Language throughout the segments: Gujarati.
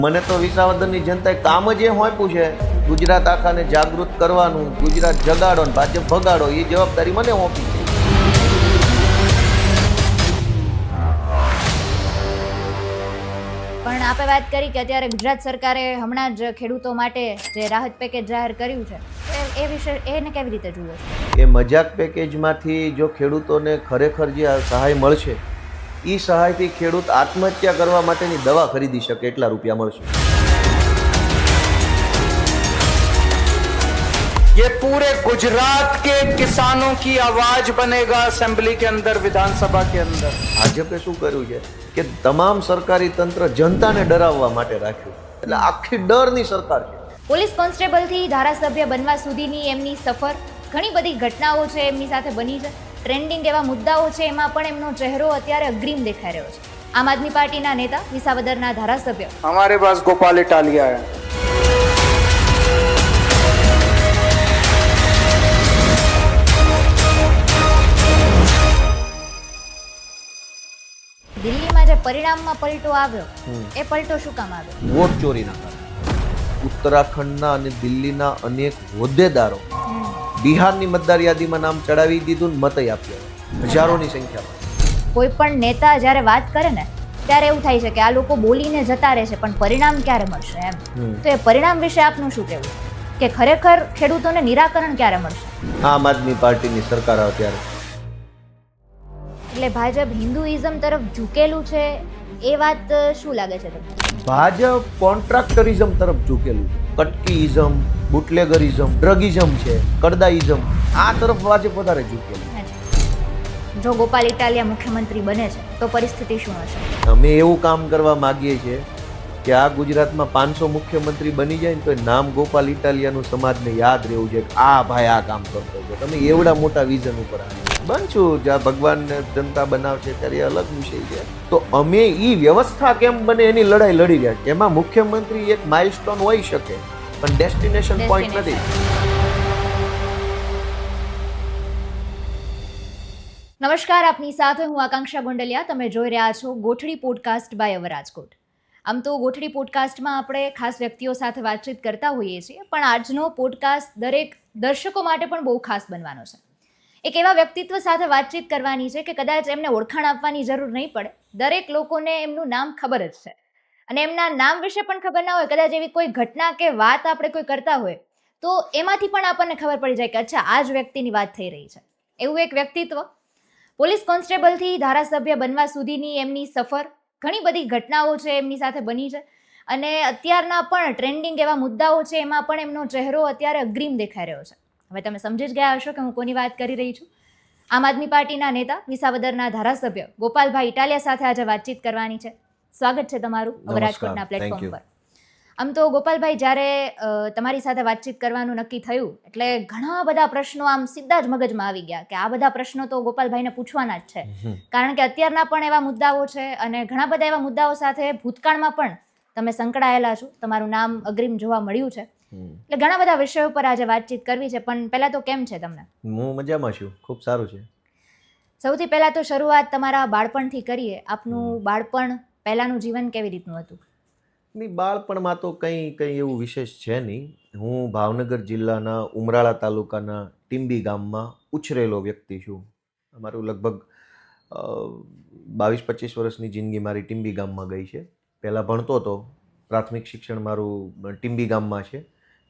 મને તો વિસાવદરની જનતાએ કામ જ એ હોંપ્યું છે, ગુજરાત આખાને જાગૃત કરવાનું, ગુજરાત જગાડો ને ભાજપ ભગાડો, એ જવાબદારી મને હોંપી છે. પણ આપણે વાત કરી કે અત્યારે ગુજરાત સરકારે હમણાં જ ખેડૂતો માટે જે રાહત પેકેજ જાહેર કર્યું છે, એ વિશે એને કેવી રીતે જુઓ છો? એ મજાક પેકેજમાંથી જો ખેડૂતોને ખરેખર જે આ સહાય મળશે, એ સહાયથી ખેડૂત આત્મહત્યા કરવા માટેની દવા ખરીદી શકે એટલા રૂપિયા મળશે. ये पूरे गुजरात के किसानों की आवाज बनेगा असेंबली के अंदर, विधानसभा के अंदर. ભાજપે શું કર્યું છે કે તમામ સરકારી તંત્ર જનતાને ડરાવવા માટે રાખ્યું, એટલે આખી ડરની સરકાર છે. પોલીસ કોન્સ્ટેબલથી ધારાસભ્ય બનવા સુધીની એમની સફર, ઘણી બધી ઘટનાઓ છે એમની સાથે બની છે, ટ્રેન્ડિંગ એવા મુદ્દાઓ છે, એમાં પણ એમનો ચહેરો અત્યારે અગ્રીમ દેખાઈ રહ્યો છે. આમ આદમી પાર્ટીના નેતા, વિસાવદરના ધારાસભ્ય हमारे पास गोपाल इटालिया है. દિલ્હીમાં જે પરિણામમાં પલટો આવ્યો, એ પલટો શું કામ આવ્યો? વોટ ચોરીના કારણે ઉત્તરાખંડના અને દિલ્હીના અનેક હોદ્દેદારો બિહારની મતદાર યાદીમાં નામ ચડાવી દીધું ને મતય આપ્યો, હજારોની સંખ્યામાં. કોઈ પણ નેતા જ્યારે વાત કરે ને ત્યારે એવું થાય છે કે આ લોકો બોલીને જતા રહેશે, પણ પરિણામ ક્યારે મળશે એમ. તો એ પરિણામ વિશે આપનું શું કહેવું કે ખરેખર ખેડૂતોને નિરાકરણ ક્યારે મળશે? આમ આદમી પાર્ટીની સરકાર આવે ત્યારે. એટલે ભાજપ હિન્દુઇઝમ તરફ ઝૂકેલું છે, એ વાત શું લાગે છે તમને? ભાજપ કોન્ટ્રાક્ટરિઝમ તરફ ઝૂકેલું છે. કટકીઇઝમ, બુટલેગરિઝમ, ડ્રગિઝમ છે, કડદાઇઝમ, આ તરફ ભાજપ વધારે ઝૂકેલું. જો ગોપાલ ઇટાલિયા મુખ્યમંત્રી બને છે તો પરિસ્થિતિ શું હશે? અમે એવું કામ કરવા માંગીએ છીએ કે આ ગુજરાતમાં 500 મુખ્યમંત્રી બની જાય ને તો નામ ગોપાલ ઇટાલિયાનું સમાજને યાદ રહેવું છે કે આ ભાઈ આ કામ કરતો હતો. તમે એવડા મોટા વિઝન ઉપર બનશું, જ્યાં ભગવાનને જનતા બનાવશે ત્યારે એ અલગ વિષય છે. તો અમે એ વ્યવસ્થા કેમ બને એની લડાઈ લડી રહ્યા છીએ. એમાં મુખ્યમંત્રી એક માઇલસ્ટોન હોઈ શકે પણ ડેસ્ટિનેશન પોઈન્ટ નથી. નમસ્કાર, આપની સાથે હું આકાંક્ષા ગોંડલિયા. તમે જોઈ રહ્યા છો ગોઠડી પોડકાસ્ટ બાય અવર રાજકોટ. આમ તો ગોઠડી પોડકાસ્ટમાં આપણે ખાસ વ્યક્તિઓ સાથે વાતચીત કરતા હોઈએ છીએ, પણ આજનો પોડકાસ્ટ દરેક દર્શકો માટે પણ બહુ ખાસ બનવાનો છે. એક એવા વ્યક્તિત્વ સાથે વાતચીત કરવાની છે કે કદાચ એમને ઓળખાણ આપવાની જરૂર નહીં પડે, દરેક લોકોને એમનું નામ ખબર જ છે, અને એમના નામ વિશે પણ ખબર ના હોય. કદાચ એવી કોઈ ઘટના કે વાત આપણે કોઈ કરતા હોય તો એમાંથી પણ આપણને ખબર પડી જાય કે અચ્છા, આ જ વ્યક્તિની વાત થઈ રહી છે. એવું એક વ્યક્તિત્વ, પોલીસ કોન્સ્ટેબલથી ધારાસભ્ય બનવા સુધીની એમની સફર, ઘણી બધી ઘટનાઓ છે એમની સાથે બની છે, અને અત્યારના પણ ટ્રેન્ડિંગ એવા મુદ્દાઓ છે, એમાં પણ એમનો ચહેરો અત્યારે અગ્રીમ દેખાઈ રહ્યો છે. હવે તમે સમજી જ ગયા હશો કે હું કોની વાત કરી રહી છું. આમ આદમી પાર્ટીના નેતા, વિસાવદરના ધારાસભ્ય ગોપાલભાઈ ઇટાલિયા સાથે આજે વાતચીત કરવાની છે. સ્વાગત છે તમારું અવર રાજકોટના પ્લેટફોર્મ પર. આમ તો ગોપાલભાઈ, જ્યારે તમારી સાથે વાતચીત કરવાનું નક્કી થયું એટલે ઘણા બધા પ્રશ્નો આમ સીધા જ મગજમાં આવી ગયા કે આ બધા પ્રશ્નો તો ગોપાલભાઈને પૂછવાના જ છે, કારણ કે અત્યારના પણ એવા મુદ્દાઓ છે અને ઘણા બધા એવા મુદ્દાઓ સાથે ભૂતકાળમાં પણ તમે સંકળાયેલા છો, તમારું નામ અગ્રીમ જોવા મળ્યું છે. એટલે ઘણા બધા વિષયો પર આજે વાતચીત કરવી છે. પણ પહેલા તો કેમ છે તમને? હું મજામાં છું, ખૂબ સારું છે. સૌથી પહેલા તો શરૂઆત તમારા બાળપણથી કરીએ. આપનું બાળપણ, પહેલાનું જીવન કેવી રીતનું હતું? નહીં, બાળપણમાં તો કંઈ એવું વિશેષ છે નહીં. હું ભાવનગર જિલ્લાના ઉમરાળા તાલુકાના ટીંબી ગામમાં ઉછરેલો વ્યક્તિ છું. અમારું લગભગ 22-25 વર્ષની જિંદગી મારી ટીંબી ગામમાં ગઈ છે. પહેલાં ભણતો હતો, પ્રાથમિક શિક્ષણ મારું ટીંબી ગામમાં છે,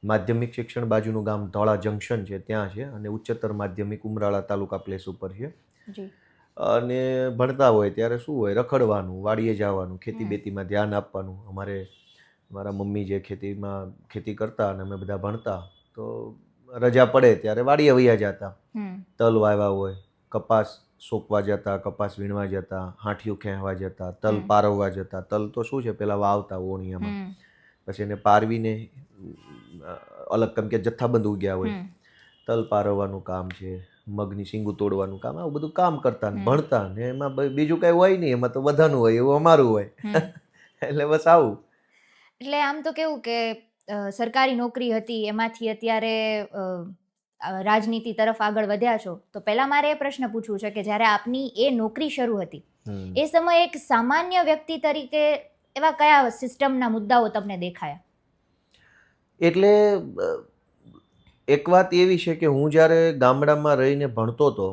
માધ્યમિક શિક્ષણ બાજુનું ગામ ધોળા જંકશન છે ત્યાં છે, અને ઉચ્ચતર માધ્યમિક ઉમરાળા તાલુકા પ્લેસ ઉપર છે. અને ભણતા હોય ત્યારે શું હોય, રખડવાનું, વાડીએ જવાનું, ખેતી બેતીમાં ધ્યાન આપવાનું. મારા મમ્મી જે ખેતી કરતા અને અમે બધા ભણતા, તો રજા પડે ત્યારે વાડીએ વયા જતા. તલ વાવ્યા હોય, કપાસ સોંપવા જતા, કપાસ વીણવા જતા, હાંઠિયું ખેંચવા જતા, તલ પારવવા જતા. તલ તો શું છે, પેલા વાવતા ઓણિયામાં, પછી એને પારવીને અલગ, કેમ કે જથ્થાબંધ ઉગ્યા હોય, તલ પારવવાનું કામ છે, મગની શીંગું તોડવાનું કામ, આવું બધું કામ કરતા ને ભણતા. ને એમાં બીજું કઈ હોય નહીં, એમાં તો બધાનું હોય એવું અમારું હોય. એટલે બસ આવું. એટલે આમ તો કેવું કે સરકારી નોકરી હતી, એમાંથી અત્યારે રાજનીતિ તરફ આગળ વધ્યા છો, તો પહેલા મારે એ પ્રશ્ન પૂછવું છે કે જ્યારે આપની એ નોકરી શરૂ હતી એ સમયે એક સામાન્ય વ્યક્તિ તરીકે એવા કયા સિસ્ટમના મુદ્દાઓ તમને દેખાયા? એટલે એક વાત એવી છે કે હું જ્યારે ગામડામાં રહીને ભણતો હતો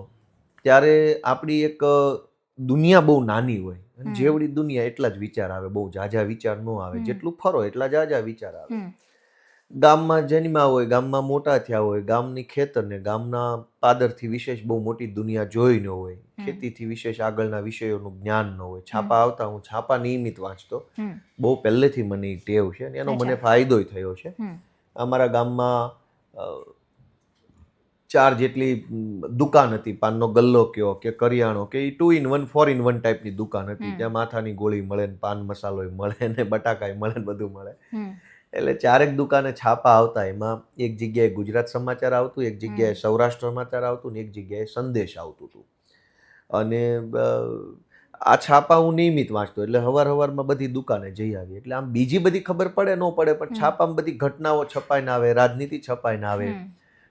ત્યારે આપણી એક દુનિયા બહુ નાની હોય અને જેવડી દુનિયા એટલા જ વિચાર આવે, બહુ ઝાઝા વિચાર ન આવે. જેટલું ફરો એટલા ઝાઝા વિચાર આવે. ગામમાં જન્મ્યા હોય, ગામમાં મોટા થયા હોય, ગામની ખેતર ને ગામના પાદરથી વિશેષ બહુ મોટી દુનિયા જોઈ ન હોય, ખેતીથી વિશેષ આગળના વિષયોનું જ્ઞાન ન હોય. છાપા આવતા હું છાપા નિયમિત વાંચતો, બહુ પહેલેથી મને ઈ ટેવ છે અને એનો મને ફાયદો થયો છે. અમારા ગામમાં 4 જેટલી દુકાન હતી, પાનનો ગલ્લો કયો કે કરિયાણો કે 2 in 1 4 in 1 ટાઈપની દુકાન હતી. ત્યાં માથાની ગોળી મળે ને પાન મસાલોય મળે ને બટાકાય મળે ને બધું મળે. એટલે 4 દુકાને છાપા આવતા. એમાં એક જગ્યાએ ગુજરાત સમાચાર આવતું, એક જગ્યાએ સૌરાષ્ટ્ર સમાચાર આવતું ને એક જગ્યાએ સંદેશ આવતું હતું. અને આ છાપા હું નિયમિત વાંચતો, એટલે હવારમાં બધી દુકાને જઈ આવી. એટલે આમ બીજી બધી ખબર પડે ન પડે, પણ છાપામાં બધી ઘટનાઓ છપાઈને આવે, રાજનીતિ છપાઈને આવે.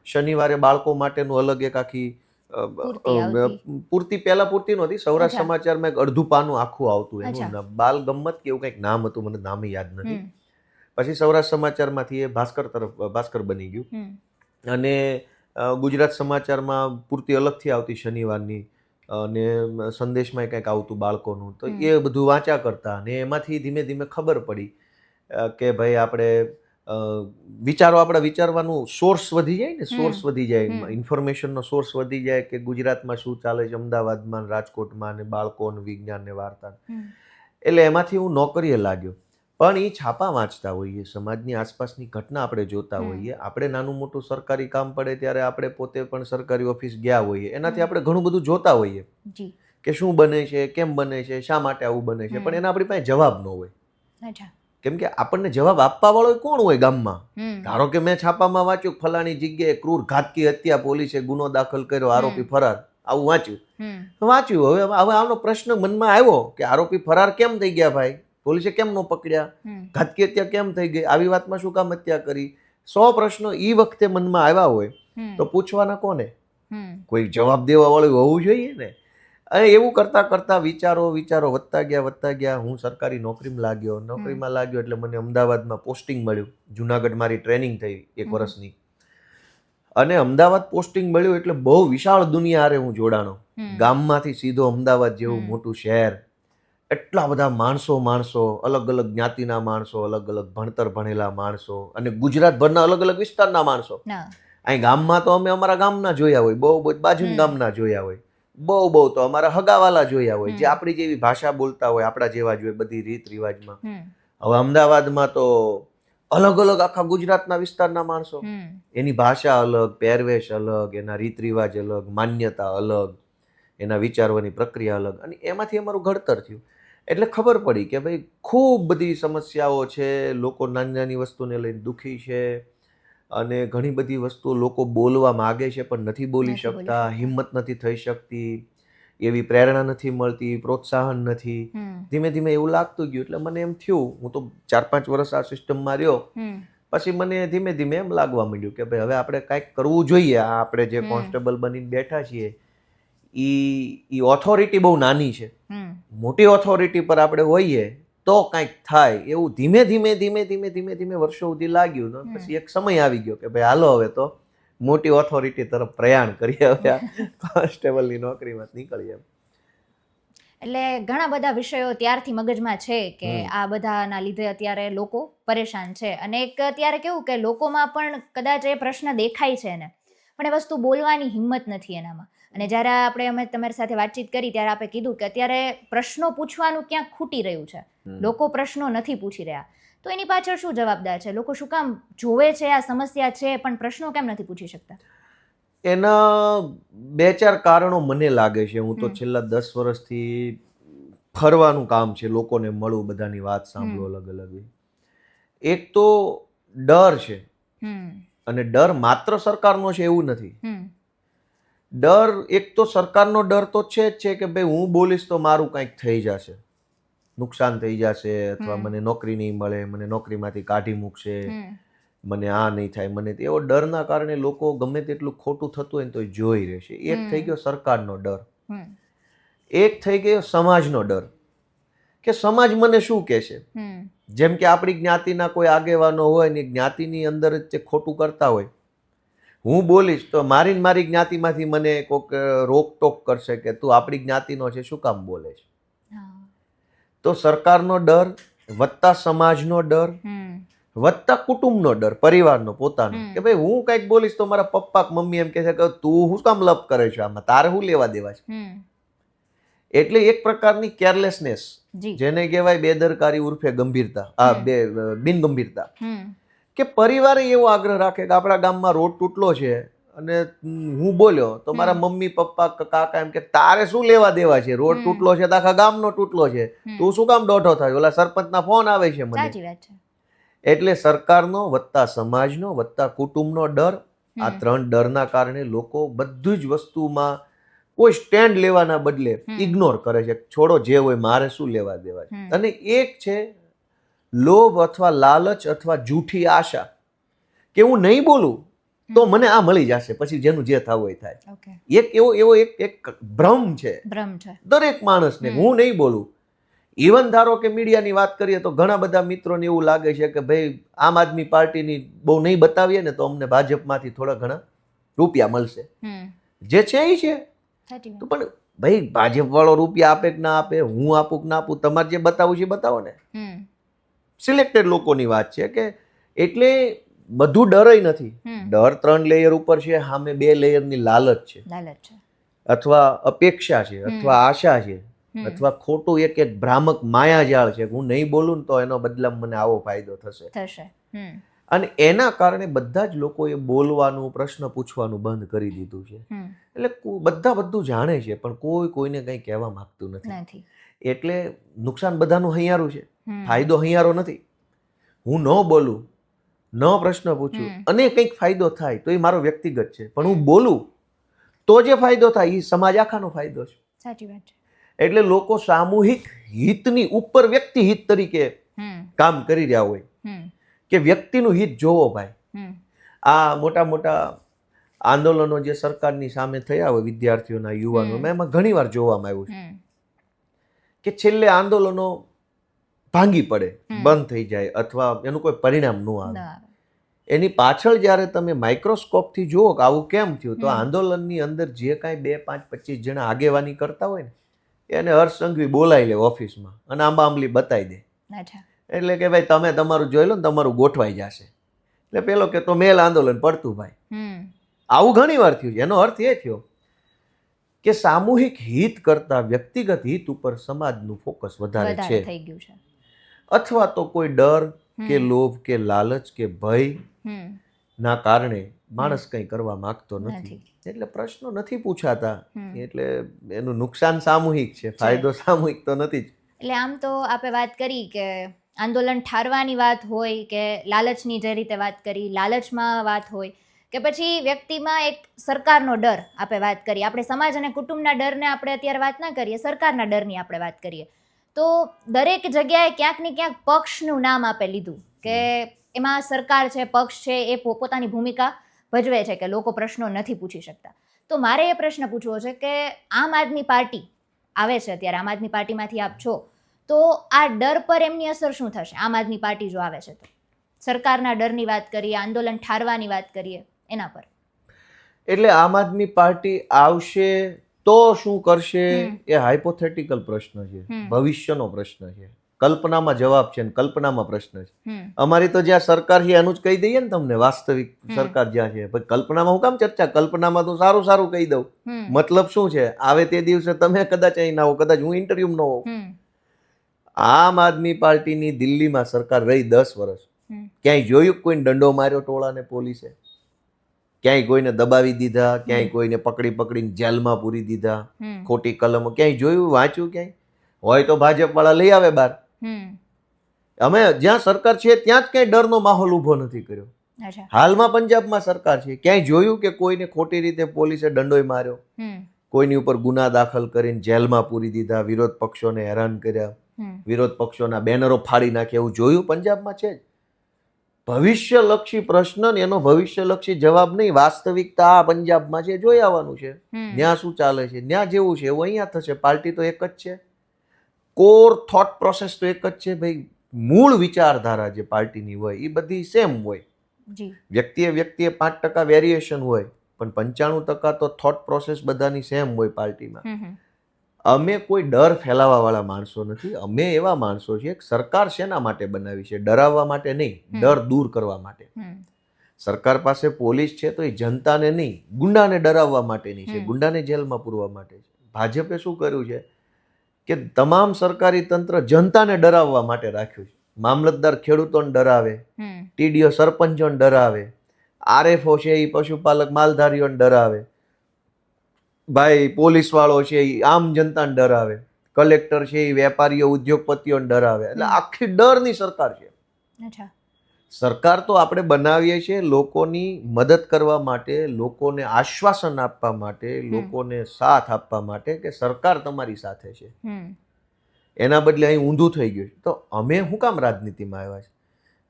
શનિવારે બાળકો માટેનું અલગ એક આખી પૂર્તિ, પહેલા પૂર્તિ નહોતી, સૌરાષ્ટ્ર સમાચારમાં એક અડધું પાનું આખું આવતું. એનું બાલ ગમ્મત કે એવું કંઈક નામ હતું, મને નામ યાદ નથી. પછી સૌરાષ્ટ્ર સમાચારમાંથી એ ભાસ્કર બની ગયું. અને ગુજરાત સમાચારમાં પૂર્તિ અલગથી આવતી શનિવારની, અને સંદેશમાં કંઈક આવતું બાળકોનું. તો એ બધું વાંચ્યા કરતા અને એમાંથી ધીમે ધીમે ખબર પડી કે ભાઈ આપણે વિચારો, આપણા વિચારવાનું સોર્સ વધી જાય ને, સોર્સ વધી જાય, ઇન્ફોર્મેશનનો સોર્સ વધી જાય કે ગુજરાતમાં શું ચાલે છે, અમદાવાદમાં, રાજકોટમાં, ને બાળકોનું વિજ્ઞાન ને વાર્તા. એટલે એમાંથી હું નોકરીએ લાગ્યો. પણ એ છાપા વાંચતા હોઈએ, સમાજની આસપાસની ઘટના આપણે જોતા હોઈએ, આપણે નાનું મોટું સરકારી કામ પડે ત્યારે આપણે પોતે પણ સરકારી ઓફિસ ગયા હોઈએ, એનાથી આપણે ઘણું બધું જોતા હોઈએ કે શું બને છે, કેમ બને છે, શા માટે આવું બને છે. પણ એના આપણી પાસે જવાબ ન હોય, કેમ કે આપણને જવાબ આપવા વાળો કોણ હોય ગામમાં? ધારો કે મેં છાપામાં વાંચ્યું ફલાણી જગ્યાએ ક્રૂર ઘાતકી હત્યા, પોલીસે ગુનો દાખલ કર્યો, આરોપી ફરાર, આવું વાંચ્યું. હવે આનો પ્રશ્ન મનમાં આવ્યો કે આરોપી ફરાર કેમ થઈ ગયા ભાઈ, પોલીસે કેમ ન પકડ્યા, ઘાતકી હત્યા કેમ થઈ ગઈ, આવી વાતમાં શું કામ હત્યા કરી? 100 પ્રશ્નો ઈ વખતે મનમાં આવ્યા હોય તો પૂછવાના કોને? કોઈ જવાબ દેવા વાળું હોવું જોઈએ ને. અને એવું કરતા કરતા વિચારો વધતા ગયા. હું સરકારી નોકરીમાં લાગ્યો એટલે મને અમદાવાદમાં પોસ્ટિંગ મળ્યું. જુનાગઢ મારી ટ્રેનિંગ થઈ 1 વર્ષની, અને અમદાવાદ પોસ્ટિંગ મળ્યું એટલે બહુ વિશાળ દુનિયા હારે હું જોડાણો. ગામમાંથી સીધો અમદાવાદ જેવું મોટું શહેર, એટલા બધા માણસો, અલગ અલગ જ્ઞાતિના માણસો, અલગ અલગ ભણતર ભણેલા માણસો, અને ગુજરાતભરના અલગ અલગ વિસ્તારના માણસો. અહીં ગામમાં તો અમે અમારા ગામના જોયા હોય, બહુ બાજુના ગામના જોયા હોય, બહુ તો અમારા હગાવાલા જોયા હોય, જે આપણી જેવી ભાષા બોલતા હોય, આપણા જેવા જ હોય બધી રીત રિવાજમાં. હવે અમદાવાદમાં તો અલગ અલગ આખા ગુજરાતના વિસ્તારના માણસો, એની ભાષા અલગ, પહેરવેશ અલગ, એના રીત રિવાજ અલગ, માન્યતા અલગ, એના વિચારવાની પ્રક્રિયા અલગ. અને એમાંથી અમારું ઘડતર થયું. એટલે ખબર પડી કે ભાઈ ખૂબ બધી સમસ્યાઓ છે, લોકો નાની નાની વસ્તુને લઈને દુઃખી છે, અને ઘણી બધી વસ્તુઓ લોકો બોલવા માગે છે પણ નથી બોલી શકતા, હિંમત નથી થઈ શકતી, એવી પ્રેરણા નથી મળતી, પ્રોત્સાહન નથી. ધીમે ધીમે એવું લાગતું ગયું. એટલે મને એમ થયું, હું તો 4-5 વર્ષ આ સિસ્ટમમાં રહ્યો, પછી મને ધીમે ધીમે એમ લાગવા માંડ્યું કે ભાઈ હવે આપણે કાંઈક કરવું જોઈએ. આ આપણે જે કોન્સ્ટેબલ બનીને બેઠા છીએ, ઈ ઓથોરિટી બહુ નાની છે. મોટી ઓથોરિટી પર આપણે હોઈએ તો કંઈક થાય એવું ધીમે ધીમે વર્ષો સુધી લાગ્યું. પછી એક સમય આવી ગયો કે ભાઈ હાલો હવે તો મોટી ઓથોરિટી તરફ પ્રયાણ કરીએ, હવે કોન્સ્ટેબલની નોકરીમાં નીકળીએ. એટલે ઘણા બધા વિષયો ત્યારથી મગજમાં છે કે આ બધાના લીધે અત્યારે લોકો પરેશાન છે. અને એક અત્યારે કેવું કે લોકોમાં પણ કદાચ એ પ્રશ્ન દેખાય છે ને, પણ એ વસ્તુ બોલવાની હિંમત નથી એનામાં. અને જ્યારે અમે તમારી સાથે વાતચીત કરી ત્યારે આપણે કીધું કે અત્યારે પ્રશ્નો પૂછવાનું ક્યાંક ખૂટી રહ્યું છે, લોકો પ્રશ્નો નથી પૂછી રહ્યા. તો એની પાછળ શું જવાબદાર છે? લોકો શું કામ જોવે છે આ સમસ્યા છે પણ પ્રશ્નો કેમ નથી પૂછી શકતા? એના 2-4 કારણો મને લાગે છે. હું તો છેલ્લા 10 વર્ષથી ફરવાનું કામ છે, લોકોને મળું, બધાની વાત સાંભળું અલગ અલગ. એક તો ડર છે, અને ડર માત્ર સરકારનો છે એવું નથી. ડર, એક તો સરકારનો ડર તો છે જ છે કે ભાઈ હું બોલીશ તો મારું કંઈક થઈ જશે, નુકસાન થઈ જશે, અથવા મને નોકરી નહીં મળે, મને નોકરીમાંથી કાઢી મૂકશે, મને આ નહીં થાય, મને એવો ડરના કારણે લોકો ગમે તેટલું ખોટું થતું હોય ને તો જોઈ રહેશે. એક થઈ ગયો સરકારનો ડર. એક થઈ ગયો સમાજનો ડર કે સમાજ મને શું કહેશે. હમ જેમ કે આપણી જ્ઞાતિના કોઈ આગેવાનો હોય ને જ્ઞાતિની અંદર જ તે ખોટું કરતા હોય, હું બોલીશ તો મારી જ્ઞાતિમાંથી મને કોઈક રોકટોક કરશે કે તું આપણી જ્ઞાતિનો છે, શું કામ બોલે છે. હા તો સરકારનો ડર વત્તા સમાજનો ડર હમ વત્તા કુટુંબનો ડર, પરિવારનો પોતાનો, હમ. કે ભાઈ હું કંઈક બોલીશ તો મારા પપ્પા કે મમ્મી એમ કહે છે કે તું શું કામ લપ કરે છે આમાં, તારે શું લેવા દેવા છે. હમ એટલે એક પ્રકારની કેરલેસનેસ, જી જેને કહેવાય બેદરકારી ઉર્ફે ગંભીરતા, બિનગંભીરતા, હમ કે પરિવારે એવો આગ્રહ રાખે કે આપણા ગામમાં રોડ તૂટલો છે અને હું બોલ્યો તો મારા મમ્મી પપ્પા કાકા એમ કે તારે શું લેવા દેવા છે, રોડ તૂટલો છે તો આખા ગામનો તૂટલો છે, તું શું કામ દોઢો થાય, ઓલા સરપંચના ફોન આવે છે મને. સાચી વાત છે. એટલે સરકારનો વત્તા સમાજનો વત્તા કુટુંબનો ડર, આ ત્રણ ડરના કારણે લોકો બધી જ વસ્તુમાં કોઈ સ્ટેન્ડ લેવાના બદલે ઇગ્નોર કરે છે, છોડો જે હોય મારે શું લેવા દેવા છે. અને એક છે લોભ અથવા લાલચ અથવા જૂઠી આશા, કે હું નહીં બોલું તો મને આ મળી જશે, પછી જેનું જે થવું હોય થાય. ઓકે એક એવો એક ભ્રમ છે ભ્રમ છે. દરેક માણસને, હું નહીં બોલું. ઇવન ધારો કે મીડિયાની વાત કરીએ તો ઘણા બધા મિત્રોને એવું લાગે છે કે ભાઈ આમ આદમી પાર્ટીની બહુ નહીં બતાવીએ ને તો અમને ભાજપમાંથી થોડા ઘણા રૂપિયા મળશે, હમ જે છે એ છે. સાચી વાત. તો પણ ભાઈ ભાજપ વાળો રૂપિયા આપે કે ના આપે, હું આપું કે ના આપું, તમારે જે બતાવવું છે એ બતાવો ને. હમ સિલેક્ટેડ લોકોની વાત છે કે એટલે બધું ડરય નથી. ડર 3 લેયર ઉપર છે, સામે 2 લેયરની લાલચ છે, લાલચ છે. અથવા અપેક્ષા છે, અથવા આશા છે, અથવા ખોટું એક ભ્રામક માયાજાળ છે કે હું નહીં બોલું ને તો એનો બદલામાં મને આવો ફાયદો થશે. થશે. અને એના કારણે બધા જ લોકોએ બોલવાનું, પ્રશ્ન પૂછવાનું બંધ કરી દીધું છે. એટલે બધા બધું જાણે છે પણ કોઈ કોઈને કંઈ કહેવા માંગતું નથી. નથી. એટલે નુકસાન બધાનું હૈયારું છે, ફાયદો હૈયારો નથી. હું ન બોલું, ન પ્રશ્ન પૂછું અને કંઈક ફાયદો થાય તો એ મારો વ્યક્તિગત છે, પણ હું બોલું તો જે ફાયદો થાય એ સમાજ આખાનો ફાયદો છે. સાચી વાત છે. એટલે લોકો સામૂહિક હિતની ઉપર વ્યક્તિ હિત તરીકે કામ કરી રહ્યા હોય કે વ્યક્તિનું હિત જોવો ભાઈ. આ મોટા મોટા આંદોલનો જે સરકારની સામે થયા હોય વિદ્યાર્થીઓના, યુવાનોમાં, એમાં ઘણી વાર જોવામાં આવ્યું છે કે છેલ્લે આંદોલનો ભાંગી પડે, બંધ થઈ જાય અથવા એનું કોઈ પરિણામ ન આવે. એની પાછળ જ્યારે તમે માઇક્રોસ્કોપથી જુઓ કે આવું કેમ થયું, તો આંદોલનની અંદર જે કાંઈ 2, 5, 25 જણા આગેવાની કરતા હોય ને એને હર્ષ સંઘવી બોલાવી લે ઓફિસમાં અને આંબા-આંબલી બતાવી દે. એટલે કે ભાઈ તમે તમારું જોઈ લો ને તમારું ગોઠવાઈ જશે. એટલે પેલો કે તો મેલ આંદોલન પડતું ભાઈ. આવું ઘણી વાર થયું છે. એનો અર્થ એ થયો કે સામૂહિક હિત કરતા વ્યક્તિગત હિત ઉપર સમાજનું ફોકસ વધારે છે, થઈ ગયું છે. અથવા તો કોઈ ડર કે લોભ કે લાલચ કે ભય ના કારણે માણસ કંઈ કરવા માંગતો નથી. એટલે પ્રશ્નો નથી પૂછાતા, એટલે એનું નુકસાન સામૂહિક છે, ફાયદો સામૂહિક તો નથી જ. એટલે આમ તો આપણે વાત કરી કે આંદોલન ઠારવાની વાત હોય કે લાલચની જે રીતે વાત કરી, લાલચમાં વાત હોય કે પછી વ્યક્તિમાં એક સરકારનો ડર આપણે વાત કરીએ, આપણે સમાજ અને કુટુંબના ડરને આપણે અત્યારે વાત ના કરીએ, સરકારના ડરની આપણે વાત કરીએ, તો દરેક જગ્યાએ ક્યાંક ને ક્યાંક પક્ષનું નામ આપે લીધું કે એમાં સરકાર છે, પક્ષ છે, એ પોતાની ભૂમિકા ભજવે છે કે લોકો પ્રશ્નો નથી પૂછી શકતા. તો મારે એ પ્રશ્ન પૂછવો છે કે આમ આદમી પાર્ટી આવે છે અત્યારે, આમ આદમી પાર્ટીમાંથી આપ છો, તો આ ડર પર એમની અસર શું થશે? આમ આદમી પાર્ટી જો આવે છે તો સરકારના ડરની વાત કરીએ, આંદોલન ઠારવાની વાત કરીએ, એના પર. એટલે આમ આદમી પાર્ટી આવશે તો શું કરશે એ હાઇપોથેટિકલ પ્રશ્ન છે, ભવિષ્યનો પ્રશ્ન છે, કલ્પનામાં જવાબ છે ને કલ્પનામાં પ્રશ્ન છે. અમારી તો જ્યાં સરકાર છે એનું જ કહી દઈએ ને તમને, વાસ્તવિક સરકાર જ્યાં છે. પછી કલ્પનામાં હું કામ ચર્ચા, કલ્પનામાં તો સારું સારું કહી દઉં. મતલબ શું છે, આવે તે દિવસે તમે કદાચ અહીં ના હો, કદાચ હું ઇન્ટરવ્યુ ન હોઉં. આમ આદમી પાર્ટીની દિલ્હીમાં સરકાર રહી 10 વર્ષ, ક્યાંય જોયું કોઈને દંડો માર્યો ટોળાને પોલીસે? ક્યાંય કોઈને દબાવી દીધા? ક્યાંય કોઈને પકડીને જેલમાં પૂરી દીધા? ખોટી કલમો ક્યાંય જોયું, વાંચ્યું ક્યાંય? હોય તો ભાજપ વાળા લઈ આવે બહાર. અમે જ્યાં સરકાર છે ત્યાં જ ક્યાંય ડરનો માહોલ ઊભો નથી કર્યો. હાલમાં પંજાબમાં સરકાર છે, ક્યાંય જોયું કે કોઈને ખોટી રીતે પોલીસે દંડોય માર્યો? કોઈની ઉપર ગુના દાખલ કરીને જેલમાં પૂરી દીધા, વિરોધ પક્ષોને હેરાન કર્યા, વિરોધ પક્ષોના બેનરો ફાડી નાખ્યા, એવું જોયું? પંજાબમાં છે જ. ભવિષ્યલક્ષી પ્રશ્ન ને એનો ભવિષ્યલક્ષી જવાબ નહીં, વાસ્તવિકતા આ પંજાબમાં છે, જોઈ આવવાનું છે. ત્યાં શું ચાલે છે, ત્યાં જેવું છે એવું અહીંયા થશે. પાર્ટી તો એક જ છે. કોર થોટ પ્રોસેસ તો એક જ છે ભાઈ, મૂળ વિચારધારા જે પાર્ટીની હોય એ બધી સેમ હોય. જી. વ્યક્તિએ 5% વેરિએશન હોય, પણ 95% તો થોટ પ્રોસેસ બધાની સેમ હોય પાર્ટીમાં. અમે કોઈ ડર ફેલાવા વાળા માણસો નથી. અમે એવા માણસો છીએ કે સરકાર શેના માટે બનાવી છે? ડરાવવા માટે નહીં, ડર દૂર કરવા માટે. સરકાર પાસે પોલીસ છે તો એ જનતાને નહીં, ગુંડાને ડરાવવા માટેની છે, ગુંડાને જેલમાં પૂરવા માટે છે. ભાજપે શું કર્યું છે કે તમામ સરકારી તંત્ર જનતાને ડરાવવા માટે રાખ્યું છે. મામલતદાર ખેડૂતોને ડરાવે, ટીડીઓ સરપંચોને ડરાવે, આરએફઓ છે એ પશુપાલક માલધારીઓને ડરાવે, ભાઈ પોલીસ વાળો છે એ આમ જનતાને ડરાવે, કલેક્ટર છે એ વેપારીઓ ઉદ્યોગપતિઓને ડરાવે. એટલે આખી ડરની સરકાર છે. અચ્છા. સરકાર તો આપણે બનાવીએ છીએ લોકોની મદદ કરવા માટે, લોકોને આશ્વાસન આપવા માટે, લોકોને સાથ આપવા માટે કે સરકાર તમારી સાથે છે. એના બદલે અહીં ઊંધું થઈ ગયું. તો અમે શું કામ રાજનીતિમાં આવ્યા છે?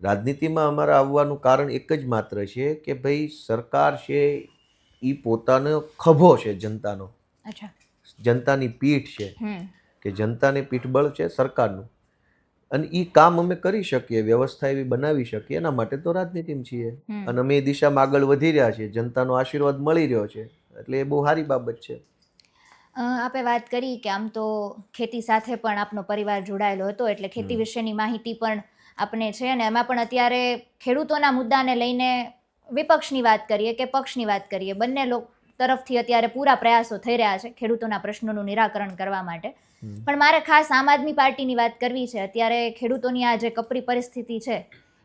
રાજનીતિમાં અમારા આવવાનું કારણ એક જ માત્ર છે કે ભાઈ સરકાર છે એ પોતાનો ખભો છે જનતાનો, જનતાની પીઠ છે, કે જનતાને પીઠબળ છે સરકારનું, અને એ કામ અમે કરી શકીએ, વ્યવસ્થા એવી બનાવી શકીએ, એના માટે તો રાજનીતિમાં છીએ. અને અમે એ દિશામાં આગળ વધી રહ્યા છીએ, જનતાનો આશીર્વાદ મળી રહ્યો છે, એટલે એ બહુ સારી બાબત છે. આપે વાત કરી કે આમ તો ખેતી સાથે પણ આપનો પરિવાર જોડાયેલો હતો, એટલે ખેતી વિશેની માહિતી પણ આપને છે, અને એમાં પણ અત્યારે ખેડૂતોના મુદ્દાને લઈને વિપક્ષની વાત કરીએ કે પક્ષની વાત કરીએ, બંને તરફથી અત્યારે પૂરા પ્રયાસો થઈ રહ્યા છે ખેડૂતોના પ્રશ્નોનું નિરાકરણ કરવા માટે. પણ મારે ખાસ આમ આદમી પાર્ટીની વાત કરવી છે. અત્યારે ખેડૂતોની આ જે કપરી પરિસ્થિતિ છે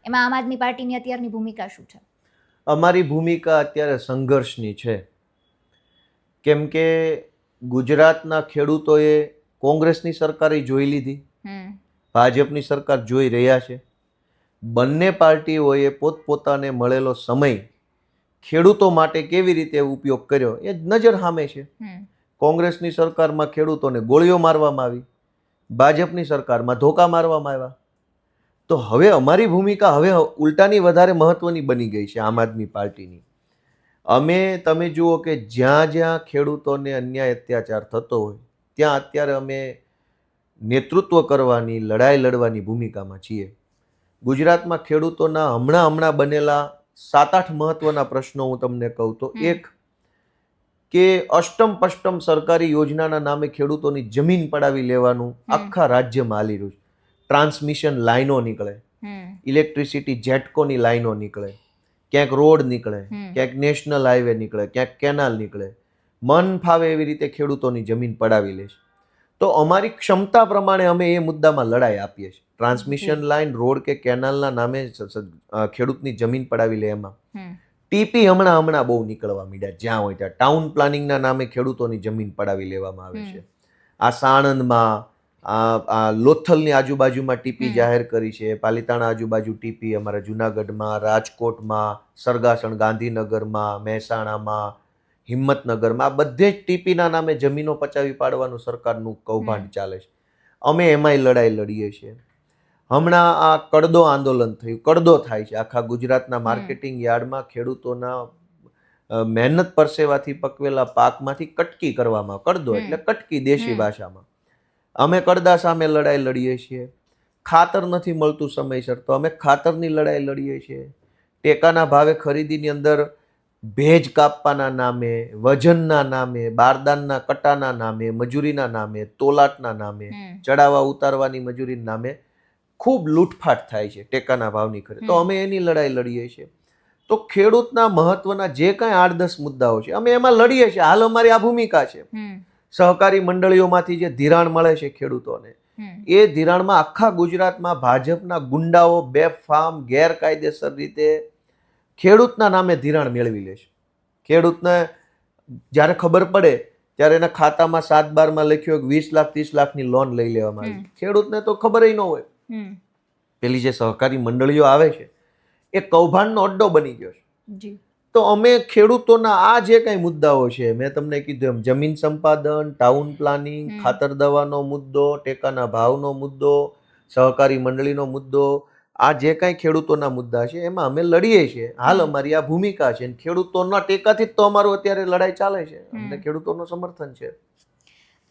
એમાં આમ આદમી પાર્ટીની અત્યારની ભૂમિકા શું છે? અમારી ભૂમિકા અત્યારે સંઘર્ષની છે, કેમ કે ગુજરાતના ખેડૂતોએ કોંગ્રેસની સરકારે જોઈ લીધી, ભાજપની સરકાર જોઈ રહ્યા છે. બંને પાર્ટીઓએ પોતપોતાને મળેલો સમય ખેડૂતો માટે કેવી રીતે ઉપયોગ કર્યો એ નજર સામે છે. કોંગ્રેસની સરકારમાં ખેડૂતોને ગોળીઓ મારવામાં આવી, ભાજપની સરકારમાં ધોકા મારવામાં આવ્યા. તો હવે અમારી ભૂમિકા હવે ઉલટાની વધારે મહત્વની બની ગઈ છે આમ આદમી પાર્ટીની. તમે જુઓ કે જ્યાં જ્યાં ખેડૂતોને અન્યાય અત્યાચાર થતો હોય ત્યાં અત્યારે અમે નેતૃત્વ કરવાની, લડાઈ લડવાની ભૂમિકામાં છીએ. ગુજરાતમાં ખેડૂતોના હમણાં બનેલા 7-8 મહત્વના પ્રશ્નો હું તમને કહું તો, એક કે અષ્ટમ સરકારી યોજનાના નામે ખેડૂતોની જમીન પડાવી લેવાનું આખા રાજ્યમાં હાલી રહ્યું છે. ટ્રાન્સમિશન લાઈનો નીકળે, ઇલેક્ટ્રિસિટી જેટકોની લાઈનો નીકળે, ક્યાંક રોડ નીકળે, ક્યાંક નેશનલ હાઈવે નીકળે, ક્યાંક કેનાલ નીકળે, મન ફાવે એવી રીતે ખેડૂતોની જમીન પડાવી લે છે. તો અમારી ક્ષમતા પ્રમાણે અમે એ મુદ્દામાં લડાઈ આપીએ છીએ. ટ્રાન્સમિશન લાઈન, રોડ કે કેનાલના નામે ખેડૂતની જમીન પડાવી લે એમાં. ટીપી હમણાં બહુ નીકળવા માંડ્યા, જ્યાં હોય ત્યાં ટાઉન પ્લાનિંગના નામે ખેડૂતોની જમીન પડાવી લેવામાં આવે છે. આ સાણંદમાં, આ લોથલની આજુબાજુમાં ટીપી જાહેર કરી છે, પાલિતાણા આજુબાજુ ટીપી, અમારા જુનાગઢમાં, રાજકોટમાં, સરગાસણ, ગાંધીનગરમાં, મહેસાણામાં, હિંમતનગરમાં, આ બધે જ ટીપીના નામે જમીનો પચાવી પાડવાનું સરકારનું કૌભાંડ ચાલે છે. અમે એમાંય લડાઈ લડીએ છીએ. હમણાં આ કડદો આંદોલન થયું, કડદો થાય છે આખા ગુજરાતના માર્કેટિંગ યાર્ડમાં, ખેડૂતોના મહેનત પરસેવાથી પકવેલા પાકમાંથી કટકી કરવામાં, કડદો એટલે કટકી દેશી ભાષામાં. અમે કડદા સામે લડાઈ લડીએ છીએ. ખાતર નથી મળતું સમયસર તો અમે ખાતરની લડાઈ લડીએ છીએ. ટેકાના ભાવે ખરીદીની અંદર ભેજ કાપવાના નામે, વજનના નામે, બારદાનના કટાના નામે, મજૂરીના નામે, તોલાટના નામે, ચડાવવા ઉતારવાની મજૂરીના નામે ખૂબ લૂંટફાટ થાય છે ટેકાના ભાવની ખરીદ. તો અમે એની લડાઈ લડીએ છીએ. તો ખેડૂતના મહત્વના જે કાંઈ 8-10 મુદ્દાઓ છે અમે એમાં લડીએ છીએ. હાલ અમારી આ ભૂમિકા છે. સહકારી મંડળીઓમાંથી જે ધિરાણ મળે છે ખેડૂતોને, એ ધિરાણમાં આખા ગુજરાતમાં ભાજપના ગુંડાઓ બેફામ ગેરકાયદેસર રીતે ખેડૂતના નામે ધિરાણ મેળવી લે છે. ખેડૂતને જ્યારે ખબર પડે ત્યારે એના ખાતામાં 7/12માં લખ્યો 20 લાખ 30 લાખની લોન લઈ લેવામાં આવી. ખેડૂતને તો ખબર ન હોય. પેલી જે સહકારી મંડળીઓ આવે છે એ કૌભાંડનો અડ્ડો બની ગયો છે. તો અમે ખેડૂતોના આ જે કઈ મુદ્દાઓ છે, મેં તમને કીધું એમ, જમીન સંપાદન, ટાઉન પ્લાનિંગ, ખાતર દવાનો મુદ્દો, ટેકાના ભાવનો મુદ્દો, સહકારી મંડળીનો મુદ્દો, આ જે કાંઈ ખેડૂતોના મુદ્દા છે એમાં અમે લડીએ છીએ. હાલ અમારી આ ભૂમિકા છે. ખેડૂતોના ટેકાથી જ તો અમારું અત્યારે લડાઈ ચાલે છે. અમને ખેડૂતોનું સમર્થન છે.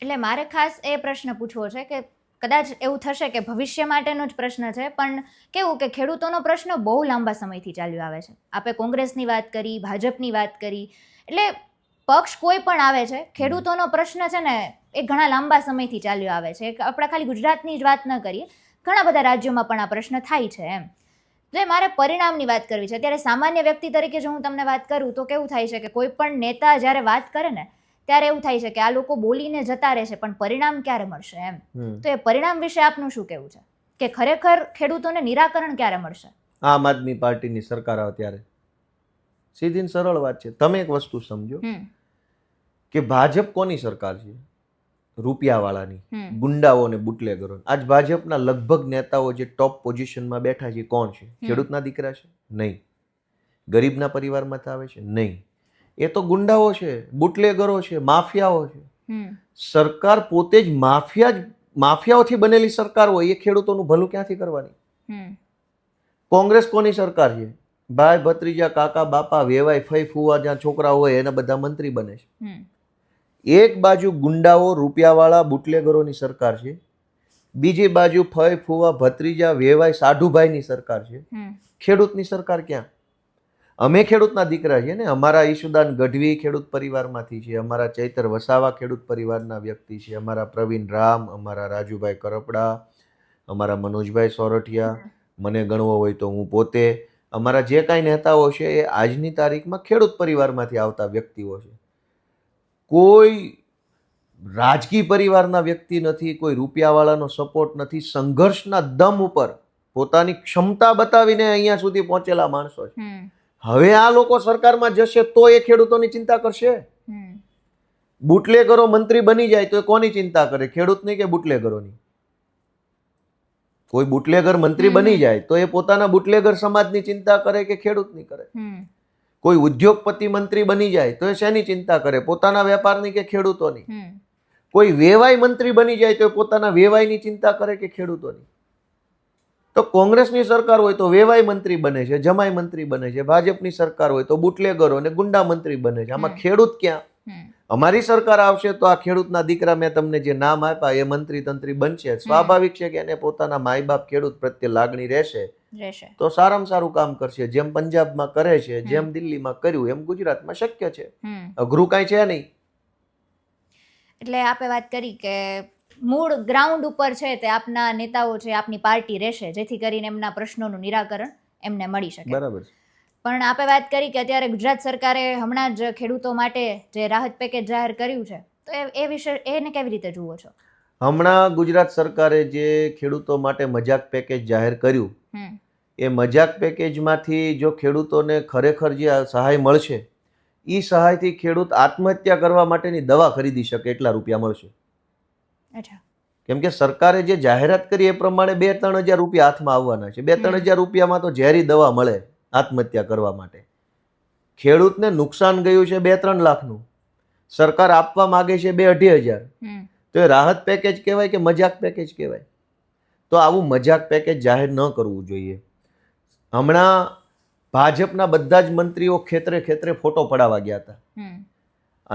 એટલે મારે ખાસ એ પ્રશ્ન પૂછવો છે કે કદાચ એવું થશે કે ભવિષ્ય માટેનો જ પ્રશ્ન છે, પણ કેવું કે ખેડૂતોનો પ્રશ્ન બહુ લાંબા સમયથી ચાલ્યો આવે છે. આપણે કોંગ્રેસની વાત કરી, ભાજપની વાત કરી, એટલે પક્ષ કોઈ પણ આવે છે, ખેડૂતોનો પ્રશ્ન છે ને એ ઘણા લાંબા સમયથી ચાલ્યો આવે છે. આપણે ખાલી ગુજરાતની જ વાત ન કરીએ, ઘણા બધા રાજ્યોમાં પણ આ પ્રશ્ન થાય છે એમ. એટલે મારે પરિણામની વાત કરવી છે. અત્યારે સામાન્ય વ્યક્તિ તરીકે જો હું તમને વાત કરું તો કેવું થાય છે કે કોઈ પણ નેતા જ્યારે વાત કરે ને ત્યારે એવું થાય છે કે આ લોકો બોલીને જતા રહેશે, પણ પરિણામ ક્યારે મળશે એમ. તો એ પરિણામ વિશે આપનું શું કહેવું છે કે ખરેખર ખેડૂતોને નિરાકરણ ક્યારે મળશે? આમ આદમી પાર્ટીની સરકાર આવે ત્યારે. સીધી ને સરળ વાત છે. તમે એક વસ્તુ સમજો કે ભાજપ કોની સરકાર છે? રૂપિયાવાળાની, ગુંડાઓ અને બુટલેગરો. આજ ભાજપના લગભગ નેતાઓ જે ટોપ પોઝિશનમાં બેઠા છે કોણ છે? ખેડૂતના દીકરા છે? નહીં. ગરીબના પરિવારમાંથી આવે છે? નહીં. એ તો ગુંડાઓ છે, બુટલેગરો છે, માફિયાઓ છે. સરકાર પોતે જ માફિયાઓથી બનેલી સરકાર હોય, એ ખેડૂતોનું ભલું ક્યાંથી કરવાની? કોંગ્રેસ કોની સરકાર છે? ભાઈ ભત્રીજા, કાકા બાપા, વેવાય, ફઈ ફુવા, જ્યાં છોકરા હોય એના બધા મંત્રી બને છે. એક બાજુ ગુંડાઓ, રૂપિયાવાળા, બુટલેગરોની સરકાર છે, બીજી બાજુ ફઈ ફુવા, ભત્રીજા, વેવાય, સાઢુભાઈની સરકાર છે. ખેડૂતની સરકાર ક્યાં? અમે ખેડૂતના દીકરા છીએ ને. અમારા ઈશુદાન ગઢવી ખેડૂત પરિવારમાંથી છે, અમારા ચૈતર વસાવા ખેડૂત પરિવારના વ્યક્તિ છે, અમારા પ્રવીણ રામ, અમારા રાજુભાઈ કરપડા, અમારા મનોજભાઈ સોરઠિયા, મને ગણવો હોય તો હું પોતે, અમારા જે કાંઈ નેતાઓ છે એ આજની તારીખમાં ખેડૂત પરિવારમાંથી આવતા વ્યક્તિઓ છે. કોઈ રાજકીય પરિવારના વ્યક્તિ નથી, કોઈ રૂપિયાવાળાનો સપોર્ટ નથી. સંઘર્ષના દમ ઉપર પોતાની ક્ષમતા બતાવીને અહીંયા સુધી પહોંચેલા માણસો છે. હવે આ લોકો સરકારમાં જશે તો એ ખેડૂતોની ચિંતા કરશે? બુટલેગરો મંત્રી બની જાય તો એ કોની ચિંતા કરે? ખેડૂતની કે બુટલેગરોની? કોઈ બુટલેગર મંત્રી બની જાય તો એ પોતાના બુટલેગર સમાજની ચિંતા કરે કે ખેડૂતની કરે? કોઈ ઉદ્યોગપતિ મંત્રી બની જાય તો એ શેની ચિંતા કરે? પોતાના વેપારની કે ખેડૂતોની? કોઈ વેવાય મંત્રી બની જાય તો એ પોતાના વેવાયની ચિંતા કરે કે ખેડૂતોની? તો કોંગ્રેસની સરકાર હોય તો વેવાય મંત્રી બને છે, જમાઈ મંત્રી બને છે. ભાજપની સરકાર હોય તો બુટલેગરો અને ગુંડા મંત્રી બને છે. આમાં ખેડૂત ક્યાં? અમારી સરકાર આવશે તો આ ખેડૂતના દીકરા, મેં તમને જે નામ આપ્યા, એ મંત્રી તંત્રી બનશે. સ્વાભાવિક છે કે એને પોતાના માય બાપ ખેડૂત પ્રત્યે લાગણી રહેશે તો સારામાં સારું કામ કરશે. જેમ પંજાબમાં કરે છે, જેમ દિલ્હીમાં કર્યું, એમ ગુજરાતમાં શક્ય છે. અઘરું કાંઈ છે નહીં. એટલે આપે વાત કરી કે મૂળ ગ્રાઉન્ડ ઉપર છે તે આપના નેતાઓ છે, આપની પાર્ટી રહેશે, જેથી કરીને એમના પ્રશ્નોનું નિરાકરણ એમને મળી શકે. બરાબર છે. પણ આપે વાત કરી કે અત્યારે ગુજરાત સરકારે હમણાં જ ખેડૂતો માટે જે રાહત પેકેજ જાહેર કર્યું છે, તો એ વિશે એને કેવી રીતે જુઓ છો? હમણાં ગુજરાત સરકારે જે ખેડૂતો માટે મજાક પેકેજ જાહેર કર્યું, એ મજાક પેકેજમાંથી જો ખેડૂતોને ખરેખર જે સહાય મળશે, એ સહાયથી ખેડૂત આત્મહત્યા કરવા માટેની દવા ખરીદી શકે એટલા રૂપિયા મળશે. કેમ કે સરકારે જે જાહેરાત કરી એ પ્રમાણે 2-3 હજાર રૂપિયા હાથમાં આવવાના છે. 2-3 હજાર રૂપિયામાં તો ઝેરી દવા મળે આત્મહત્યા કરવા માટે. ખેડૂતને નુકસાન ગયું છે 2-3 લાખનું, સરકાર આપવા માંગે છે 2-2.5 હજાર. તો એ રાહત પેકેજ કહેવાય કે મજાક પેકેજ કહેવાય? તો આવું મજાક પેકેજ જાહેર ન કરવું જોઈએ. હમણાં ભાજપના બધા જ મંત્રીઓ ખેતરે ખેતરે ફોટો પડાવવા ગયા હતા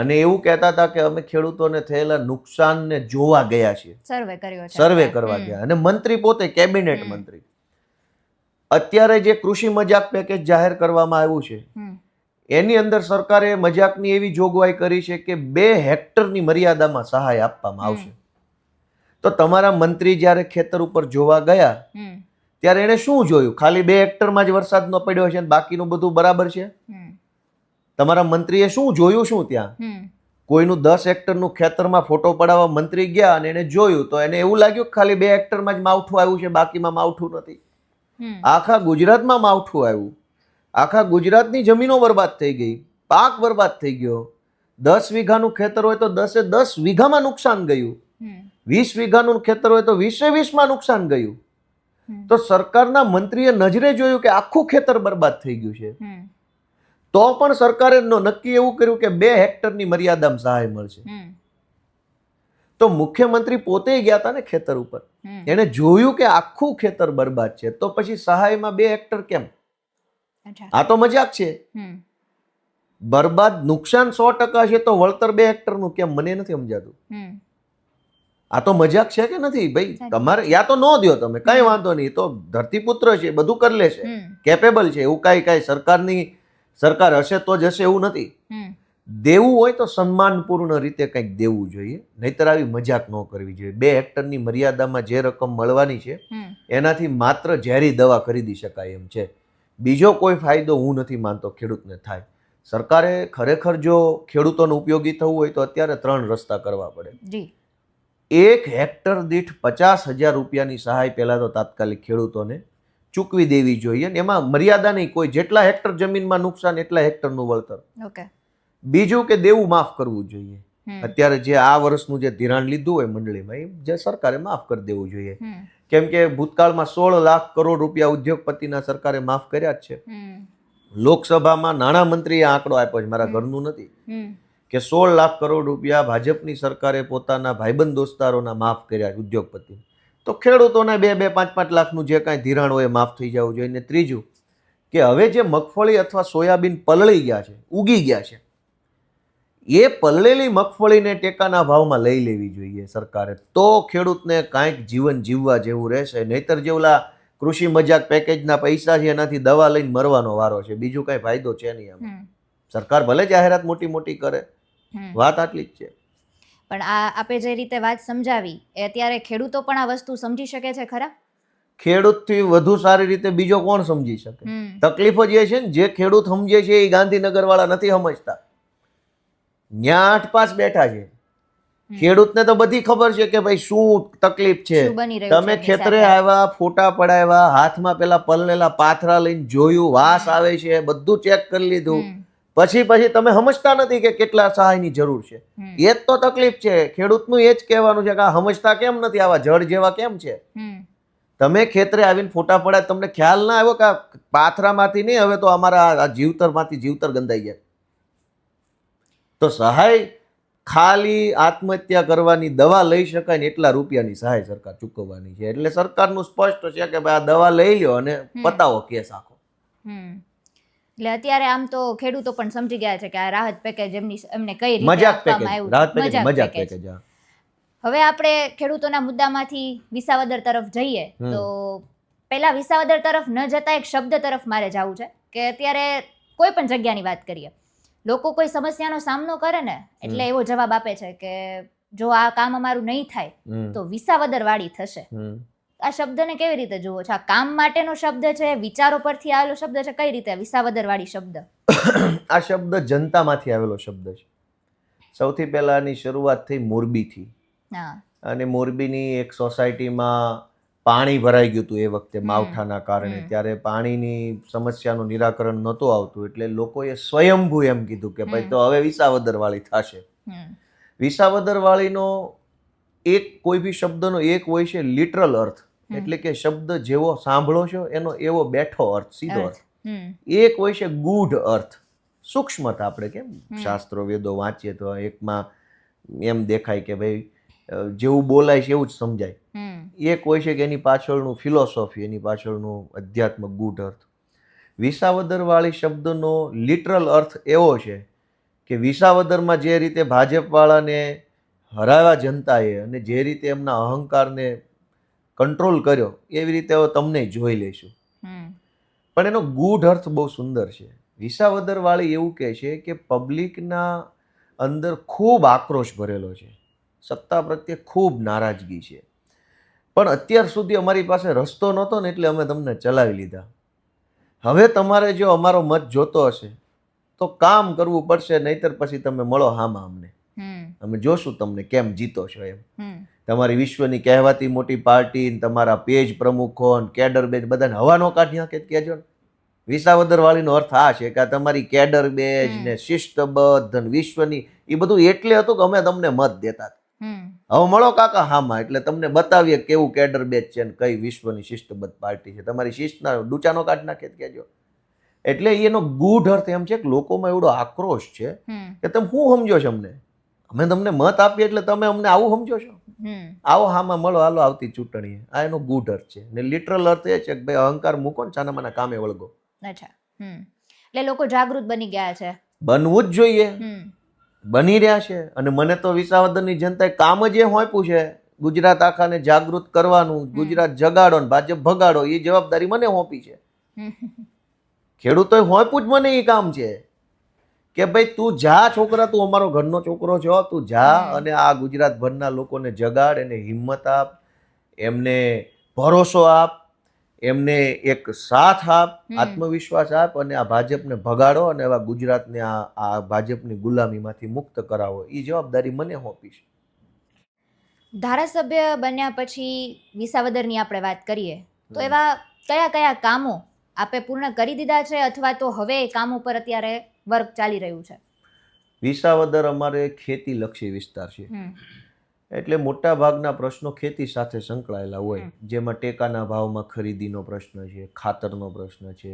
અને એવું કહેતા હતા કે અમે ખેડૂતોને થયેલા નુકસાનને જોવા ગયા છીએ, સર્વે કરવા ગયા. અને મંત્રી પોતે કેબિનેટ મંત્રી. અત્યારે જે કૃષિ મજાક પેકેજ જાહેર કરવામાં આવ્યું છે એની અંદર સરકારે મજાકની એવી જોગવાઈ કરી છે કે 2 હેક્ટરની મર્યાદામાં સહાય આપવામાં આવશે. તો તમારા મંત્રી જ્યારે ખેતર ઉપર જોવા ગયા ત્યારે એને શું જોયું? ખાલી 2 હેક્ટરમાં જ વરસાદ ન પડ્યો છે અને બાકીનું બધું બરાબર છે? તમારા મંત્રીએ શું જોયું? શું ત્યાં કોઈનું 10 હેક્ટરનું ખેતરમાં ફોટો પડાવવા મંત્રી ગયા અને એને જોયું તો એને એવું લાગ્યું કે ખાલી 2 હેક્ટરમાં જ માવઠું આવ્યું છે, બાકીમાં માવઠું નથી. આખા ગુજરાતમાં માવઠું આવ્યું, આખા ગુજરાતની જમીનો બરબાદ થઈ ગઈ, પાક બરબાદ થઈ ગયો. 10 વીઘાનું ખેતર હોય તો 10 વીઘામાં નુકસાન ગયું, 20 વીઘાનું ખેતર હોય તો 20માં નુકસાન ગયું. તો સરકારના મંત્રીએ નજરે જોયું કે આખું ખેતર બરબાદ થઈ ગયું છે, તો પણ સરકારે નક્કી એવું કર્યું કે 2 હેક્ટરની મર્યાદામાં સહાય મળશે. તો મુખ્યમંત્રી પોતે ગયા હતા ને ખેતર ઉપર, એને જોયું કે આખું ખેતર બરબાદ છે, તો પછી સહાયમાં 2 હેક્ટર કેમ? આ તો મજાક છે. બરબાદ નુકસાન 100% છે તો વળતર 2 હેક્ટરનું કેમ? મને નથી સમજાતું. આ તો મજાક છે કે નથી ભાઈ? તમારે યા તો ન દો, તમે કઈ વાંધો નહીં, તો ધરતીપુત્ર છે, બધું કરી લેશે, કેપેબલ છે, એવું કઈ સરકાર હશે તો જ હશે એવું નથી. દેવું હોય તો સન્માનપૂર્ણ રીતે કંઈક દેવું જોઈએ, નહીતર આવી મજાક ન કરવી જોઈએ. 2 હેક્ટરની મર્યાદામાં જે રકમ મળવાની છે એનાથી માત્ર ઝેરી દવા ખરીદી શકાય એમ છે. બીજો કોઈ ફાયદો હું નથી માનતો ખેડૂતને થાય. સરકારે ખરેખર જો ખેડૂતોને ઉપયોગી થવું હોય તો અત્યારે 3 રસ્તા કરવા પડે. 1 હેક્ટર દીઠ 50,000 રૂપિયાની સહાય પહેલા તો તાત્કાલિક ખેડૂતોને ચૂકવી દેવી જોઈએ, અને એમાં મર્યાદા નહીં, કોઈ જેટલા હેક્ટર જમીનમાં નુકસાન એટલા હેક્ટરનું વળતર. બીજું કે દેવું માફ કરવું જોઈએ. અત્યારે જે આ વર્ષનું જે ધિરાણ લીધું હોય મંડળીમાં, એ જે સરકારે માફ કરી દેવું જોઈએ, કેમ કે ભૂતકાળમાં 16 લાખ કરોડ રૂપિયા ઉદ્યોગપતિના સરકારે માફ કર્યા જ છે. લોકસભામાં નાણામંત્રીએ આંકડો આપ્યો છે, મારા ઘરનું નથી, કે 16 લાખ કરોડ રૂપિયા ભાજપની સરકારે પોતાના ભાઈબંધ દોસ્તારોના માફ કર્યા ઉદ્યોગપતિ. તો ખેડૂતોના 2-5 લાખનું જે કાંઈ ધિરાણ હોય એ માફ થઈ જવું જોઈએ. અને ત્રીજું કે હવે જે મગફળી અથવા સોયાબીન પલળી ગયા છે, ઉગી ગયા છે, એ પલળેલી મગફળીને ટેકાના ભાવમાં લઈ લેવી જોઈએ સરકારે, તો ખેડૂતને કાંઈક જીવન જીવવા જેવું રહેશે. નહીતર જે ઓલા કૃષિ મજાક પેકેજના પૈસા છે એનાથી દવા લઈને મરવાનો વારો છે, બીજું કાંઈ ફાયદો છે નહીં આમાં. સરકાર ભલે જાહેરાત મોટી મોટી કરે, વાત આટલી જ છે. પણ આ આપે જે રીતે વાત સમજાવી એ અત્યારે ખેડૂતો પણ આ વસ્તુ સમજી શકે છે ખરા? ખેડૂતથી વધુ સારી રીતે બીજો કોણ સમજી શકે? તકલીફ જ એ છે ને, જે ખેડૂત સમજે છે એ ગાંધીનગર વાળા નથી સમજતા. ન્યા 8 પાસ બેઠા છે. ખેડૂતને તો બધી ખબર છે કે ભાઈ શું તકલીફ છે. તમે ખેતરે આવ્યા, ફોટા પડાવ્યા, હાથમાં પેલા પલળેલા પાથરા લઈને જોયું, વાસ આવે છે, બધું ચેક કરી લીધું, પછી તમે સમજતા નથી કે કેટલા સહાયની જરૂર છે. એ જ તો તકલીફ છે ખેડૂતનું. એ જ કહેવાનું છે કે આ સમજતા કેમ નથી, આવા જળ જેવા કેમ છે. તમે ખેતરે આવીને ફોટા પડાય, તમને ખ્યાલ ના આવ્યો કે પાથરામાંથી નહીં, હવે તો અમારા જીવતરમાંથી જીવતર ગંધાઈ ગયા. તો સહાય ખાલી આત્મહત્યા કરવાની દવા લઈ શકાય ને એટલા રૂપિયાની સહાય સરકાર ચૂકવવાની છે. એટલે સરકારનું સ્પષ્ટ છે કે ભાઈ આ દવા લઈ લો અને પતાવો કેસ આખો. એટલે અત્યારે આમ તો ખેડૂતો પણ સમજી ગયા છે કે આ રાહત પેકેજ એમને કઈ રીતે મજાક પેકેજ, આપવામાં આવ્યું. રાહત પેકેજ, મજાક પેકેજ. હવે આપણે ખેડૂતોના મુદ્દામાંથી વિસાવદર તરફ જઈએ તો પહેલા વિસાવદર તરફ ન જતા એક શબ્દ તરફ મારે જવું છે કે અત્યારે કોઈ પણ જગ્યાની વાત કરીએ, લોકો કોઈ સમસ્યાનો સામનો કરે ને એટલે એવો જવાબ આપે છે કે જો આ કામ અમારું નહીં થાય તો વિસાવદર વાળી થશે. આ શબ્દને કેવી રીતે જુઓ છો? આ કામ માટેનો શબ્દ છે, વિચારો પરથી આવેલો શબ્દ છે, કઈ રીતે વિસાવદર વાળી શબ્દ? આ શબ્દ જનતામાંથી આવેલો શબ્દ છે. સૌથી પહેલા આની શરૂઆત થઈ મોરબીથી. અને મોરબીની એક સોસાયટીમાં પાણી ભરાઈ ગયું હતું એ વખતે માવઠાના કારણે. ત્યારે પાણીની સમસ્યાનું નિરાકરણ નહોતું આવતું, એટલે લોકોએ સ્વયંભૂ એમ કીધું કે ભાઈ તો હવે વિસાવદર વાળી થશે. વિસાવદર વાળીનો એક કોઈ બી શબ્દનો એક હોય છે લિટરલ અર્થ, એટલે કે શબ્દ જેવો સાંભળો છો એનો એવો બેઠો અર્થ, સીધો અર્થ. એક હોય છે ગૂઢ અર્થ, સૂક્ષ્મતા. આપણે કેમ શાસ્ત્રો વેદો વાંચીએ તો એકમાં એમ દેખાય કે ભાઈ જેવું બોલાય છે એવું જ સમજાય. એક હોય છે કે એની પાછળનું ફિલોસોફી, એની પાછળનું અધ્યાત્મ ગૂઢ અર્થ. વિસાવદર વાળી શબ્દનો લિટરલ અર્થ એવો છે કે વિસાવદરમાં જે રીતે ભાજપ વાળાને હરાવ્યા જનતાએ અને જે રીતે એમના અહંકારને કંટ્રોલ કર્યો એવી રીતે હવે તમને જોઈ લઈશું. પણ એનો ગૂઢ અર્થ બહુ સુંદર છે. વિસાવદર વાળી એવું કહે છે કે પબ્લિકના અંદર ખૂબ આક્રોશ ભરેલો છે, સત્તા પ્રત્યે ખૂબ નારાજગી છે, પણ અત્યાર સુધી અમારી પાસે રસ્તો નહોતો ને એટલે અમે તમને ચલાવી લીધા. હવે તમારે જો અમારો મત જોતો હશે તો કામ કરવું પડશે, નહીતર પછી તમે મળો હામાં અમને, અમે જોશું તમને કેમ જીતો છો એમ. તમારી વિશ્વની કહેવાતી મોટી પાર્ટી, તમારા પેજ પ્રમુખો, કેડર બેજ બધાને હવાનો કાઢી નાખે કહેજો ને. વિસાવદર વાળીનો અર્થ આ છે કે તમારી કેડર બેજ ને શિસ્તબદ્ધ વિશ્વની એ બધું એટલે હતું કે અમે તમને મત દેતા. હવે મળો કાકા હામાં, એટલે તમને બતાવીએ કેવું કેડર બેચ છે ને કઈ વિશ્વની શિસ્તબદ્ધ પાર્ટી છે. તમારી શિસ્તના ડૂચાનો કાઢી નાખે કહેજો. એટલે એનો ગૂઢ અર્થ એમ છે કે લોકોમાં એવડો આક્રોશ છે કે તમે શું સમજો છો અમને, અમે તમને મત આપીએ એટલે તમે અમને આવું સમજો છો, આવો હામાં મળો, હાલો આવતી ચૂંટણી. આ એનો ગૂઢ અર્થ છે. ને લિટરલ અર્થ એ છે કે ભાઈ અહંકાર મૂકો ને છાનામાના કામે વળગો. અચ્છા, એટલે લોકો જાગૃત બની ગયા છે. બનવું જ જોઈએ, બની રહ્યા છે. અને મને તો વિસાવદરની જનતાએ કામ જ એ હોંપ્યું છે ગુજરાત આખાને જાગૃત કરવાનું, ગુજરાત જગાડો ને ભાજપ ભગાડો, એ જવાબદારી મને સોંપી છે. ખેડૂતોએ સોંપ્યું જ મને એ કામ છે કે ભાઈ તું જા છોકરા, તું અમારો ઘરનો છોકરો છો, તું જા અને આ ગુજરાતભરના લોકોને જગાડ, એને હિંમત આપ, એમને ભરોસો આપ, એમને એક સાથ આપ, આત્મવિશ્વાસ આપ અને આ ભાજપને ભગાડો અને આવા ગુજરાતને આ ભાજપની ગુલામીમાંથી મુક્ત કરાવો. એ જવાબદારી મને સોંપી છે. ધારાસભ્ય બન્યા પછી વિસાવદરની આપણે વાત કરીએ તો એવા કયા કયા કામો આપે પૂર્ણ કરી દીધા છે અથવા તો હવે એ કામો પર અત્યારે વર્ક ચાલી રહ્યું છે? વિસાવદર અમારે ખેતીલક્ષી વિસ્તાર છે, એટલે મોટા ભાગના પ્રશ્નો ખેતી સાથે સંકળાયેલા હોય, જેમાં ટેકાના ભાવમાં ખરીદીનો પ્રશ્ન છે, ખાતરનો પ્રશ્ન છે,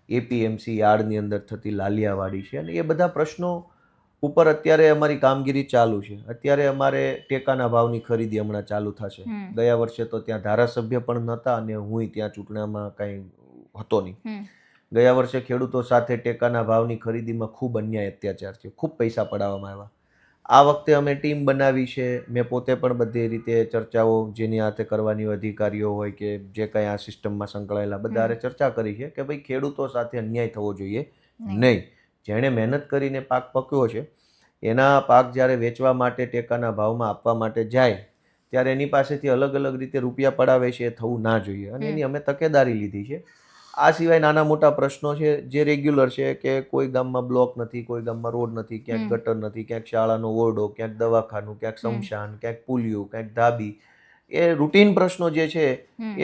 એપીએમસી યાર્ડની અંદર થતી લાલિયાવાડી છે, અને એ બધા પ્રશ્નો ઉપર અત્યારે અમારી કામગીરી ચાલુ છે. અત્યારે અમારે ટેકાના ભાવની ખરીદી હમણાં ચાલુ થશે. ગયા વર્ષે તો ત્યાં ધારાસભ્ય પણ નહોતા અને હું ત્યાં ચૂંટણીમાં કાંઈ હતો નહીં. ગયા વર્ષે ખેડૂતો સાથે ટેકાના ભાવની ખરીદીમાં ખૂબ અન્યાય અત્યાચાર છે, ખૂબ પૈસા પડાવવામાં આવ્યા. આ વખતે અમે ટીમ બનાવી છે. મેં પોતે પણ બધી રીતે ચર્ચાઓ જેની હાથે કરવાની અધિકારીઓ હોય કે જે કંઈ આ સિસ્ટમમાં સંકળાયેલા બધા ચર્ચા કરી છે કે ભાઈ ખેડૂતો સાથે અન્યાય થવો જોઈએ નહીં. જેણે મહેનત કરીને પાક પક્યો છે એના પાક જ્યારે વેચવા માટે ટેકાના ભાવમાં આપવા માટે જાય ત્યારે એની પાસેથી અલગ અલગ રીતે રૂપિયા પડાવે છે, એ થવું ના જોઈએ અને એની અમે તકેદારી લીધી છે. આ સિવાય નાના મોટા પ્રશ્નો છે જે રેગ્યુલર છે કે કોઈ ગામમાં બ્લોક નથી, કોઈ ગામમાં રોડ નથી, ક્યાંક ગટર નથી, ક્યાંક શાળાનો ઓરડો, ક્યાંક દવાખાનું, ક્યાંક શમશાન, ક્યાંક પુલિયું, ક્યાંક ધાબી. એ રૂટીન પ્રશ્નો જે છે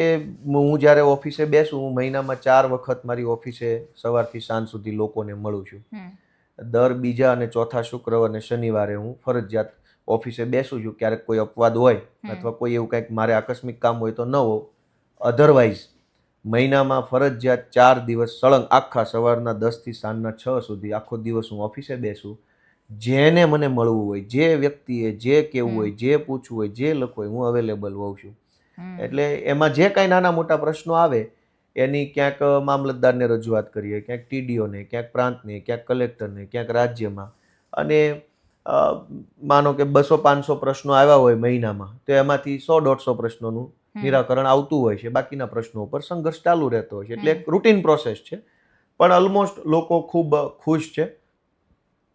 એ હું જ્યારે ઓફિસે બેસું, હું મહિનામાં 4 વખત મારી ઓફિસે સવારથી સાંજ સુધી લોકોને મળું છું. દર બીજા અને ચોથા શુક્ર અને શનિવારે હું ફરજિયાત ઓફિસે બેસું છું. ક્યારેક કોઈ અપવાદ હોય અથવા કોઈ એવું કંઈક મારે આકસ્મિક કામ હોય તો ન હોય, અધરવાઇઝ મહિનામાં ફરજિયાત 4 દિવસ સળંગ આખા સવારના 10 થી સાંજના 6 સુધી આખો દિવસ હું ઓફિસે બેસું. જેને મને મળવું હોય, જે વ્યક્તિએ જે કહેવું હોય, જે પૂછવું હોય, જે લખવું હોય, હું અવેલેબલ હોઉં છું. એટલે એમાં જે કાંઈ નાના મોટા પ્રશ્નો આવે એની ક્યાંક મામલતદારને રજૂઆત કરીએ, ક્યાંક ટીડીઓને, ક્યાંક પ્રાંતને, ક્યાંક કલેક્ટરને, ક્યાંક રાજ્યમાં. અને માનો કે 200-500 પ્રશ્નો આવ્યા હોય મહિનામાં તો એમાંથી 100-150 પ્રશ્નોનું નિરાકરણ આવતું હોય છે. બાકીના પ્રશ્નો ઉપર સંઘર્ષ ચાલુ રહેતો હોય છે. એટલે એક રૂટીન પ્રોસેસ છે, પણ ઓલમોસ્ટ લોકો ખૂબ ખુશ છે.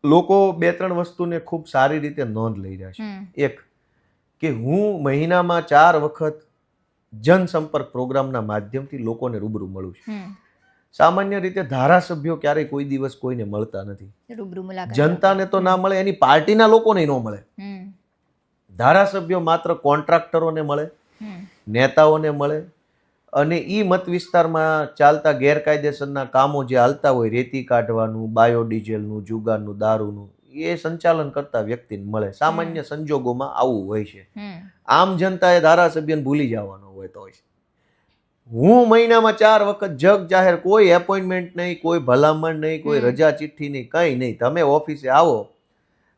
લોકો 2-3 વસ્તુને ખૂબ સારી રીતે નોંધ લઈ રહ્યા છે. એક કે હું મહિનામાં 4 વખત જનસંપર્ક પ્રોગ્રામના માધ્યમથી લોકોને રૂબરૂ મળું છું. સામાન્ય રીતે ધારાસભ્યો ક્યારેય કોઈ દિવસ કોઈને મળતા નથી. જનતાને તો ના મળે, એની પાર્ટીના લોકોને ન મળે. ધારાસભ્યો માત્ર કોન્ટ્રાક્ટરોને મળે, નેતાઓને મળે અને એ મત વિસ્તારમાં ચાલતા ગેરકાયદેસરના કામો જે હાલતા હોય, રેતી કાઢવાનું, બાયોડીઝલનું, જુગારનું, દારૂનું, એ સંચાલન કરતા વ્યક્તિને મળે. સામાન્ય સંજોગોમાં આવું હોય છે. આમ જનતાએ ધારાસભ્યને ભૂલી જવાનો હોય તો હોય છે. હું મહિનામાં 4 વખત જગ જાહેર, કોઈ એપોઇન્ટમેન્ટ નહીં, કોઈ ભલામણ નહીં, કોઈ રજા ચિઠ્ઠી નહીં, કંઈ નહીં. તમે ઓફિસે આવો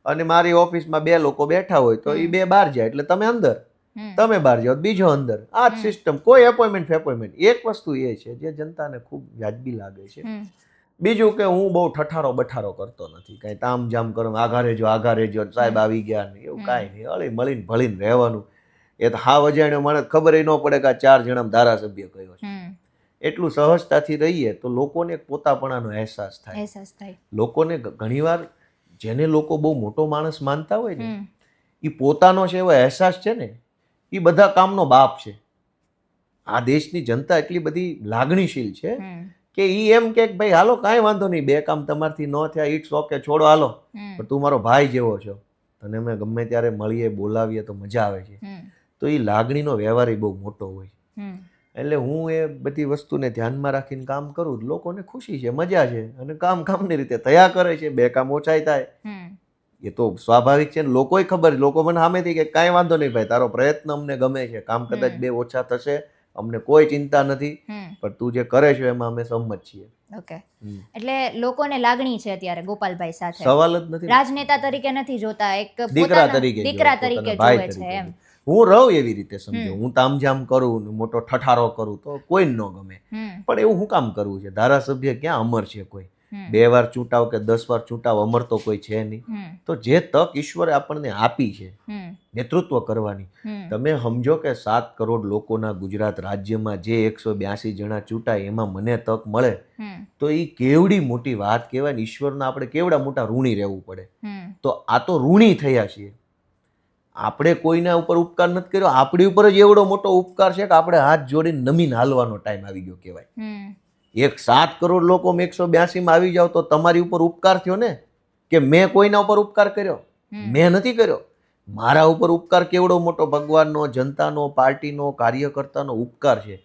અને મારી ઓફિસમાં 2 લોકો બેઠા હોય તો એ 2 બહાર જાય એટલે તમે અંદર, તમે બહાર જાઓ બીજો અંદર. આ જ સિસ્ટમ, કોઈ એપોઇન્ટમેન્ટ. એક વસ્તુ એ છે જે જનતાને ખૂબ વ્યાજબી લાગે છે. બીજું કે હું બહુ ઠઠારો બઠારો કરતો નથી, કાંઈ તામઝામ કરો, આઘા રેજો સાહેબ આવી ગયા ને એવું કાંઈ નહીં. હળી મળીને ભળીને રહેવાનું. એ તો હા અજાણ્યો માણસ ખબર ન પડે કે આ 4 જણા ધારાસભ્ય કયો છે. એટલું સહજતાથી રહીએ તો લોકોને એક પોતાપણાનો અહેસાસ થાય. લોકોને ઘણીવાર જેને લોકો બહુ મોટો માણસ માનતા હોય ને, એ પોતાનો છે એવો અહેસાસ છે ને, એ બધા કામનો બાપ છે. આ દેશની જનતા એટલી બધી લાગણીશીલ છે કે ઈ એમ કે ભાઈ હાલો કાંઈ વાંધો નહીં, 2 કામ તમારથી ન થયા, ઇટ્સ ઓકે, છોડો હાલો, પણ તું મારો ભાઈ જેવો છો, તને અમે ગમે ત્યારે મળીએ બોલાવીએ તો મજા આવે છે. તો એ લાગણીનો વ્યવહાર બહુ મોટો હોય. એટલે હું એ બધી વસ્તુને ધ્યાનમાં રાખીને કામ કરું. લોકોને ખુશી છે, મજા છે અને કામની રીતે થયા કરે છે. 2 કામ ઓછાય થાય એ તો સ્વાભાવિક છે ને. લોકોય ખબર, લોકો મને સામેથી કે કાંઈ વાંધો નહીં ભાઈ, તારો પ્રયત્ન અમને ગમે છે, કામ કદાચ 2 ઓછા થશે, અમને કોઈ ચિંતા નથી, પણ તું જે કરે છે એમાં અમે સંમત છીએ. ઓકે, એટલે લોકોને લાગણી છે અત્યારે ગોપાલભાઈ સાથે. સવાલ જ નથી. રાજનેતા તરીકે નથી જોતા, એક દીકરા તરીકે જોવે છે એમ. હું રહું એવી રીતે સમજો. હું તામઝામ કરું, મોટો ઠઠારો કરું તો કોઈ ન ગમે, પણ એવું શું કામ કરવું છે? ધારાસભ્ય ક્યાં અમર છે? કોઈ 2 વાર ચૂંટાવ કે 10 વાર ચૂંટાવ, અમર તો કોઈ છે નહીં. તો જે તક ઈશ્વરે આપણને આપી છે, નેતૃત્વ કરવાની. તમે સમજો કે 7 કરોડ લોકોના ગુજરાત રાજ્યમાં જે 182 જણા ચૂંટાય એમાં મને તક મળે તો એ કેવડી મોટી વાત કહેવાય ને. ઈશ્વરના આપણે કેવડા મોટા ઋણી રહેવું પડે. તો આ તો ઋણી થયા છીએ. આપણે કોઈના ઉપર ઉપકાર નથી કર્યો, આપણી ઉપર જ એવડો મોટો ઉપકાર છે કે આપણે હાથ જોડીને નમીને હાલવાનો ટાઈમ આવી ગયો કહેવાય. 7 કરોડ લોકો 182 આવી જાવ તો તમારી ઉપર ઉપકાર થયો ને. કે મેં કોઈના ઉપર ઉપકાર કર્યો? મેં નથી કર્યો. મારા ઉપર ઉપકાર કેવડો મોટો ભગવાનનો, જનતાનો, પાર્ટીનો, કાર્યકર્તાનો ઉપકાર છે.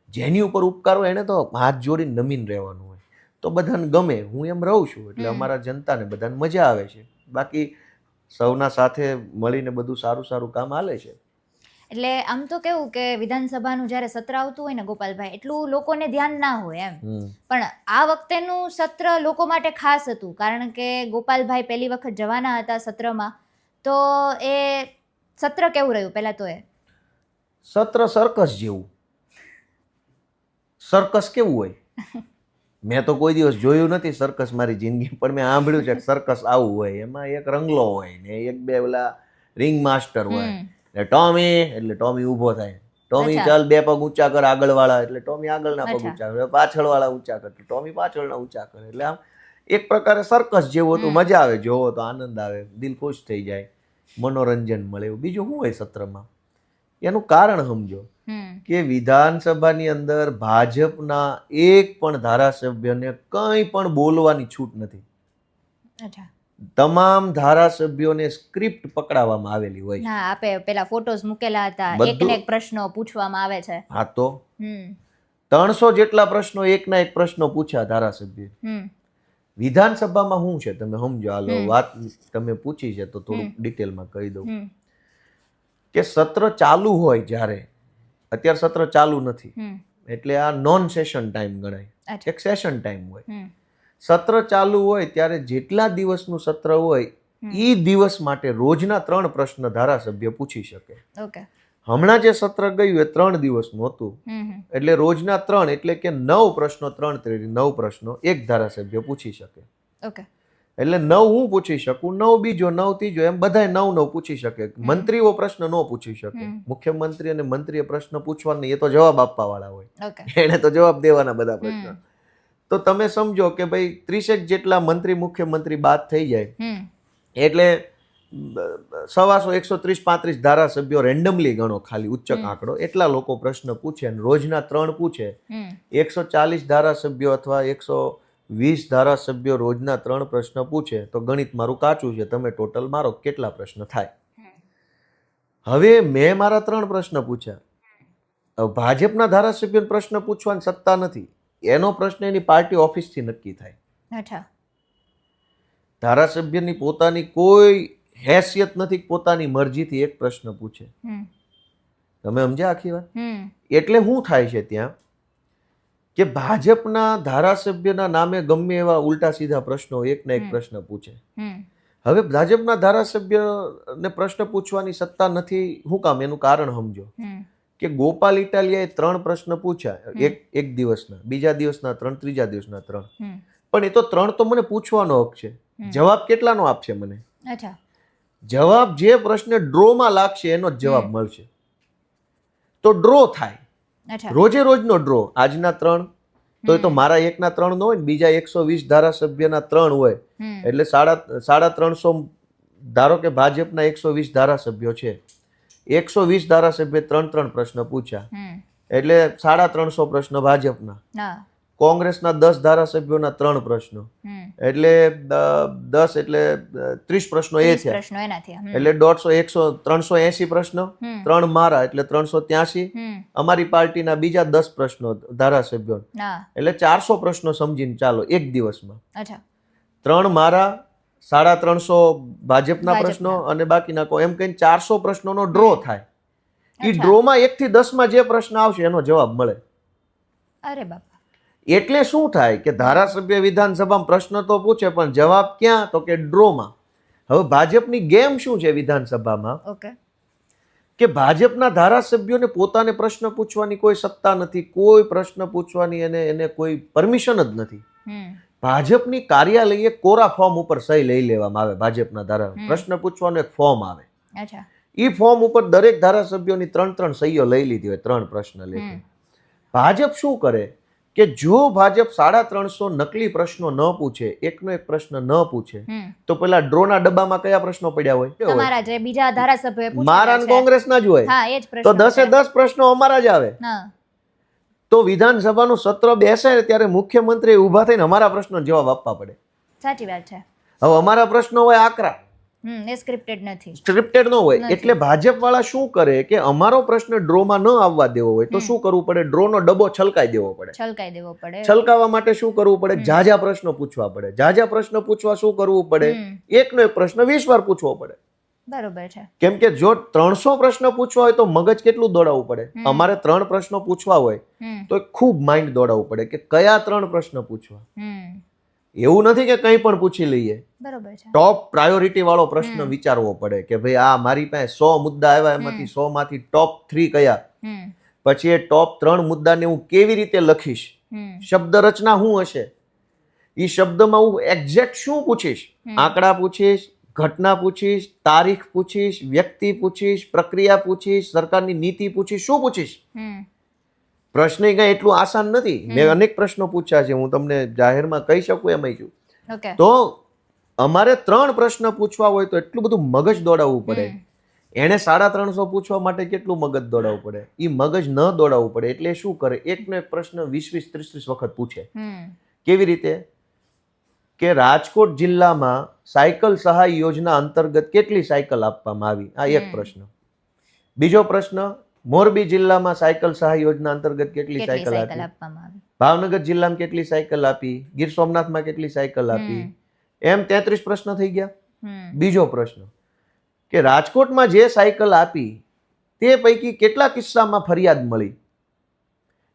જેની ઉપર ઉપકાર હોય એને તો હાથ જોડીને નમીને રહેવાનું હોય. તો બધાને ગમે, હું એમ રહું છું એટલે અમારા જનતાને બધાને મજા આવે છે. બાકી સૌના સાથે મળીને બધું સારું સારું કામ હાલે છે. એટલે આમ તો કેવું કે વિધાનસભાનું જ્યારે સત્ર આવતું હોય ને ગોપાલભાઈ, એટલું લોકોને ધ્યાન ના હોય એમ. પણ આ વખતેનું સત્ર લોકો માટે ખાસ હતું કારણ કે ગોપાલભાઈ પહેલી વખત જવાના હતા સત્રમાં. તો એ સત્ર કેવું રહ્યું પહેલા તો? એ સત્ર સર્કસ જેવું. સર્કસ કેવું હોય? મેં તો કોઈ દિવસ જોયું નથી સર્કસ મારી જિંદગી, પણ મેં સાંભળ્યું છે કે સર્કસ આવું હોય. એમાં એક રંગલો હોય ને એક બે ઓલા રિંગ માસ્ટર હોય. ટોમી એટલે ટોમી ઊભો થાય, ટોમી ચાલ 2 પગ ઊંચા કર આગળ વાળા એટલે ટોમી આગળના પગ ઊંચા કરે, પાછળ વાળા ઊંચા કરે ટોમી પાછળના ઊંચા કરે. એટલે આમ એક પ્રકારે સર્કસ જેવું હતું. મજા આવે, જોવો તો આનંદ આવે, દિલ ખુશ થઈ જાય, મનોરંજન મળે. એવું બીજું શું હોય સત્રમાં? એનું કારણ સમજો કે વિધાનસભાની અંદર ભાજપના એક પણ ધારાસભ્યને કંઈ પણ બોલવાની છૂટ નથી. તમામ ધારાસભ્યોને સ્ક્રિપ્ટ પકડાવવામાં આવેલી હોય છે. હા, આપે પેલા ફોટોઝ મૂકેલા હતા, એકને એક પ્રશ્નો પૂછવામાં આવે છે. હા, તો 300 જેટલા પ્રશ્નો, એકના એક પ્રશ્નો પૂછ્યા ધારાસભ્ય. વિધાનસભામાં શું છે તમે સમજો. હાલો વાત તમે પૂછી છે તો થોડુંક ડિટેલમાં કહી દઉં કે સત્ર ચાલુ હોય જ્યારે, અત્યારે સત્ર ચાલુ નથી એટલે આ નોન સેશન ટાઈમ ગણાય, એક સેશન ટાઈમ હોય. સત્ર ચાલુ હોય ત્યારે જેટલા દિવસનું સત્ર હોય એ દિવસ માટે રોજના 3 પ્રશ્ન ધારાસભ્ય પૂછી શકે. હમણાં જે સત્ર ગયું એ 3 દિવસનું હતું એટલે રોજના 3 એટલે કે 9 પ્રશ્નો, 3 ત્રીજી 9 પ્રશ્નો એક ધારાસભ્ય પૂછી શકે. એટલે 9 હું પૂછી શકું, 9 બીજો, 9 ત્રીજો, એમ બધાય 9 પૂછી શકે. મંત્રીઓ પ્રશ્ન ન પૂછી શકે. મુખ્યમંત્રી અને મંત્રીએ પ્રશ્ન પૂછવાના, એ તો જવાબ આપવા વાળા હોય, એને તો જવાબ દેવાના બધા પ્રશ્ન. તો તમે સમજો કે ભાઈ 30 જેટલા મંત્રી મુખ્યમંત્રી બાદ થઈ જાય એટલે 125, 130, 35 ધારાસભ્યો રેન્ડમલી ગણો, ખાલી ઉચ્ચક આંકડો, એટલા લોકો પ્રશ્ન પૂછે અને રોજના 3 પૂછે. 140 ધારાસભ્યો અથવા 120 ધારાસભ્યો રોજના 3 પ્રશ્ન પૂછે તો ગણિત મારું કાચું છે, તમે ટોટલ મારો કેટલા પ્રશ્ન થાય. હવે મેં મારા 3 પ્રશ્ન પૂછ્યા. ભાજપના ધારાસભ્યોને પ્રશ્ન પૂછવાની સત્તા નથી. એનો પ્રશ્ન એની પાર્ટી ઓફિસથી નક્કી થાય. ધારાસભ્યની પોતાની કોઈ હેસિયત નથી, પોતાની મરજીથી એક પ્રશ્ન પૂછે. તમે સમજ્યા આખી વાત? એટલે શું થાય છે ત્યાં કે ભાજપના ધારાસભ્યના નામે ગમે એવા ઉલટા સીધા પ્રશ્નો, એકના એક પ્રશ્ન પૂછે. હવે ભાજપના ધારાસભ્યને પ્રશ્ન પૂછવાની સત્તા નથી. શું કામ? એનું કારણ સમજો કે ગોપાલ ઇટાલિયાએ 3 પ્રશ્ન પૂછ્યા, એક દિવસના, બીજા દિવસના 3, ત્રીજા દિવસના 3. પણ એ તો 3 તો મને પૂછવાનો હક છે. જવાબ કેટલાનો આપશે મને? જવાબ જે પ્રશ્ન ડ્રોમાં લાગશે એનો જ જવાબ મળશે. તો ડ્રો થાય, રોજે રોજનો ડ્રો. આજના 3 તો એ તો મારા એકના 3 ન હોય ને, બીજા 120 ધારાસભ્યના 3 હોય એટલે 350. ધારો કે ભાજપના 120 ધારાસભ્યો છે, 120 ધારાસભ્ય 3 પ્રશ્ન પૂછ્યા એટલે 350 પ્રશ્ન ભાજપના. કોંગ્રેસના 10 ધારાસભ્યોના 3 પ્રશ્નો એટલે 10 એટલે 30 પ્રશ્નો એ થયા એટલે 150, 380 પ્રશ્નો. 3 મારા એટલે 383. અમારી પાર્ટીના બીજા 10 પ્રશ્નો ધારાસભ્યો એટલે 400 પ્રશ્નો સમજીને ચાલો એક દિવસમાં. 3 મારા, 350 ભાજપના પ્રશ્નો અને બાકીના એમ કહીને 400 પ્રશ્નોનો ડ્રો થાય. એ ડ્રોમાં 1 થી 10માં જે પ્રશ્ન આવશે એનો જવાબ મળે. અરે બાપા! એટલે શું થાય કે ધારાસભ્ય વિધાનસભામાં પ્રશ્ન તો પૂછે પણ જવાબ ક્યાં? તો કે ડ્રોમાં. હવે ભાજપની ગેમ શું છે વિધાનસભામાં કે ભાજપના ધારાસભ્યોને પોતાને પ્રશ્ન પૂછવાની કોઈ સત્તા નથી, કોઈ પ્રશ્ન પૂછવાની એને કોઈ પરમિશન જ નથી. ભાજપની કાર્યાલયે કોરા ફોર્મ ઉપર સહી લઈ લેવામાં આવે. ભાજપના ધારા પ્રશ્ન પૂછવાનો એક ફોર્મ આવે. એ ફોર્મ ઉપર દરેક ધારાસભ્યોની 3 સહીઓ લઈ લીધી હોય 3 પ્રશ્ન લેખે. ભાજપ શું કરે કે જો ભાજપ 350 નકલી પ્રશ્નો ન પૂછે, એકનો એક પ્રશ્ન ન પૂછે, તો પેલા ડ્રોના ડબ્બામાં કયા પ્રશ્નો પડ્યા હોય? તમારા જે બીજા ધારાસભ્યોએ પૂછ્યા મારા છે. કોંગ્રેસના જ હોય. હા, એ જ તો પ્રશ્ન 10 પ્રશ્નો અમારા જ આવે. હા. તો વિધાનસભાનું સત્ર બેસે ત્યારે મુખ્યમંત્રી ઊભા થઈને અમારા પ્રશ્નો જવાબ આપવા પડે. સાચી વાત છે. હવે અમારા પ્રશ્નો હોય આકરા, એ સ્ક્રિપ્ટેડ નથી. સ્ક્રિપ્ટેડ ન હોય. એટલે ભાજપ વાળા શું કરે કે અમારો પ્રશ્ન ડ્રોમાં ન આવવા દેવો હોય તો શું કરવું પડે? ડ્રોનો ડબ્બો છલકાઈ દેવો પડે. છલકાઈ દેવો પડે. છલકાવવા માટે શું કરવું પડે? જાજા પ્રશ્નો પૂછવા પડે. જાજા પ્રશ્ન પૂછવા શું કરવું પડે? એકનો એક પ્રશ્ન 20 વાર પૂછવો પડે. બરોબર છે. કેમ કે જો 300 પ્રશ્ન પૂછવા હોય તો મગજ કેટલું દોડાવવું પડે? અમારે 3 પ્રશ્નો પૂછવા હોય તો ખૂબ માઇન્ડ દોડાવવું પડે કે કયા 3 પ્રશ્ન પૂછવા. એવું નથી કે કંઈ પણ પૂછી લઈએ. બરોબર છે. ટોપ પ્રાયોરિટી વાળો પ્રશ્ન વિચારવો પડે કે ભાઈ આ મારી પાસે 100 મુદ્દા આવ્યા, એમાંથી 100 માંથી ટોપ 3 કયા, પછી એ ટોપ 3 મુદ્દાને હું કેવી રીતે લખીશ, શબ્દ રચના શું હશે, એ શબ્દમાં હું એક્ઝેક્ટ શું પૂછીશ, આંકડા પૂછીશ, ઘટના પૂછીશ, તારીખ પૂછીશ, વ્યક્તિ પૂછીશ, પ્રક્રિયા પૂછીશ, સરકારની નીતિ પૂછીશ, શું પૂછીશ. પ્રશ્ન કઈ એટલું આસાન નથી. મેં અનેક પ્રશ્નો પૂછ્યા છે, હું તમને જાહેરમાં કહી શકું એમ છું. તો અમારે 3 પ્રશ્ન પૂછવા હોય તો એટલું બધું મગજ દોડાવવું પડે. એને 350 પૂછવા માટે કેટલું મગજ દોડાવવું પડે? એ મગજ ન દોડાવવું પડે એટલે શું કરે? એકનો એક પ્રશ્ન 20, 30 વખત પૂછે. કેવી રીતે? કે રાજકોટ જિલ્લામાં સાયકલ સહાય યોજના અંતર્ગત કેટલી સાયકલ આપવામાં આવી? આ એક પ્રશ્ન. બીજો પ્રશ્ન, મોરબી જિલ્લામાં સાયકલ સહાય યોજના અંતર્ગત કેટલી સાયકલ આપવામાં આવી? ભાવનગર જિલ્લામાં કેટલી સાયકલ આપી? ગીર સોમનાથમાં કેટલી સાયકલ આપી? એમ 33 પ્રશ્ન થઈ ગયા. બીજો પ્રશ્ન કે રાજકોટમાં જે સાયકલ આપી તે પૈકી કેટલા કિસ્સામાં ફરિયાદ મળી?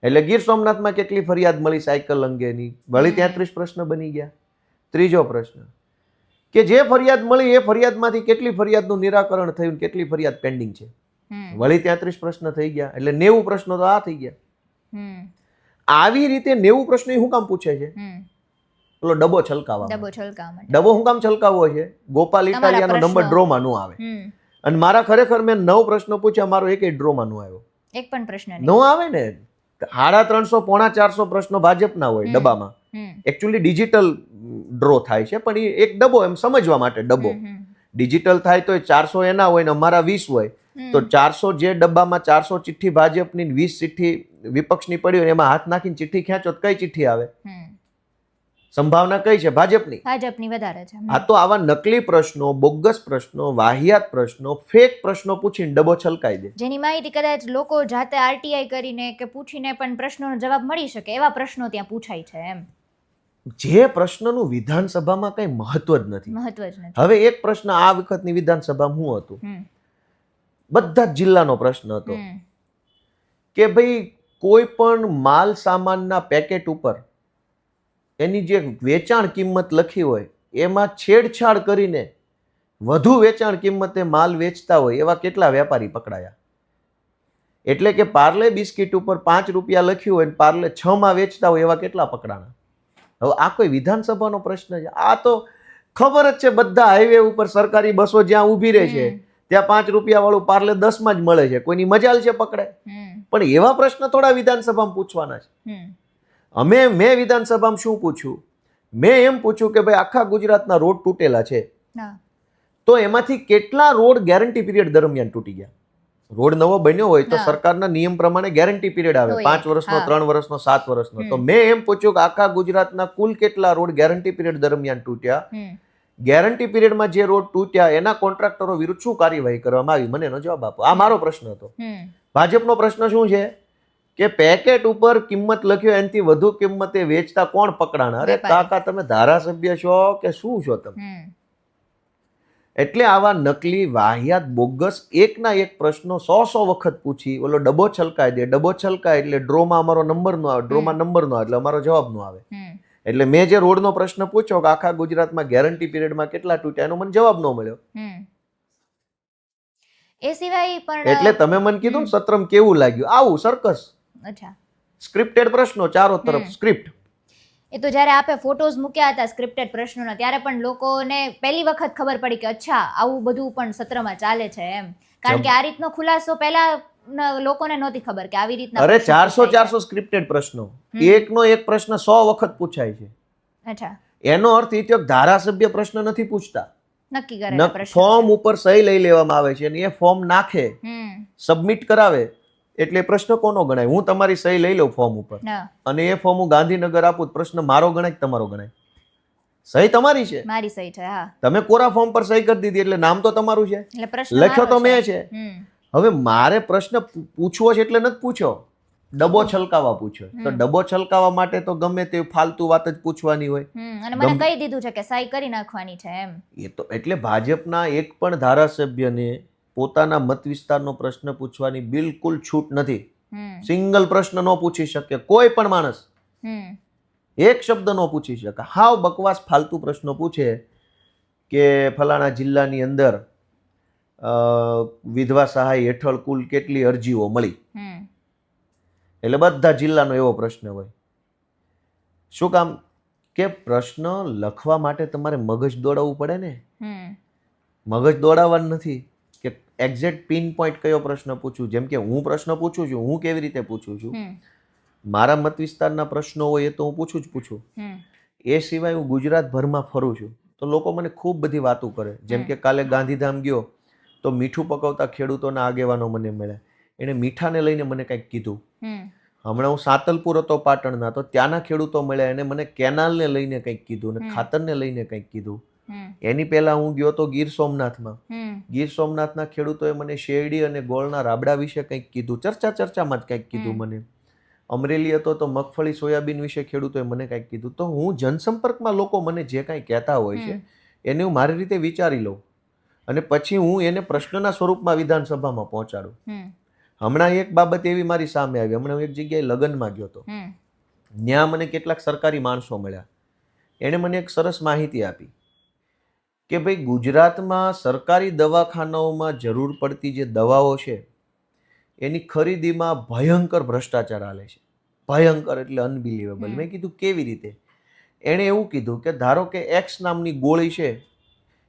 એટલે ગીર સોમનાથમાં કેટલી ફરિયાદ મળી સાયકલ અંગેની? વળી 33 પ્રશ્ન બની ગયા. ત્રીજો પ્રશ્ન કે જે ફરિયાદ મળી એ ફરિયાદમાંથી કેટલી ફરિયાદનું નિરાકરણ થયું, કેટલી ફરિયાદ પેન્ડિંગ છે? વળી 33 પ્રશ્ન થઈ ગયા. એટલે 90 પ્રશ્નો તો આ થઈ ગયા. આવી રીતે 90 પ્રશ્નો શું કામ પૂછે છે? પેલો ડબ્બો છલકાવવા. ડબ્બો શું કામ છલકાવવો છે? ગોપાલ ઇટાલિયાનો નંબર ડ્રોમાં નો આવે. અને મારા ખરેખર મેં 9 પ્રશ્નો પૂછ્યા, મારો એક ડ્રોમાં નો આવ્યો. એક પણ પ્રશ્ન નો આવે ને. 350, 450 પ્રશ્નો ભાજપના હોય ડબ્બામાં. એકચ્યુઅલી ડિજિટલ ડ્રો થાય છે, પણ એ એક ડબ્બો એમ સમજવા માટે ડબ્બો ડિજિટલ થાય તો 400 એના હોય ને અમારા 20 હોય. તો 400 જે ડબ્બામાં 400 ચિઠ્ઠી ભાજપની 20 ચિઠ્ઠી વિપક્ષની પડી હોય એમાં હાથ નાખીને ચિઠ્ઠી ખેંચો તો કઈ ચિઠ્ઠી આવે? સંભાવના કઈ છે? ભાજપની વધારે છે. આ તો આવા નકલી પ્રશ્નો, બોગસ પ્રશ્નો, વાહિયાત પ્રશ્નો, ફેક પ્રશ્નો પૂછીને ડબ્બો છલકાઈ દે. જેની માહિતી કદાચ લોકો જાતે આરટીઆઈ કરીને કે પૂછીને પણ પ્રશ્નોનો જવાબ મળી શકે એવા પ્રશ્નો ત્યાં પૂછાય છે. એમ જે પ્રશ્નનું વિધાનસભામાં કઈ મહત્વ જ નથી. હવે એક પ્રશ્ન આ વખતની વિધાનસભામાં શું હતું? બધા જ જિલ્લાનો પ્રશ્ન હતો કે ભાઈ કોઈ પણ માલ સામાનના પેકેટ ઉપર એની જે વેચાણ કિંમત લખી હોય એમાં છેડછાડ કરીને વધુ વેચાણ કિંમતે માલ વેચતા હોય એવા કેટલા વેપારી પકડાયા? એટલે કે પાર્લે બિસ્કિટ ઉપર 5 રૂપિયા લખ્યું હોય અને પાર્લે 6 માં વેચતા હોય એવા કેટલા પકડાણા? હવે આ કોઈ વિધાનસભાનો પ્રશ્ન છે? આ તો ખબર જ છે, બધા હાઈવે ઉપર સરકારી બસો જ્યાં ઊભી રહે છે ત્યાં 5 રૂપિયા વાળું પાર્લે 10 માં જ મળે છે. કોઈની મજાલ છે પકડે? પણ એવા પ્રશ્ન થોડા વિધાનસભામાં પૂછવાના છે. મેં વિધાનસભામાં શું પૂછ્યું? મેં એમ પૂછ્યું કે ભાઈ આખા ગુજરાતના રોડ તૂટેલા છે તો એમાંથી કેટલા રોડ ગેરંટી પીરિયડ દરમિયાન તૂટી ગયા? રોડ નવો બન્યો હોય તો સરકારના નિયમ પ્રમાણે ગેરંટી પીરિયડ આવે, 5 વર્ષનો, 3 વર્ષનો, 7 વર્ષનો. તો મેં એમ પૂછ્યું કે આખા ગુજરાતના કુલ કેટલા રોડ ગેરંટી પીરિયડ દરમિયાન તૂટ્યા? ગેરંટી પીરિયડમાં જે રોડ તૂટ્યા એના કોન્ટ્રાક્ટરો વિરુદ્ધ શું કાર્યવાહી કરવામાં આવી? મને એનો જવાબ આપો. આ મારો પ્રશ્ન હતો. ભાજપનો પ્રશ્ન શું છે કે પેકેટ ઉપર કિંમત લખ્યો એનાથી વધુ કિંમતે વેચતા કોણ પકડાણા? અરે કાકા, તમે ધારાસભ્ય છો કે શું છો તમે? એટલે આવા નકલી, વાહિયાત, બોગસ એકના એક પ્રશ્નો 100 વખત પૂછી ઓલો ડબ્બો છલકાઈ દે. ડબ્બો છલકાય એટલે ડ્રોમાં અમારો નંબર નો આવે, ડ્રોમાં નંબર નો આવે એટલે અમારો જવાબ નો આવે. એટલે મેં જે રોડનો પ્રશ્ન પૂછ્યો કે આખા ગુજરાતમાં ગેરંટી પીરિયડમાં કેટલા તૂટ્યા એનો મને જવાબ ન મળ્યો. એ સિવાય પણ એટલે તમે મને કીધું ને સત્રમ કેવું લાગ્યું? આવું સર્કસ. અચ્છા, સ્ક્રિપ્ટેડ પ્રશ્નો, ચારો તરફ સ્ક્રિપ્ટ. એ તો જ્યારે આપે ફોટોઝ મૂક્યા હતા સ્ક્રિપ્ટેડ પ્રશ્નોના ત્યારે પણ લોકોને પહેલી વખત ખબર પડી કે અચ્છા આવું બધું પણ સત્રમાં ચાલે છે. એમ કારણ કે આ રીતનો ખુલાસો પહેલા લોકોને નહોતી ખબર કે આવી રીતના અરે પ્રશ્નો 400 પૂછાય છે. 400 સ્ક્રિપ્ટેડ પ્રશ્નો, એકનો એક પ્રશ્ન 100 વખત પૂછાય છે. અચ્છા, એનો અર્થ એ થયો કે ધારાસભ્ય પ્રશ્ન નથી પૂછતા, નક્કી કરેલા પ્રશ્નો ફોર્મ છે. ઉપર સહી લઈ લેવામાં આવે છે અને એ ફોર્મ નાખે, હમ, સબમિટ કરાવે, એટલે એ પ્રશ્ન કોનો ગણાય? હું તમારી સહી લઈ લઉં ફોર્મ ઉપર હા, અને એ ફોર્મ હું ગાંધીનગર આપું, તો પ્રશ્ન મારો ગણાય કે તમારો ગણાય? સહી તમારી છે, મારી સહી છે. હા, તમે કોરા ફોર્મ પર સહી કરી દીધી એટલે નામ તો તમારું છે, એટલે પ્રશ્ન લખ્યો તો મારો મેં છે. હમ, હવે મારે પ્રશ્ન પૂછવો છે એટલે નથી પૂછ્યો, ડબ્બો છલકાવા પૂછ્યો. તો ડબ્બો છલકાવા માટે તો ગમે તે ફાલતુ વાત જ પૂછવાની હોય. અને મને કહી દીધું છે કે સહી કરી નાખવાની છે એમ. એ તો એટલે ભાજપના એક પણ ધારાસભ્યને પોતાના મત વિસ્તારનો પ્રશ્ન પૂછવાની બિલકુલ છૂટ નથી. હમ, સિંગલ પ્રશ્ન ન પૂછી શકે કોઈ પણ માણસ, હમ, એક શબ્દ ન પૂછી શકે. હાવ બકવાસ ફાલતુ પ્રશ્નો પૂછે કે ફલાણા જિલ્લાની અંદર વિધવા સહાય હેઠળ કુલ કેટલી અરજીઓ મળી, હમ, એટલે બધા જિલ્લાનો એવો પ્રશ્ન હોય. શું કામ? કે પ્રશ્ન લખવા માટે તમારે મગજ દોડાવવું પડે ને. હમ, મગજ દોડાવવાનું નથી કે એક્ઝેક્ટ પિન પોઈન્ટ કયો પ્રશ્ન પૂછું. જેમ કે હું પ્રશ્ન પૂછું છું, હું કેવી રીતે પૂછું છું, હમ, મારા મત વિસ્તારના પ્રશ્નો હોય એ તો હું પૂછું જ પૂછું. હમ, એ સિવાય હું ગુજરાતભરમાં ફરું છું તો લોકો મને ખૂબ બધી વાતો કરે. જેમ કે કાલે ગાંધીધામ ગયો તો મીઠું પકવતા ખેડૂતોના આગેવાનો મને મળ્યા, એણે મીઠાને લઈને મને કંઈક કીધું. હમ, હમણાં હું સાતલપુર હતો પાટણના, તો ત્યાંના ખેડૂતો મળ્યા, એને મને કેનાલને લઈને કંઈક કીધું ને ખાતરને લઈને કંઈક કીધું. હમ, એની પહેલા હું ગયો તો ગીર સોમનાથમાં, હમ, ગીર સોમનાથના ખેડૂતોએ મને શેરડી અને ગોળના રાબડા વિશે કંઈક કીધું, ચર્ચામાં જ કંઈક કીધું મને. અમરેલી હતો તો મગફળી સોયાબીન વિશે ખેડૂતોએ મને કંઈક કીધું. તો હું જનસંપર્કમાં લોકો મને જે કાંઈ કહેતા હોય છે એને હું મારી રીતે વિચારી લઉં અને પછી હું એને પ્રશ્નના સ્વરૂપમાં વિધાનસભામાં પહોંચાડું. હમ, હમણાં એક બાબત એવી મારી સામે આવી. હમણાં હું એક જગ્યાએ લગ્નમાં ગયો હતો, હમ, ત્યાં મને કેટલાક સરકારી માણસો મળ્યા. એણે મને એક સરસ માહિતી આપી કે ભાઈ ગુજરાતમાં સરકારી દવાખાનાઓમાં જરૂર પડતી જે દવાઓ છે એની ખરીદીમાં ભયંકર ભ્રષ્ટાચાર હાલે છે. ભયંકર એટલે અનબિલીવેબલ. મેં કીધું કેવી રીતે? એણે એવું કીધું કે ધારો કે એક્સ નામની ગોળી છે,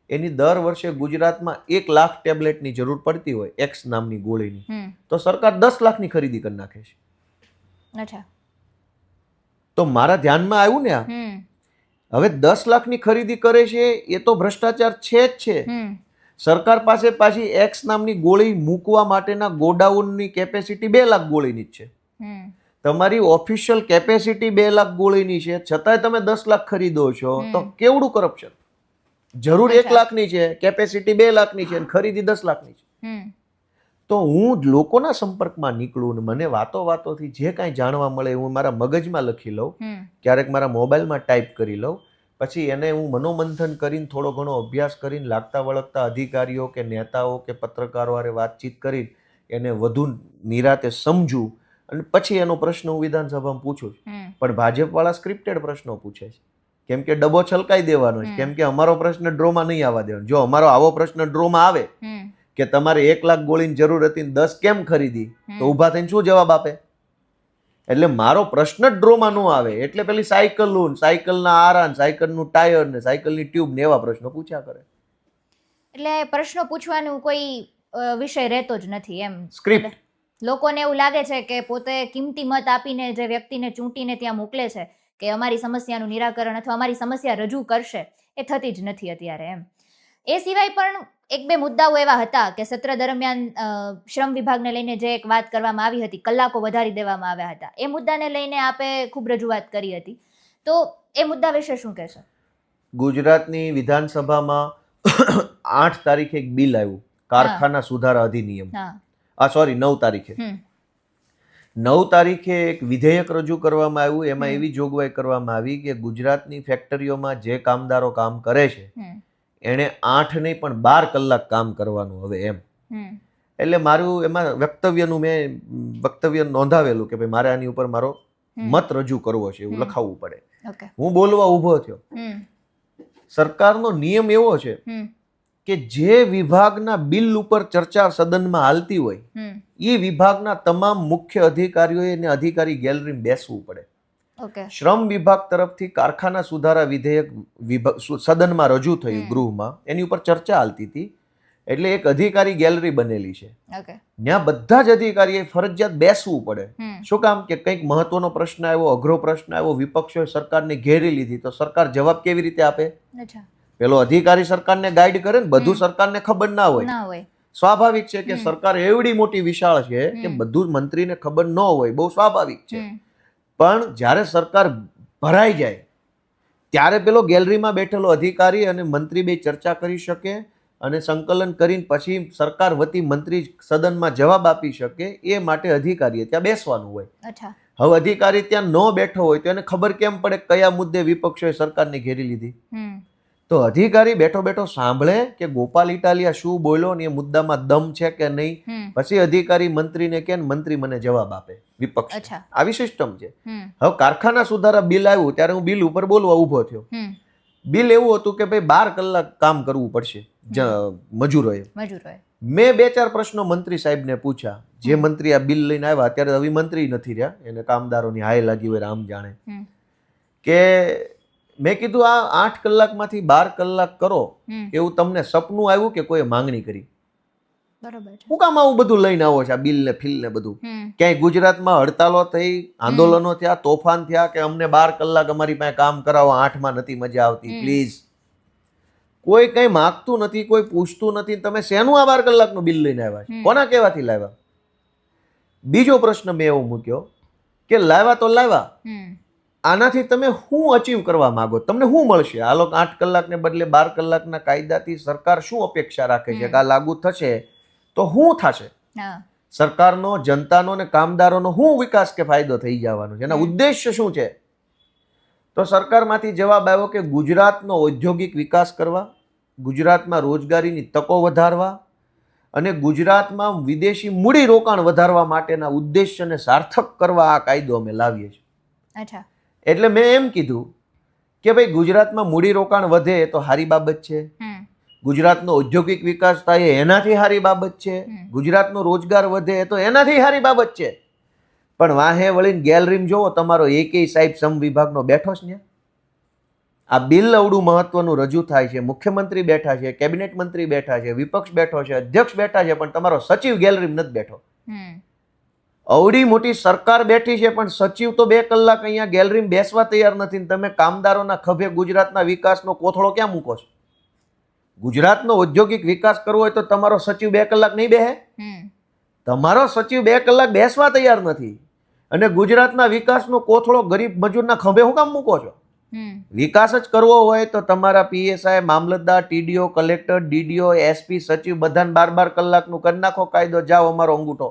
એની દર વર્ષે ગુજરાતમાં 1 લાખ ટેબ્લેટની જરૂર પડતી હોય એક્સ નામની ગોળીની, તો સરકાર 10 લાખની ખરીદી કરી નાખે છે. અચ્છા, તો મારા ધ્યાનમાં આવ્યું ને આ. હવે 10 લાખની ખરીદી કરે છે એ તો ભ્રષ્ટાચાર છે જ છે. સરકાર પાસે પાછી એક્સ નામની ગોળી મૂકવા માટેના ગોડાઉનની કેપેસિટી 2 લાખ ગોળીની જ છે. તમારી ઓફિશિયલ કેપેસિટી 2 લાખ ગોળીની છે, છતાંય તમે 10 લાખ ખરીદો છો, તો કેવડું કરપ્શન? જરૂર 1 લાખની છે, કેપેસિટી 2 લાખની છે અને ખરીદી 10 લાખની છે. તો હું લોકોના સંપર્કમાં નીકળું ને મને વાતોથી જે કાંઈ જાણવા મળે હું મારા મગજમાં લખી લઉં, ક્યારેક મારા મોબાઈલમાં ટાઈપ કરી લઉં, પછી એને હું મનોમંથન કરીને થોડો ઘણો અભ્યાસ કરીને લાગતા વળગતા અધિકારીઓ કે નેતાઓ કે પત્રકારો હારે વાતચીત કરીને એને વધુ નિરાતે સમજું અને પછી એનો પ્રશ્ન હું વિધાનસભામાં પૂછું છું. પણ ભાજપવાળા સ્ક્રિપ્ટેડ પ્રશ્નો પૂછે છે, કેમ કે ડબ્બો છલકાઈ દેવાનો છે, કેમ કે અમારો પ્રશ્ન ડ્રોમાં નહીં આવવા દેવાનો. જો અમારો આવો પ્રશ્ન ડ્રોમાં આવે કે તમારે 1 લાખ ગોળીની જરૂર હતી 10 કેમ ખરીદી, તો ઊભા થઈને શું જવાબ આપે? એટલે મારો પ્રશ્ન જ ડ્રોમાં ન આવે એટલે પેલી સાયકલના આરા, સાયકલનું ટાયર ને સાયકલની ટ્યુબ ને એવા પ્રશ્નો પૂછ્યા કરે. એટલે પ્રશ્નો પૂછવાનું કોઈ વિષય રહેતો જ નથી એમ. સ્ક્રિપ્ટ. લોકોને એવું લાગે છે કે પોતે કિંમતી મત આપીને જે વ્યક્તિને ચૂંટીને ત્યાં મોકલે છે કે અમારી સમસ્યાનું નિરાકરણ અથવા અમારી સમસ્યા રજૂ કરશે, એ થતી જ નથી અત્યારે એમ. એ સિવાય પણ 1-2 મુદ્દાઓ એવા હતા કે સત્ર દરમિયાન શ્રમ વિભાગને લઈને જે એક વાત કરવામાં આવી હતી, કલાકો વધારી દેવામાં આવ્યા હતા, એ મુદ્દાને લઈને આપે ખૂબ રજૂઆત કરી હતી. તો એ મુદ્દા વિશે શું કહેશો? ગુજરાતની વિધાનસભામાં 8 તારીખે એક બિલ આવ્યું, કારખાના સુધારા અધિનિયમ. 9 તારીખે 9 તારીખે એક વિધેયક રજૂ કરવામાં આવ્યું. એમાં એવી જોગવાઈ કરવામાં આવી કે ગુજરાતની ફેક્ટરીઓમાં જે કામદારો કામ કરે છે એણે 8 નહીં પણ 12 કલાક કામ કરવાનું હવે એમ. એટલે મારું એમાં મેં વક્તવ્ય નોંધાવેલું કે ભાઈ મારે આની ઉપર મારો મત રજૂ કરવો છે, એવું લખાવવું પડે. હું બોલવા ઊભો થયો. સરકારનો નિયમ એવો છે કે જે વિભાગના બિલ ઉપર ચર્ચા સદનમાં હાલતી હોય એ વિભાગના તમામ મુખ્ય અધિકારીઓએ અને અધિકારી ગેલેરીમાં બેસવું પડે. શ્રમ વિભાગ તરફથી કારખાના સુધારા વિધેયક સદનમાં રજૂ થયું ગૃહમાં, એની ઉપર ચર્ચા હાલતી હતી. એટલે એક અધિકારી ગેલેરી બનેલી છે, ઓકે. ત્યાં બધા જ અધિકારીએ ફરજિયાત બેસવું પડે. શું કામ કે કંઈક મહત્વનો પ્રશ્ન આવ્યો, અઘરો પ્રશ્ન આવ્યો, વિપક્ષોએ સરકારને ઘેરી લીધી, તો સરકાર જવાબ કેવી રીતે આપે? અચ્છા. પેલો અધિકારી સરકારને ગાઈડ કરે ને, બધું સરકારને ખબર ના હોય. ના હોય. સ્વાભાવિક છે કે સરકાર એવડી મોટી વિશાળ છે કે બધું મંત્રીને ખબર ન હોય, બહુ સ્વાભાવિક છે. પણ જ્યારે સરકાર ભરાઈ જાય ત્યારે પેલો ગેલેરીમાં બેઠેલો અધિકારી અને મંત્રી બે ચર્ચા કરી શકે અને સંકલન કરીને પછી સરકાર વતી મંત્રી સદનમાં જવાબ આપી શકે, એ માટે અધિકારીએ ત્યાં બેસવાનું હોય. અચ્છા. હવે અધિકારી ત્યાં ન બેઠો હોય તો એને ખબર કેમ પડે કયા મુદ્દે વિપક્ષોએ સરકારને ઘેરી લીધી? તો અધિકારી બેઠો બેઠો સાંભળે કે ગોપાલ ઇટાલિયા શું બોલ્યો ને એ મુદ્દામાં દમ છે કે નહીં, પછી અધિકારી મંત્રીને કે મંત્રી મને જવાબ આપે, વિપક્ષ. અચ્છા. આવી સિસ્ટમ છે. હવે કારખાના સુધારા બિલ આવ્યું ત્યારે હું બિલ ઉપર બોલવા ઊભો થયો. બિલ એવું હતું કે ભાઈ 12 કલાક કામ કરવું પડશે મજૂરોએ. મેં 2-4 પ્રશ્નો મંત્રી સાહેબને પૂછ્યા. જે મંત્રી આ બિલ લઈને આવ્યા અત્યારે હવે મંત્રી નથી રહ્યા, એને કામદારોની હાય લાગી હોય રામ જાણે, કે મેં કીધું આ 8 કલાકમાંથી 12 કલાક કરો એવું તમને સપનું આવ્યું કે કોઈ માંગણી કરી? બરોબર છે. શું કામ આવું બધું લઈને આવો છો, આ બિલ ને ફિલ ને બધું? ક્યાંય ગુજરાતમાં હડતાલો થઈ, આંદોલનો થયા, તોફાન થયા કે અમને 12 કલાક અમારી પાસે કામ કરાવો, 8માં નથી મજા આવતી, પ્લીઝ? કોઈ કઈ માગતું નથી, કોઈ પૂછતું નથી. તમે શેનું આ 12 કલાકનું બિલ લઈને આવ્યા છો? કોના કહેવાથી લાવ્યા? બીજો પ્રશ્ન મેં એવો મૂક્યો કે લાવ્યા તો લાવ્યા, આનાથી તમે શું અચીવ કરવા માંગો? તમને શું મળશે? આ લોકો 8 કલાકને બદલે 12 કલાકના કાયદાથી સરકાર શું અપેક્ષા રાખે છે કે આ લાગુ થશે તો શું થશે? સરકારનો, જનતાનો ને કામદારોનો શું વિકાસ કે ફાયદો થઈ જવાનો છે? એના ઉદ્દેશ્ય શું છે? તો સરકારમાંથી જવાબ આવ્યો કે ગુજરાતનો ઔદ્યોગિક વિકાસ કરવા, ગુજરાતમાં રોજગારીની તકો વધારવા અને ગુજરાતમાં વિદેશી મૂડી રોકાણ વધારવા માટેના ઉદ્દેશ્યને સાર્થક કરવા આ કાયદો અમે લાવીએ છીએ. અચ્છા. એટલે મેં એમ કીધું કે ભાઈ ગુજરાતમાં મૂડી રોકાણ વધે એ તો સારી બાબત છે, ગુજરાતનો ઔદ્યોગિક વિકાસ થાય એનાથી સારી બાબત છે, ગુજરાતનો રોજગાર વધે એ તો એનાથી સારી બાબત છે. પણ વાહે વળીને ગેલેરીમાં જોવો તમારો એકેય સાહેબ સમ વિભાગનો બેઠો છે ને? આ બિલ અવડું મહત્વનું રજૂ થાય છે, મુખ્યમંત્રી બેઠા છે, કેબિનેટ મંત્રી બેઠા છે, વિપક્ષ બેઠો છે, અધ્યક્ષ બેઠા છે, પણ તમારો સચિવ ગેલેરીમાં નથી બેઠો. અવડી મોટી સરકાર બેઠી છે પણ સચિવ તો 2 કલાક અહીંયા ગેલેરીમાં બેસવા તૈયાર નથી. તમે કામદારોના ખભે ગુજરાતના વિકાસનો કોથળો ક્યાં મૂકો છો? ગુજરાતનો ઔદ્યોગિક વિકાસ કરવો હોય તો તમારો સચિવ 2 કલાક નહીં બેસે? તમારો સચિવ 2 કલાક બેસવા તૈયાર નથી અને ગુજરાતના વિકાસનો કોથળો ગરીબ મજૂરના ખભે શું કામ મૂકો છો? વિકાસ જ કરવો હોય તો તમારા પીએસઆઈ, મામલતદાર, ટીડીઓ, કલેક્ટર, ડીડીઓ, એસપી, સચિવ બધાને 12 કલાકનું કરી નાખો કાયદો, જાઓ અમારો અંગૂઠો.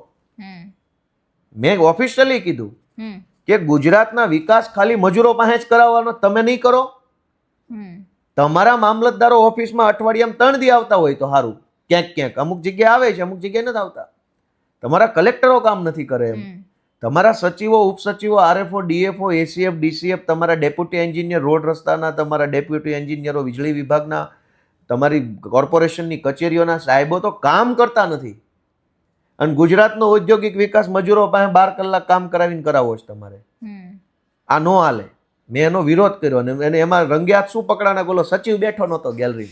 મેં ઓફિશિયલી કીધું કે ગુજરાતના વિકાસ ખાલી મજૂરો પાસે જ કરાવવાનો, તમે નહીં કરો. તમારા મામલતદારો ઓફિસમાં અઠવાડિયામાં 3 દી આવતા હોય તો સારું, ક્યાંક ક્યાંક અમુક જગ્યાએ આવે છે, અમુક જગ્યાએ નથી આવતા. તમારા કલેક્ટરો કામ નથી કરે એમ, તમારા સચિવો, ઉપસચિવો, આરએફઓ, ડીએફઓ, એસીએફ, ડીસીએફ, તમારા ડેપ્યુટી એન્જિનિયર રોડ રસ્તાના, તમારા ડેપ્યુટી એન્જિનિયરો વીજળી વિભાગના, તમારી કોર્પોરેશનની કચેરીઓના સાહેબો તો કામ કરતા નથી અને ગુજરાતનો ઔદ્યોગિક વિકાસ મજૂરો પાસે 12 કલાક કામ કરાવીને કરાવો છે તમારે. આ નો હાલે. મેં એનો વિરોધ કર્યો અને એમાં રંગે હાથ શું પકડાના, બોલો સચિવ બેઠો નહોતો ગેલેરી.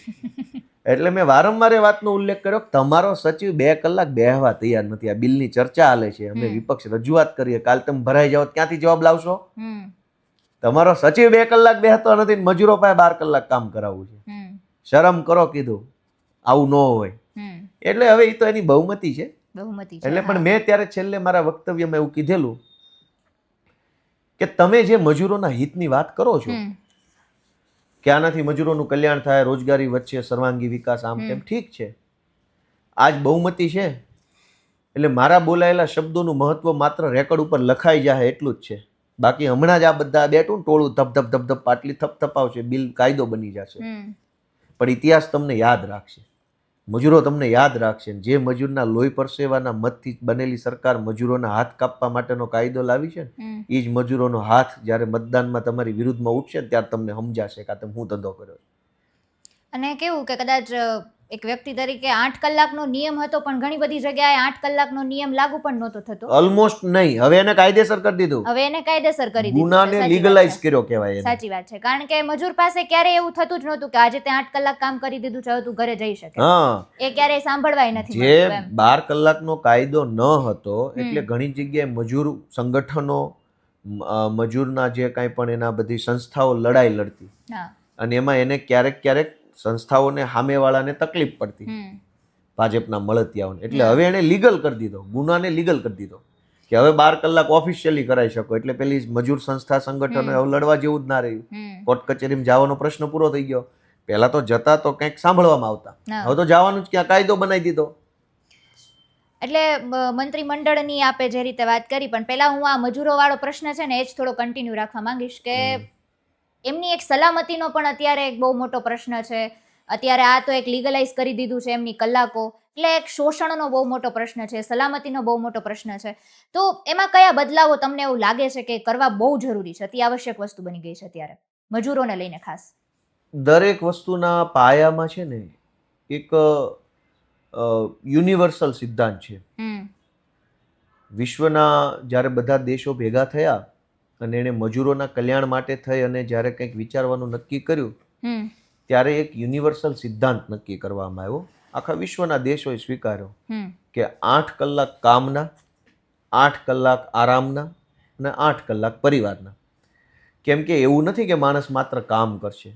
એટલે મેં વારંવાર એ વાતનો ઉલ્લેખ કર્યો કે તમારો સચિવ 2 કલાક બેહવા તૈયાર નથી. આ બિલની ચર્ચા હાલે છે, અમે વિપક્ષ રજૂઆત કરીએ, કાલ તમે ભરાઈ જાઓ ક્યાંથી જવાબ લાવશો? તમારો સચિવ 2 કલાક બેહતો નથી, મજૂરો પાસે 12 કલાક કામ કરાવવું છે. શરમ કરો કીધું, આવું ન હોય. એટલે હવે એ તો એની બહુમતી છે. એટલે પણ મેં ત્યારે છેલ્લે મારા વક્તવ્યમાં એવું કીધેલું કે તમે જે મજૂરોના હિતની વાત કરો છો કે આનાથી મજૂરોનું કલ્યાણ થાય, રોજગારી વચ્ચે સર્વાંગી વિકાસ, આમ તેમ, ઠીક છે. આજ બહુમતી છે એટલે મારા બોલાયેલા શબ્દોનું મહત્વ માત્ર રેકોર્ડ ઉપર લખાઈ જાય એટલું જ છે. બાકી હમણાં જ આ બધા બેઠું ટોળું ધપ ધપ ધપ પાટલી થપથપાવશે, બિલ કાયદો બની જશે. પણ ઇતિહાસ તમને યાદ રાખશે, મજૂરો તમને યાદ રાખશે. જે મજૂરના લોહી પરસેવાના મતથી બનેલી સરકાર મજૂરોના હાથ કાપવા માટેનો કાયદો લાવી છે ને, એ જ મજૂરોનો હાથ જ્યારે મતદાનમાં તમારી વિરુદ્ધમાં ઉઠશે ત્યારે તમને સમજાશે કે તમે શું ધંધો કર્યો. અને કેવું કે કદાચ એક વ્યક્તિ તરીકે 8 કલાકનો નિયમ હતો, પણ ઘણી બધી જગ્યાએ 8 કલાકનો નિયમ લાગુ પણ નહોતો થતો. ઓલમોસ્ટ નહીં, હવે એને કાયદેસર કરી દીધું, હવે એને કાયદેસર કરી દીધું છે. ગુનાને સાચી વાત લીગલાઇઝ છે. કર્યો કહેવાય એને. સાચી વાત છે, કારણ કે મજૂર પાસે ક્યારેય એવું થતું જ નહોતું કે આજે તે 8 કલાક કામ કરી દીધું છે, હવે તું ઘરે જઈ શકે. હા, એ ક્યારેય સાંભળવાય નથી જે મળતું એમ. 12 કલાકનો કાયદો ન હતો એટલે ઘણી જગ્યાએ મજૂર સંગઠનો, મજૂરના જે કાંઈ પણ એના બધી સંસ્થાઓ લડાઈ લડતી, હા. અને એમાં એને ક્યારેક ક્યારેક સંસ્થાઓને સામેવાળાને તકલીફ પડતી, ભાજપના મળતિયાઓને. એટલે હવે એને લીગલ કરી દીધો, ગુનાને લીગલ કરી દીધો કે હવે 12 કલાક ઓફિશિયલી કરાઈ શકો. એટલે પેલી મજૂર સંસ્થા સંગઠનો હવે લડવા જેવું જ ના રહ્યું. કોર્ટ કચેરીમાં જવાનો પ્રશ્ન પૂરો થઈ ગયો. પહેલા તો જતા તો કંઈક સાંભળવામાં આવતા, હવે તો જવાનું જ ક્યાં, કાયદો બનાવી દીધો. એટલે મંત્રીમંડળની આપે જે રીતે વાત કરી, પણ પહેલા હું આ મજૂરો વાળો પ્રશ્ન છે ને એ જ થોડો કન્ટિન્યુ રાખવા માંગીશ કે એમની એક સલામતીનો પણ અત્યારે એક બહુ મોટો પ્રશ્ન છે. અત્યારે આ તો એક લીગલાઇઝ કરી દીધું છે એમની કલાકો, એટલે એક શોષણનો બહુ મોટો પ્રશ્ન છે, સલામતીનો બહુ મોટો પ્રશ્ન છે. તો એમાં કયા બદલાવો તમને એવું લાગે છે કે કરવા બહુ જરૂરી છે, અતિ આવશ્યક વસ્તુ બની ગઈ છે અત્યારે મજૂરોને લઈને ખાસ? દરેક વસ્તુના પાયામાં છે ને એક યુનિવર્સલ સિદ્ધાંત છે. વિશ્વના જ્યારે બધા દેશો ભેગા થયા અને એને મજૂરોના કલ્યાણ માટે થઈ અને જ્યારે કંઈક વિચારવાનું નક્કી કર્યું, ત્યારે એક યુનિવર્સલ સિદ્ધાંત નક્કી કરવામાં આવ્યો. આખા વિશ્વના દેશોએ સ્વીકાર્યો કે 8 કલાક કામના, 8 કલાક આરામના અને 8 કલાક પરિવારના. કેમ કે એવું નથી કે માણસ માત્ર કામ કરશે,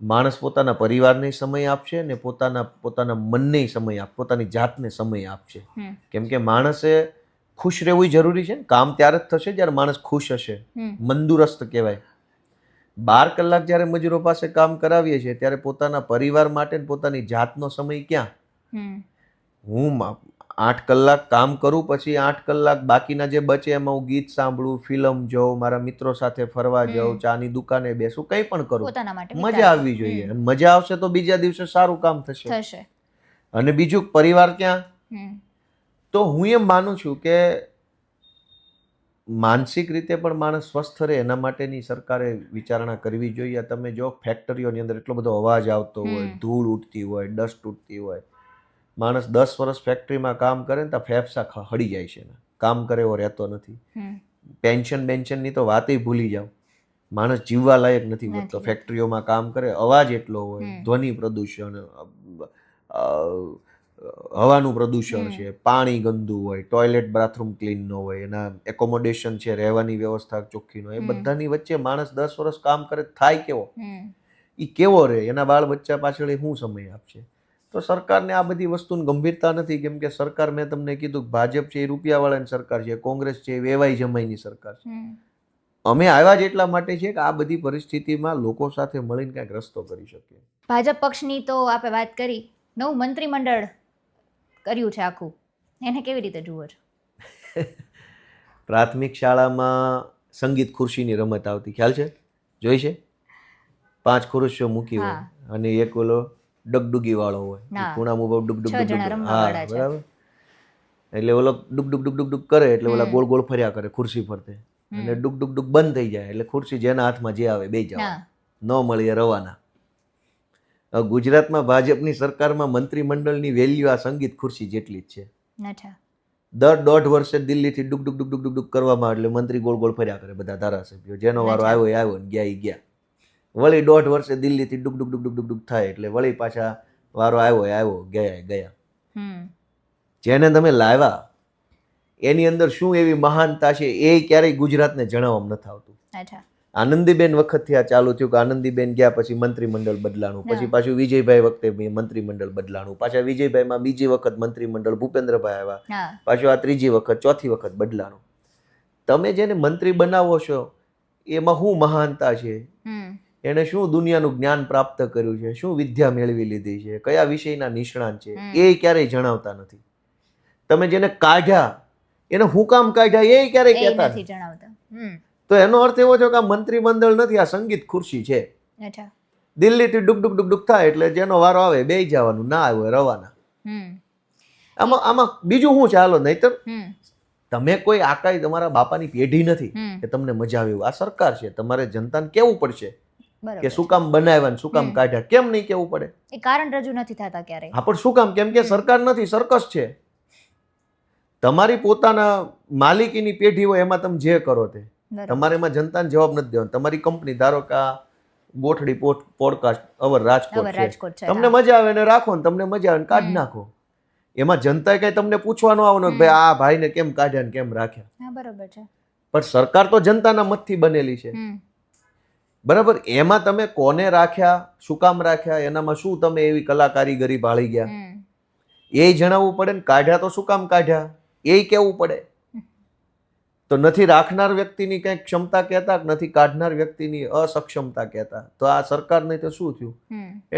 માણસ પોતાના પરિવારને સમય આપશે ને પોતાના મનને સમય આપશે, પોતાની જાતને સમય આપશે. કેમ કે માણસે ખુશ રહેવું જરૂરી છે ને. કામ ત્યારે જ થશે જ્યારે માણસ ખુશ હશે, મંદુરસ્ત કહેવાય. 12 કલાક જ્યારે મજૂરો પાસે કામ કરાવીએ છીએ ત્યારે પોતાના પરિવાર માટે પોતાની જાતનો સમય ક્યાં? હું 8 કલાક કામ કરું, પછી 8 કલાક બાકીના જે બચે એમાં હું ગીત સાંભળું, ફિલ્મ જોઉં, મારા મિત્રો સાથે ફરવા જાઉં, ચાની દુકાને બેસું, કંઈ પણ કરું, મજા આવવી જોઈએ. અને મજા આવશે તો બીજા દિવસે સારું કામ થશે. અને બીજું પરિવાર ક્યાં? તો હું એમ માનું છું કે માનસિક રીતે પણ માણસ સ્વસ્થ રહે એના માટેની સરકારે વિચારણા કરવી જોઈએ. તમે જો ફેક્ટરીઓની અંદર એટલો બધો અવાજ આવતો હોય, ધૂળ ઉડતી હોય, ડસ્ટ ઉડતી હોય, માણસ 10 વર્ષ ફેક્ટરીમાં કામ કરે ને તો ફેફસા હળી જાય છે, કામ કરે એવો રહેતો નથી. પેન્શનની તો વાતય ભૂલી જાઓ, માણસ જીવવા લાયક નથી હોતો. ફેક્ટરીઓમાં કામ કરે, અવાજ એટલો હોય, ધ્વનિ પ્રદૂષણ, હવાનું પ્રદૂષણ છે, પાણી ગંદુ હોય, ટોયલેટ બાથરૂમ ક્લીન ન હોય, એના એકોમોડેશન છે, રહેવાની વ્યવસ્થા ચોખ્ખી ન હોય, એ બધાની વચ્ચે માણસ 10 વર્ષ કામ કરે થાય કેવો? એ કેવો રહે? એના બાળ બચ્ચા પાછળ શું સમય આપશે? તો સરકારને આ બધી વસ્તુની ગંભીરતા નથી. કેમ કે સરકાર, મેં તમને કીધું, ભાજપ છે એ રૂપિયાવાળાની સરકાર છે, કોંગ્રેસ છે એ વેવાઈ જમાઈની સરકાર છે. અમે આવ્યા જ એટલા માટે છે કે આ બધી પરિસ્થિતિમાં લોકો સાથે મળીને કંઈક રસ્તો કરી શકીએ. ભાજપ પક્ષની તો આપણે વાત કરી, નવું મંત્રીમંડળ કર્યું છે આખું, એને કેવી રીતે જુઓ છો? પ્રાથમિક શાળામાં સંગીત ખુરશીની રમત આવતી, ખ્યાલ છે? જોઈ છે? 5 ખુરશીઓ મૂકી હોય અને એક ઓલો ડગડુગી વાળો હોય, ખૂણામાં બહુ ડુગ ડુગ ડુગ, હા બરાબર. એટલે ઓલો ડુગ ડુગ ડુગ ડુગ ડુગ કરે એટલે ઓલા ગોળ ગોળ ફર્યા કરે ખુરશી ફરતે, અને ડુગ ડુગ ડુગ બંધ થઈ જાય એટલે ખુરશી જેના હાથમાં જે આવે બે જવા, ન મળી રવાના. ગુજરાતમાં ભાજપની સરકારમાં મંત્રીમંડળની વેલ્યુ આ સંગીત ખુરશી જેટલી જ છે. દર 1.5 વર્ષે દિલ્હીથી ડુગ ડુગ ડુગ ડુગ ડુગ કરવામાં એટલે મંત્રી ગોળ ગોળ ફર્યા કરે, બધા ધારાસભ્યો, જેનો વારો આવ્યો ને ગયા. વળી 1.5 વર્ષે દિલ્હીથી ડુગ ડુગ ડુગ ડુગ ડુગ થાય એટલે વળી પાછા વારો આવ્યો ગયા. જેને તમે લાવ્યા એની અંદર શું એવી મહાનતા છે એ ક્યારેય ગુજરાતને જણાવવામાં નથી આવતું. આનંદીબેન વખતથી આ ચાલુ થયું કે આનંદીબેન ગયા પછી મંત્રીમંડળ બદલાણું, પછી પાછું વિજયભાઈ વખતે મંત્રીમંડળ બદલાણું, પાછા વિજયભાઈમાં બીજી વખત મંત્રીમંડળ ભૂપેન્દ્રભાઈ આવ્યા, પાછું આ ત્રીજી વખત, ચોથી વખત બદલાણું. તમે જેને મંત્રી બનાવો છો એમાં શું મહાનતા છે, એને શું દુનિયાનું જ્ઞાન પ્રાપ્ત કર્યું છે, શું વિદ્યા મેળવી લીધી છે, કયા વિષયના નિષ્ણાંત છે, એ ક્યારેય જણાવતા નથી. તમે જેને કાઢ્યા એને હું કામ કાઢ્યા એ ક્યારેય કહેતા નથી. તો એનો અર્થ એવો છે કે આ મંત્રીમંડળ નથી, આ સંગીત ખુરશી છે. દિલ્હીથી ડુક ડુક ડુક ડુક થાય એટલે જેનો વારો આવે બે જવાનું, ના આવ્યો રવાના. આમાં બીજું શું છે? હાલો, નહીતર તમે કોઈ આકાઈ તમારા બાપાની પેઢી નથી કે તમને મજા આવે એવું. આ સરકાર છે, તમારે જનતાને કેવું પડશે બરાબર કે શું કામ બનાવ્યા ને શું કામ કાઢ્યા, કેમ નહીં કેવું પડે? એ કારણ રજૂ નથી થતા ક્યારેય. હા, પણ શું કામ? કેમ કે સરકાર નથી, સર્કસ છે. તમારી પોતાના માલિકીની પેઢી હોય એમાં તમે જે કરો તે, બરાબર. તમારે એમાં જનતાને જવાબ નથી દેવાનો. તમારી કંપની, ધારો કે આ ગોઠડી પોડકાસ્ટ અવર રાજકોટ હવે છે, રાજકોટ છે, તમને મજા આવે ને રાખો ને તમને મજા આવે ને કાઢી નાખો. એમાં જનતાએ કઈ તમને પૂછવાનું આવવાનું કે ભાઈ આ ભાઈને કેમ કાઢ્યા ને કેમ રાખ્યા? હા, બરાબર છે. પણ સરકાર તો જનતાના મતથી બનેલી છે, બરાબર? એમાં તમે કોને રાખ્યા, શું કામ રાખ્યા, એનામાં શું તમે એવી કલા કારીગરી ભાળી ગયા, એ જણાવવું પડે ને. કાઢ્યા તો શું કામ કાઢ્યા એ કહેવું પડે. તો નથી રાખનાર વ્યક્તિની કંઈક ક્ષમતા કહેતા, નથી કાઢનાર વ્યક્તિની અસક્ષમતા કહેતા. તો આ સરકારને તો શું થયું?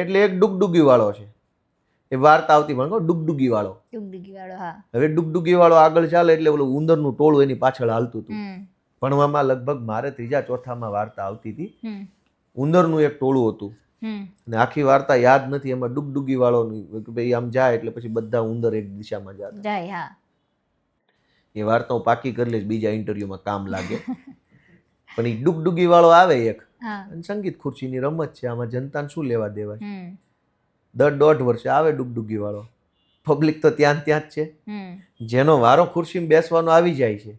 એટલે એક ડુગડુગી વાળો છે, એ વાર્તા આવતી પણ ડુગડુગી વાળો. હવે ડુગડુગી વાળો આગળ ચાલે એટલે ઓલું ઉંદરનું ટોળું એની પાછળ હાલતું હતું. ભણવામાં લગભગ મારે ત્રીજા ચોથામાં વાર્તા આવતી હતી. ઉંદરનું એક ટોળું હતું અને આખી વાર્તા યાદ નથી. એમાં ડુગડુગી વાળો ભાઈ આમ જાય એટલે પછી બધા ઉંદર એક દિશામાં જાય. એ વાર્તા હું પાકી કરી લઈશ, બીજા ઇન્ટરવ્યુમાં કામ લાગે. પણ એ ડુગડુગી વાળો આવે એક, અને સંગીત ખુરશીની રમત છે, આમાં જનતાને શું લેવા દેવા છે? 10-1.5 વર્ષે આવે ડુગડુગી વાળો. પબ્લિક તો ત્યાં જ છે. જેનો વારો ખુરશીમાં બેસવાનો આવી જાય છે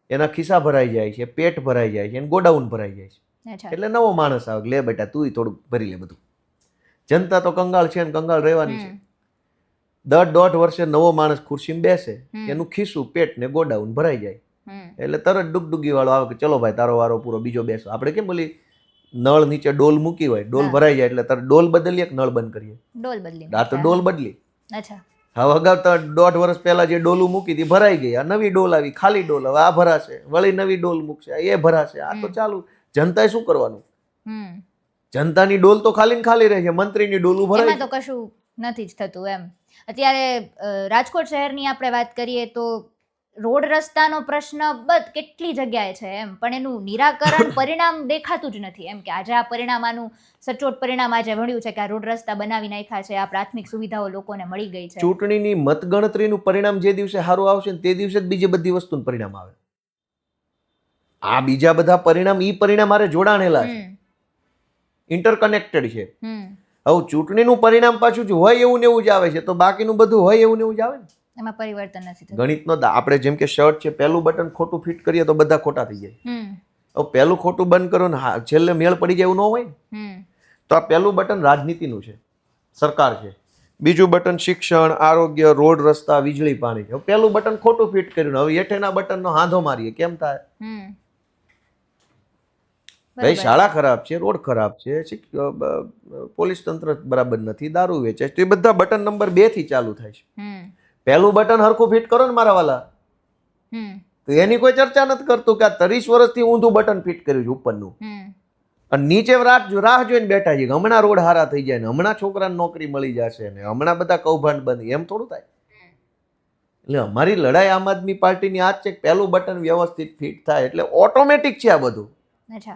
એના ખિસ્સા ભરાઈ જાય છે, પેટ ભરાઈ જાય છે, અને ગોડાઉન ભરાઈ જાય છે. એટલે નવો માણસ આવે, લે બેટા તું થોડું ભરી લે બધું. જનતા તો કંગાળ છે ને કંગાળ રહેવાની છે. 10-1.5 વર્ષે નવો માણસ ખુરશીમાં બેસે, એનું ખિસ્સું, પેટ ને ગોડાઉન ભરાઈ જાય એટલે તરત ડુગડુગી વાળો આવે કે ચલો ભાઈ તારો વારો પૂરો, બીજો બેસો. આપણે કેમ બોલી નળ નીચે ડોલ મૂકી હોય, ડોલ ભરાઈ જાય એટલે તરત ડોલ બદલીએ કે નળ બંધ કરીએ? આ તો ડોલ બદલી. હવે અગાઉ તો 1.5 વર્ષ પહેલા જે ડોલું મૂકી હતી ભરાઈ ગઈ, આ નવી ડોલ આવી, ખાલી ડોલ. હવે આ ભરાશે, વળી નવી ડોલ મૂકશે, એ ભરાશે. આ તો ચાલુ. જનતાએ શું કરવાનું? જનતાની ડોલ તો ખાલી ને ખાલી રહે છે, મંત્રીની ડોલું ભરાય તો કશું નથી જ થતું એમ. અત્યારે રાજકોટ શહેરની આપણે વાત કરીએ તો રોડ રસ્તાનો પ્રશ્ન કેટલી જગ્યાએ છે એમ, પણ એનું નિરાકરણ પરિણામ દેખાતું જ નથી એમ. કે આજે આ પરિણામ, આનું સચોટ પરિણામ આજે મળ્યું છે કે આ રોડ રસ્તા બનાવી નાખ્યા છે, આ પ્રાથમિક સુવિધાઓ લોકોને મળી ગઈ છે. ચૂંટણીની મતગણતરીનું પરિણામ જે દિવસે સારું આવશે ને તે દિવસે જ બીજી બધી વસ્તુનું પરિણામ આવે. આ બીજા બધા પરિણામ ઈ પરિણામ હારે જોડાણેલા છે, ઇન્ટરકનેક્ટેડ છે. હવે ચૂંટણીનું પરિણામ પાછું જ હોય એવું ને એવું જ આવે છે, તો બાકીનું બધું હોય એવું ને એવું જ આવે ને. એમાં પરિવર્તન નથી થતું. ગણિતનો આપણે જેમ કે શર્ટ છે, પહેલું બટન ખોટું ફિટ કરીએ તો બધા ખોટા થઈ જાય. હવે પહેલું ખોટું બંધ કરો ને છેલ્લે મેળ પડી જાય એવું ન હોય ને. તો આ પહેલું બટન રાજનીતિનું છે, સરકાર છે. બીજું બટન શિક્ષણ, આરોગ્ય, રોડ રસ્તા, વીજળી, પાણી છે. પહેલું બટન ખોટું ફિટ કર્યું, હવે હેઠેના બટનનો હાંધો મારીએ, કેમ થાય? ભાઈ શાળા ખરાબ છે, રોડ ખરાબ છે, પોલીસ તંત્ર બરાબર નથી, દારૂ વેચે છે, તો એ બધા બટન નંબર 2 થી ચાલુ થાય છે. પહેલું બટન હરખું ફિટ કરો ને મારા વાલા, તો એની કોઈ ચર્ચા નથી કરતું કે આ 30 વર્ષથી ઊંધું બટન ફિટ કર્યું છે ઉપરનું, અને નીચે રાહ જોઈને બેઠા છે હમણાં રોડ હારા થઈ જાય ને હમણાં છોકરાને નોકરી મળી જશે ને હમણાં બધા કૌભાંડ બંધ. એમ થોડું થાય. એટલે અમારી લડાઈ આમ આદમી પાર્ટીની આ જ છે કે પહેલું બટન વ્યવસ્થિત ફિટ થાય એટલે ઓટોમેટિક છે આ બધું.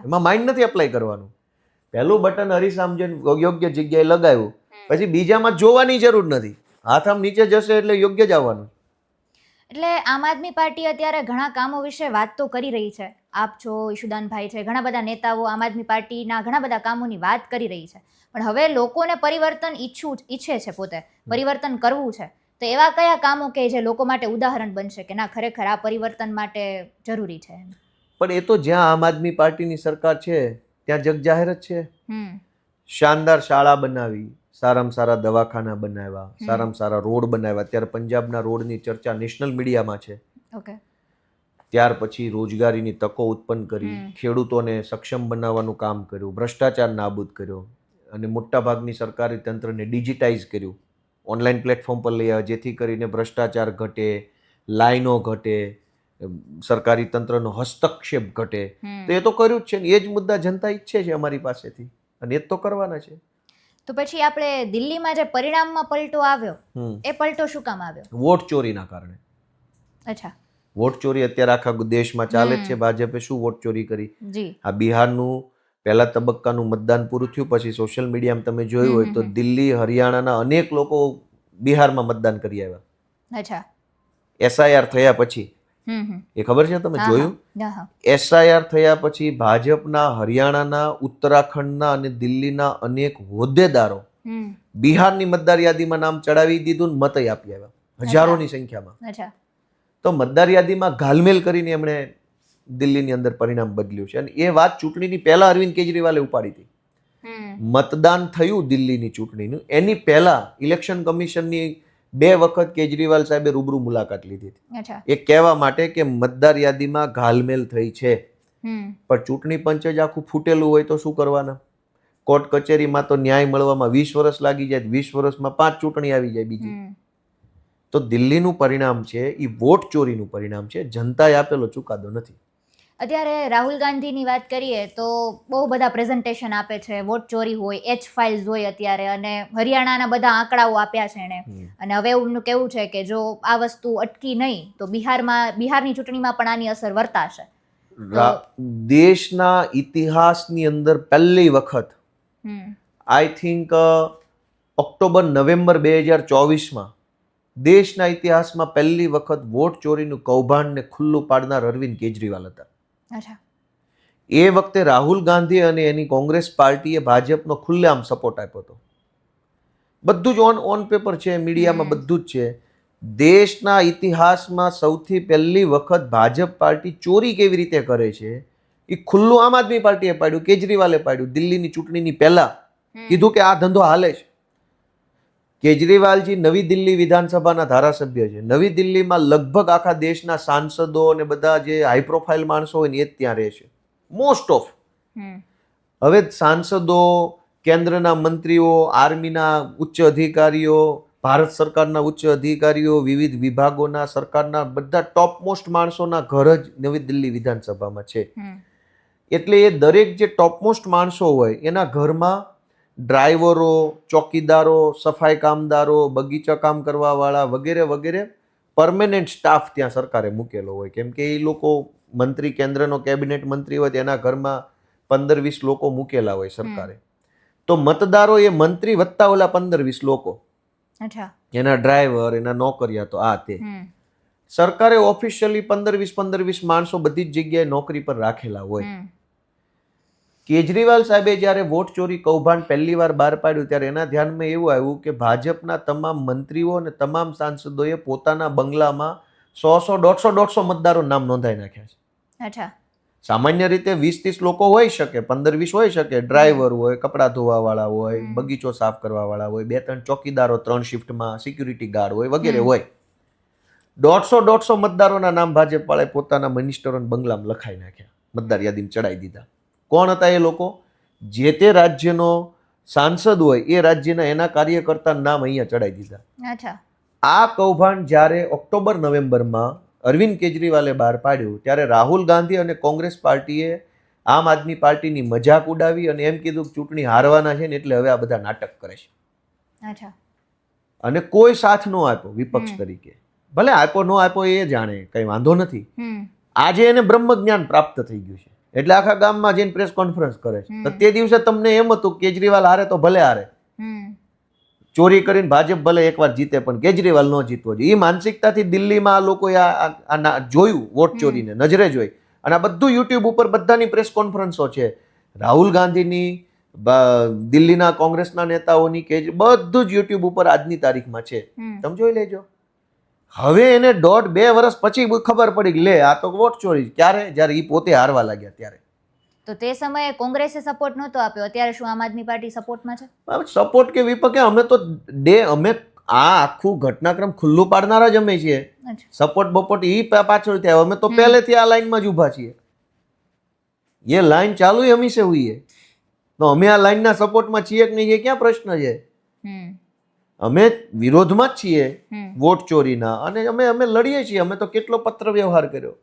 એમાં માઇન્ડ નથી એપ્લાય કરવાનું. પહેલું બટન હરીસામ જઈને યોગ્ય જગ્યાએ લગાવ્યું પછી બીજામાં જોવાની જરૂર નથી, હાથ આમ નીચે જશે એટલે યોગ્ય જ આવવાનું. એટલે આમ આદમી પાર્ટી અત્યારે ઘણા કામો વિશે વાત તો કરી રહી છે. આપ છો, ઈશુદાનભાઈ છે, ઘણા બધા નેતાઓ આમ આદમી પાર્ટીના ઘણા બધા કામોની વાત કરી રહી છે. પણ હવે લોકોને પરિવર્તન ઈચ્છે છે, પોતે પરિવર્તન કરવું છે, તો એવા કયા કામો કે જે લોકો માટે ઉદાહરણ બનશે કે ના ખરેખર આ પરિવર્તન માટે જરૂરી છે? પણ એ તો જ્યાં આમ આદમી પાર્ટીની સરકાર છે ત્યાં જગ જાહેર જ છે. શાનદાર શાળા બનાવી, સારામાં સારા દવાખાના બનાવ્યા, સારામાં સારા રોડ બનાવ્યા. અત્યારે પંજાબના રોડની ચર્ચા નેશનલ મીડિયામાં છે. ત્યાર પછી રોજગારીની તકો ઉત્પન્ન કરી, ખેડૂતોને સક્ષમ બનાવવાનું કામ કર્યું, ભ્રષ્ટાચાર નાબૂદ કર્યો અને મોટાભાગની સરકારી તંત્રને ડિજિટાઇઝ કર્યું, ઓનલાઈન પ્લેટફોર્મ પર લઈ આવ્યા, જેથી કરીને ભ્રષ્ટાચાર ઘટે, લાઈનો ઘટે, સરકારી તંત્રનો હસ્તક્ષેપ ઘટે. તો એ તો કર્યું જ છે ને, એ જ મુદ્દા જનતા ઈચ્છે છે અમારી પાસેથી અને એ જ તો કરવાના છે. તો પછી આપણે દિલ્હીમાં જે પરિણામમાં પલટો આવ્યો, એ પલટો શું કામ આવ્યો? વોટ ચોરીના કારણે. અચ્છા, વોટ ચોરી અત્યારે આખા દેશમાં ચાલે જ છે. ભાજપે શું વોટ ચોરી કરી? આ બિહારનું પહેલા તબક્કાનું મતદાન પૂરું થયું પછી સોશિયલ મીડિયામાં તમે જોયું હોય તો દિલ્હી, હરિયાણાના અનેક લોકો બિહારમાં મતદાન કરી આવ્યા. અચ્છા, SIR થયા પછી. એ ખબર છે તમે હા, જોયું? હા, હા. SIR થયા પછી ભાજપના હરિયાણાના, ઉત્તરાખંડના અને દિલ્હીના અનેક હોદ્દેદારો હમ. બિહારની મતદાર યાદીમાં નામ ચડાવી દીધું ને મતય આપી આવ્યા હજારોની સંખ્યામાં. અચ્છા. તો મતદાર યાદીમાં ઘાલમેલ કરીને એમણે દિલ્હીની અંદર પરિણામ બદલ્યું છે અને એ વાત ચૂંટણીની પહેલા અરવિંદ કેજરીવાલે ઉપાડી હતી. મતદાન થયું દિલ્હીની ચૂંટણીનું એની પહેલા ઇલેક્શન કમિશનની 2 વખત કેજરીવાલ સાહેબે રૂબરૂ મુલાકાત લીધી હતી. અચ્છા. એ કહેવા માટે કે મતદાર યાદીમાં ઘાલમેલ થઈ છે. હમ. પણ ચૂંટણી પંચ જ આખું ફૂટેલું હોય તો શું કરવાના? કોર્ટ કચેરીમાં તો ન્યાય મળવામાં 20 વર્ષ લાગી જાય, 20 વર્ષમાં 5 ચૂંટણી આવી જાય બીજી. તો દિલ્હીનું પરિણામ છે એ વોટ ચોરીનું પરિણામ છે, જનતાએ આપેલો ચુકાદો નથી. અત્યારે રાહુલ ગાંધીની વાત કરીએ તો બહુ બધા પ્રેઝન્ટેશન આપે છે, વોટ ચોરી હોય, H ફાઇલ્સ હોય અત્યારે, અને હરિયાણાના બધા આંકડાઓ આપ્યા છે એણે, અને હવે એમનું કેવું છે કે જો આ વસ્તુ અટકી નહીં તો બિહારની ચૂંટણીમાં પણ આની અસર વર્તાશે. દેશના ઇતિહાસની અંદર પહેલી વખત આઈ થિંક ઓક્ટોબર-નવેમ્બર 2024માં દેશના ઇતિહાસમાં પહેલી વખત વોટ ચોરીનું કૌભાંડને ખુલ્લું પાડનાર અરવિંદ કેજરીવાલ હતા. અચ્છા. એ વખતે રાહુલ ગાંધી અને એની કોંગ્રેસ પાર્ટીએ ભાજપનો ખુલ્લેઆમ સપોર્ટ આપ્યો હતો. બધું જ ઓન પેપર છે, મીડિયામાં બધું જ છે. દેશના ઇતિહાસમાં સૌથી પહેલી વખત ભાજપ પાર્ટી ચોરી કેવી રીતે કરે છે એ ખુલ્લું આમ આદમી પાર્ટીએ પાડ્યું, કેજરીવાલે પાડ્યું. દિલ્હીની ચૂંટણીની પહેલા કીધું કે આ ધંધો હાલે છે. કેજરીવાલજી નવી દિલ્હી વિધાનસભાના ધારાસભ્ય છે. નવી દિલ્હીમાં લગભગ આખા દેશના સાંસદો અને બધા જે હાઈ પ્રોફાઇલ માણસો હોય ને એ જ ત્યાં રહે છે, મોસ્ટ ઓફ. હવે સાંસદો, કેન્દ્રના મંત્રીઓ, આર્મીના ઉચ્ચ અધિકારીઓ, ભારત સરકારના ઉચ્ચ અધિકારીઓ, વિવિધ વિભાગોના સરકારના બધા ટોપ મોસ્ટ માણસોના ઘર જ નવી દિલ્હી વિધાનસભામાં છે. એટલે એ દરેક જે ટોપ મોસ્ટ માણસો હોય એના ઘરમાં ડ્રાઈવરો, ચોકીદારો, સફાઈ કામદારો, બગીચા કામ કરવાવાળા વગેરે વગેરે પરમેનન્ટ સ્ટાફ ત્યાં સરકારે મૂકેલો હોય. કેમ કે એ લોકો મંત્રી, કેન્દ્રનો કેબિનેટ મંત્રી હોય તેના ઘરમાં 15-20 લોકો મૂકેલા હોય સરકારે. તો મતદારો એ મંત્રી વત્તા ઓલા 15-20 લોકો, એના ડ્રાઈવર, એના નોકરિયાતો, આ તે. સરકારે ઓફિશિયલી 15-20 માણસો બધી જ જગ્યાએ નોકરી પર રાખેલા હોય. કેજરીવાલ સાહેબે જ્યારે વોટ ચોરી કૌભાંડ પહેલી વાર બહાર પાડ્યું ત્યારે એના ધ્યાનમાં એવું આવ્યું કે ભાજપના તમામ મંત્રીઓ અને તમામ સાંસદોએ પોતાના બંગલામાં 100-150 મતદારો નામ નોંધાઈ નાખ્યા છે. સામાન્ય રીતે 20-30 લોકો હોઈ શકે, 15-20 હોઈ શકે, ડ્રાઈવર હોય, કપડાં ધોવાવાળા હોય, બગીચો સાફ કરવાવાળા હોય, 2-3 ચોકીદારો 3 શિફ્ટમાં, સિક્યુરિટી ગાર્ડ હોય વગેરે હોય. 150 મતદારોના નામ ભાજપ વાળાએ પોતાના મિનિસ્ટરોના બંગલામાં લખાઈ નાખ્યા, મતદાર યાદીમાં ચડાઈ દીધા. કોણ હતા એ લોકો? જે તે રાજ્યનો સાંસદ હોય એ રાજ્યના એના કાર્યકર્તા નામ અહીંયા ચડાઈ દીધા. આ કૌભાંડ જ્યારે ઓક્ટોબર-નવેમ્બરમાં અરવિંદ કેજરીવાલે બહાર પાડ્યું ત્યારે રાહુલ ગાંધી અને કોંગ્રેસ પાર્ટીએ આમ આદમી પાર્ટીની મજાક ઉડાવી અને એમ કીધું કે ચૂંટણી હારવાના છે ને એટલે હવે આ બધા નાટક કરે છે. અને કોઈ સાથ ન આપ્યો વિપક્ષ તરીકે. ભલે આપ્યો ન આપ્યો એ જાણે, કઈ વાંધો નથી. આજે એને બ્રહ્મ જ્ઞાન પ્રાપ્ત થઈ ગયું છે એટલે આખા ગામમાં જઈને પ્રેસ કોન્ફરન્સ કરે છે. તો તે દિવસે તમને એમ હતું કેજરીવાલ હારે તો ભલે હારે, ચોરી કરીને ભાજપ ભલે એકવાર જીતે પણ કેજરીવાલ ન જીતવો જોઈએ. એ માનસિકતાથી દિલ્હીમાં આ લોકોએ જોયું, વોટ ચોરીને નજરે જોઈ. અને આ બધું યુટ્યુબ ઉપર બધાની પ્રેસ કોન્ફરન્સો છે, રાહુલ ગાંધીની, દિલ્હીના કોંગ્રેસના નેતાઓની, કે બધું જ યુટ્યુબ ઉપર આજની તારીખમાં છે, તમે જોઈ લેજો. હવે એને 1.5-2 વર્ષ પછી ખબર પડી કે લે આ તો વોટ ચોરી. ક્યારે? જ્યારે એ પોતે હારવા લાગ્યા ત્યારે. તો તે સમયે કોંગ્રેસે સપોર્ટ નહોતો આપ્યો, અત્યારે શું આમ આદમી પાર્ટી સપોર્ટમાં છે? સપોર્ટ કે વિપક્ષ, અમે તો અમે આ આખું ઘટનાક્રમ ખુલ્લું પાડનારા જ અમે છીએ. સપોર્ટ બપોર્ટ એ પાછળ થયા, અમે તો પહેલેથી આ લાઈનમાં જ ઊભા છીએ. એ લાઈન ચાલુ હમીશે હુઈએ તો અમે આ લાઈનના સપોર્ટમાં છીએ કે નહીં એ ક્યાં પ્રશ્ન છે? અમે વિરોધમાં જ છીએ વોટ ચોરીના, અને અમે લડીએ છીએ. અમે તો કેટલો પત્ર વ્યવહાર કર્યો.